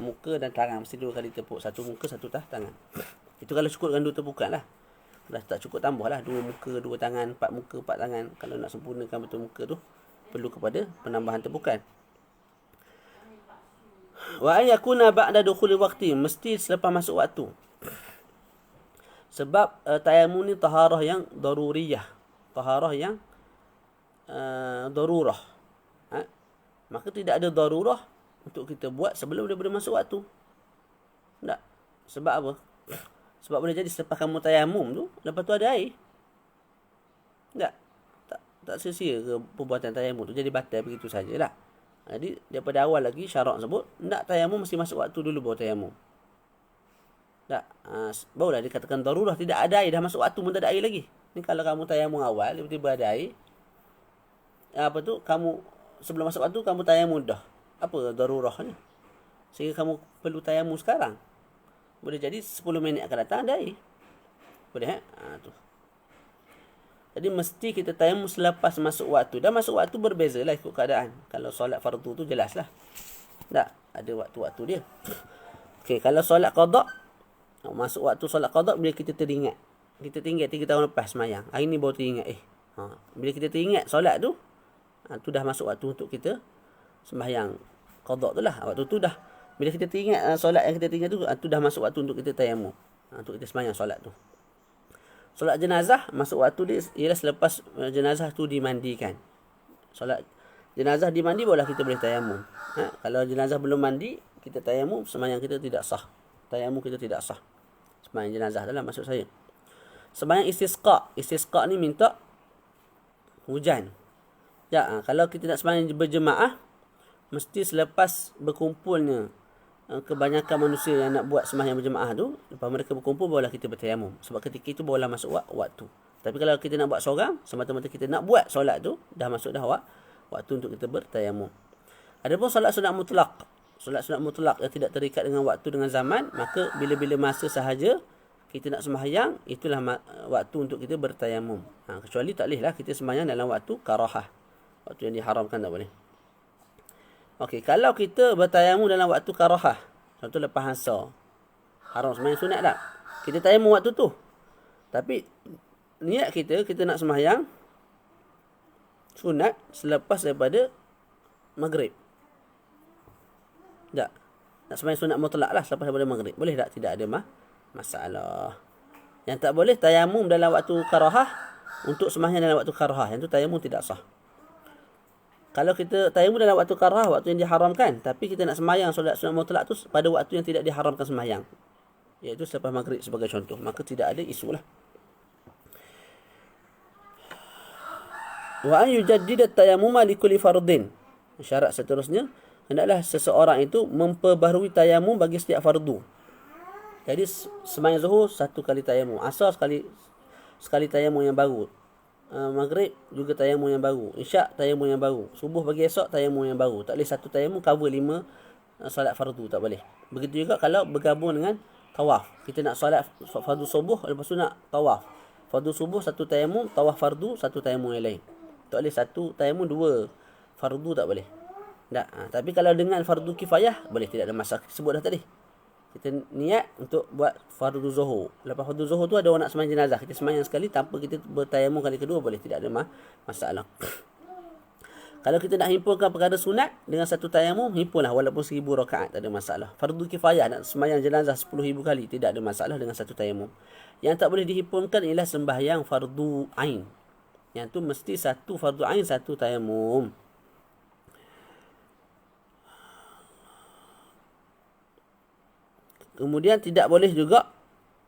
muka dan tangan. Mesti dua kali tepuk. Satu muka, satu tangan. Itu kalau cukup dengan dua tepukan lah. Dah tak cukup tambahlah dua muka, dua tangan, empat muka, empat tangan. Kalau nak sempurnakan betul muka tu, perlu kepada penambahan tepukan. Wa ayakuna ba'da dukhuli waqti, mesti selepas masuk waktu. Sebab tayamum ni taharah yang daruriyah. Taharah yang darurah. Maka tidak ada darurah untuk kita buat sebelum daripada masuk waktu. Tak. Sebab apa? Sebab boleh jadi selepas kamu tayamum tu, lepas tu ada air. Tak sia-sia ke perbuatan tayamum tu, jadi batal begitu sajalah. Jadi daripada awal lagi syarak sebut, nak tayamum mesti masuk waktu dulu baru tayamum. Barulah dikatakan darurah, tidak ada air, dah masuk waktu pun tak ada air lagi. Ni kalau kamu tayamum awal, tiba-tiba ada air. Kamu sebelum masuk waktu kamu tayamum dah. Apa darurah ni? Sehingga kamu perlu tayamum sekarang. Boleh jadi 10 minit akan datang ada air. Boleh tu. Jadi mesti kita tayamum selepas masuk waktu. Dan masuk waktu berbeza lah ikut keadaan. Kalau solat fardu tu jelas lah. Tak, ada waktu-waktu dia. Okey, kalau solat qada Masuk waktu solat qada bila kita teringat. Kita teringat 3 tahun lepas semayang. Hari ni baru teringat. Bila kita teringat solat tu, tu dah masuk waktu untuk kita sembahyang qada tu lah. Waktu tu dah, bila kita teringat solat yang kita teringat tu dah masuk waktu untuk kita tayamum. Untuk kita sembahyang solat tu. Solat jenazah, masuk waktu dia ialah selepas jenazah tu dimandikan. Solat jenazah dimandi, barulah kita boleh tayamum. Kalau jenazah belum mandi, kita tayamum, sembahyang kita tidak sah. Tayamum kita tidak sah. Sembahyang jenazah adalah maksud saya. Sembahyang istisqa. Istisqa ni minta hujan. Kalau kita nak sembahyang berjemaah, mesti selepas berkumpulnya kebanyakan manusia yang nak buat sembahyang berjemaah tu, lepas mereka berkumpul, barulah kita bertayamum. Sebab ketika itu barulah masuk waktu. Tapi kalau kita nak buat seorang, semata-mata kita nak buat solat tu, dah masuk dah waktu untuk kita bertayamum. Adapun solat sunat mutlak. Solat sunat mutlak yang tidak terikat dengan waktu, dengan zaman, maka bila-bila masa sahaja kita nak sembahyang, itulah waktu untuk kita bertayamum. Kecuali tak boleh lah kita sembahyang dalam waktu karahah. Waktu yang diharamkan tak boleh. Okey, kalau kita bertayamum dalam waktu karahah, contoh lepas asar, haram sembahyang sunat tak? Kita tayamum waktu tu. Tapi niat kita nak sembahyang sunat selepas daripada maghrib. Tak. Nak sembahyang sunat mutlak lah selepas daripada maghrib. Boleh tak? Tidak ada masalah. Yang tak boleh tayamum dalam waktu karahah untuk sembahyang dalam waktu karahah. Yang tu tayamum tidak sah. Kalau kita tayamum dalam waktu karahah, waktu yang diharamkan, tapi kita nak sembahyang solat sunat mutlak tu pada waktu yang tidak diharamkan sembahyang, iaitu selepas maghrib sebagai contoh, maka tidak ada isu lah. Wa an yujaddida at-tayammuma li kulli fardhin. Syarat seterusnya, hendaklah seseorang itu memperbaharui tayamum bagi setiap fardu. Jadi sembahyang zuhur satu kali tayamum, asar sekali tayamum yang baru, maghrib juga tayamum yang baru, isyak tayamum yang baru, subuh bagi esok tayamum yang baru. Tak boleh satu tayamum cover 5 solat fardu, tak boleh. Begitu juga kalau bergabung dengan tawaf. Kita nak solat fardu subuh, lepas tu nak tawaf. Fardu subuh satu tayamum, tawaf fardu satu tayamum yang lain. Tak boleh satu tayamum 2 fardu, tak boleh. Tak. Tapi kalau dengan fardu kifayah, boleh, tidak ada masalah. Sebut dah tadi. Kita niat untuk buat fardu zuhur. Lepas fardu zuhur tu ada orang nak sembahyang jenazah. Kita sembahyang sekali tanpa kita bertayamum kali kedua, boleh, tidak ada masalah. Kalau kita nak himpunkan perkara sunat dengan satu tayamum, himpunlah walaupun 1000 rakaat, tak ada masalah. Fardu kifayah nak sembahyang jenazah 10,000 kali, tidak ada masalah dengan satu tayamum. Yang tak boleh dihimpunkan ialah sembahyang fardu ain. Yang tu mesti satu fardu ain, satu tayamum. Kemudian tidak boleh juga,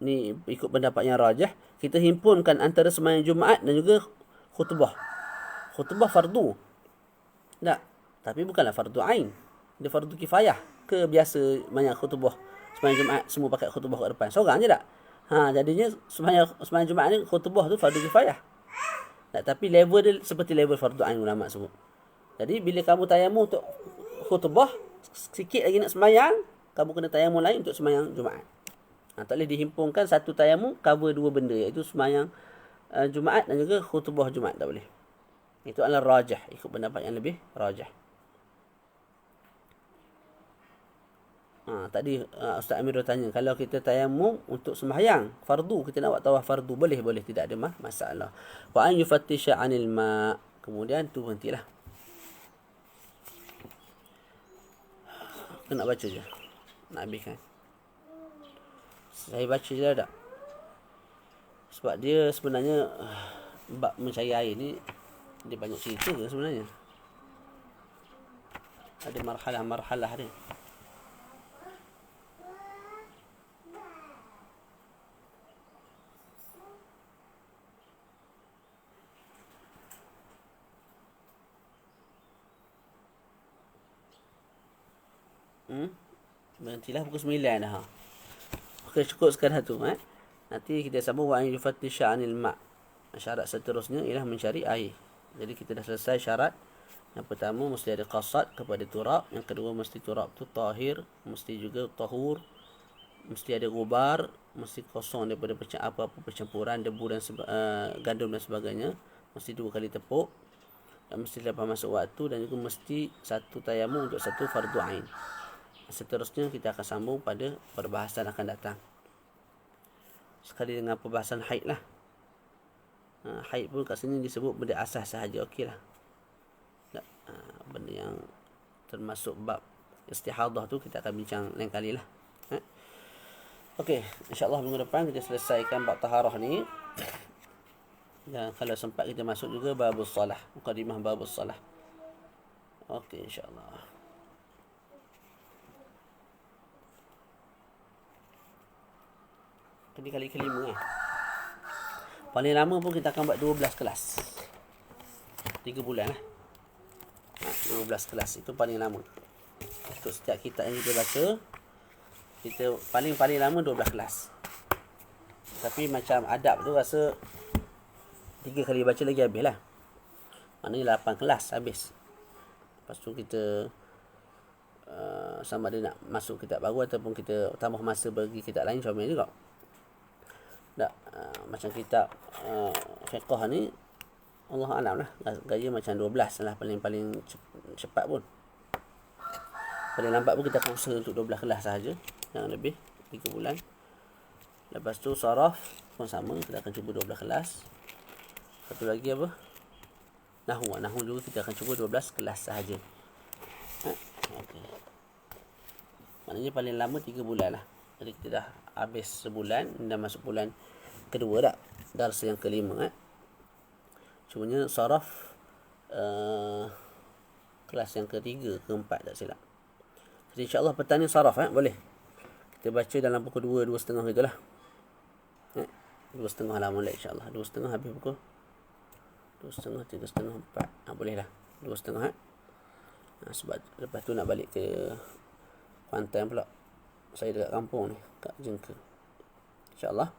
ni ikut pendapat yang rajah, kita himpunkan antara sembahyang Jumaat dan juga khutbah. Khutbah fardu. Tak. Tapi bukanlah fardu ain. Dia fardu kifayah. Ke biasa banyak khutbah sembahyang Jumaat semua pakai khutbah kat depan. Seorang je tak? Jadinya sembahyang Jumaat ni khutbah tu fardu kifayah. Tak, tapi level dia seperti level fardu ain ulama sebut. Jadi bila kamu tayamum untuk khutbah, sikit lagi nak sembahyang, kamu kena tayamum lain untuk sembahyang Jumaat. Tak boleh dihimpunkan satu tayamum cover 2 benda, iaitu sembahyang Jumaat dan juga khutbah Jumaat, tak boleh. Itu adalah rajah, ikut pendapat yang lebih rajah. Tadi Ustaz Amir tanya, kalau kita tayamum untuk sembahyang fardu, kita nak buat tawaf fardu, boleh, tidak ada masalah. Wa an yufattisha 'anil ma'. Kemudian tu berhentilah. Kita nak baca je. Nak habiskan. Saya baca je dah tak? Sebab dia sebenarnya bab mencari air ni, dia banyak cerita ke sebenarnya? Ada marhalah dia. Berhentilah pukul 9 dah. Okey, cukup sekarang tu. Nanti kita sambung wa yufattisha 'anil ma'. Syarat seterusnya ialah mencari air. Jadi kita dah selesai syarat. Yang pertama mesti ada qasad kepada turab, yang kedua mesti turab tu tahir, mesti juga tahur, mesti ada gubar, mesti kosong daripada apa-apa percampuran debu dan gandum dan sebagainya, mesti 2 kali tepuk, dan mesti lepas masuk waktu, dan juga mesti satu tayamum untuk satu fardu ain. Seterusnya kita akan sambung pada perbahasan akan datang. sekali dengan perbahasan haid lah. Haid pun kat sini disebut benda asas sahaja, okey lah. Benda yang termasuk bab istihadah tu kita akan bincang lain kali lah. Okey, insyaAllah minggu depan kita selesaikan bab taharah ni. Dan kalau sempat kita masuk juga babus salah, mukadimah babus salah. Okey, insyaAllah. Kali kelima lah. Paling lama pun kita akan buat 12 kelas. 3 bulan lah. 12 kelas itu paling lama. Untuk setiap kitab yang kita baca, kita paling lama 12 kelas. Tapi macam adab tu rasa 3 kali baca lagi habis lah. Maknanya 8 kelas habis. Lepas tu kita sama ada nak masuk kitab baru ataupun kita tambah masa bagi kitab lain, macam mana juga. Macam kitab fiqh ni Allah alam lah, gaya macam 12 lah paling cepat pun. Paling lambat pun kita akan usaha untuk 12 kelas sahaja, jangan lebih 3 bulan. Lepas tu saraf pun sama, kita akan cuba 12 kelas. Satu lagi apa, Nahu juga kita akan cuba 12 kelas sahaja. Okay. Maknanya paling lama 3 bulan lah. Jadi kita dah habis sebulan, dah masuk bulan kedua dah, darsa yang kelima. Cumanya saraf kelas yang ketiga, keempat tak silap. Jadi insyaAllah petang ni saraf boleh kita baca dalam pukul 2, 2.30 gitu lah. 2.30 lah mulai insyaAllah. 2.30 habis pukul 2.30, 3.30, 4. Boleh lah 2.30. Sebab lepas tu nak balik ke Kuantan pula. Saya dekat kampung ni, kat Jengka. InsyaAllah.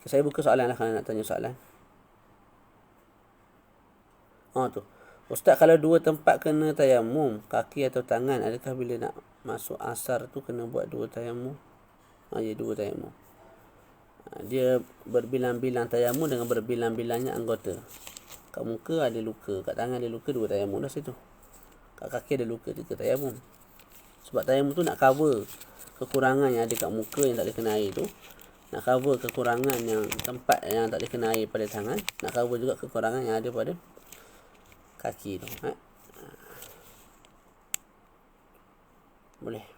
Saya buka soalan lah kalau nak tanya soalan. Tu. Ustaz, kalau 2 tempat kena tayamum, kaki atau tangan, adakah bila nak masuk asar tu kena buat 2 tayamum? Ya, 2 tayamum. Dia berbilang-bilang tayamum dengan berbilang-bilangnya anggota. Kat muka ada luka, kat tangan ada luka, 2 tayamum dah situ. Kat kaki ada luka, 3 tayamum. Sebab tayamum tu nak cover kekurangan yang ada kat muka yang tak boleh kena air tu. Nak cover kekurangan yang tempat yang tak boleh kena air pada tangan. Nak cover juga kekurangan yang ada pada kaki tu. Boleh.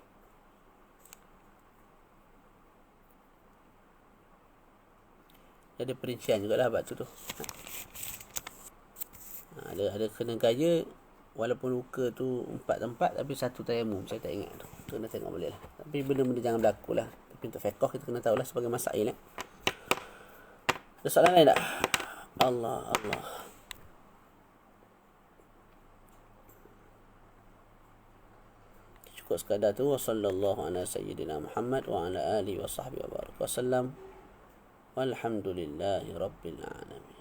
Ada perincian jugalah bab tu. Ada kena gaya. Walaupun luka tu 4 tempat, tapi 1 tayamum. Saya tak ingat tu. Kena tengok boleh lah. Tapi benda-benda jangan berlaku lah. Tapi untuk fiqh kita kena tahulah sebagai masail. Ada soalan lain tak? Allah. Cukup sekadar tu. Wassallallahu ala sayyidina Muhammad wa ala alihi wa sahbihi wa barak wa sallam. Walhamdulillahi rabbil alamin.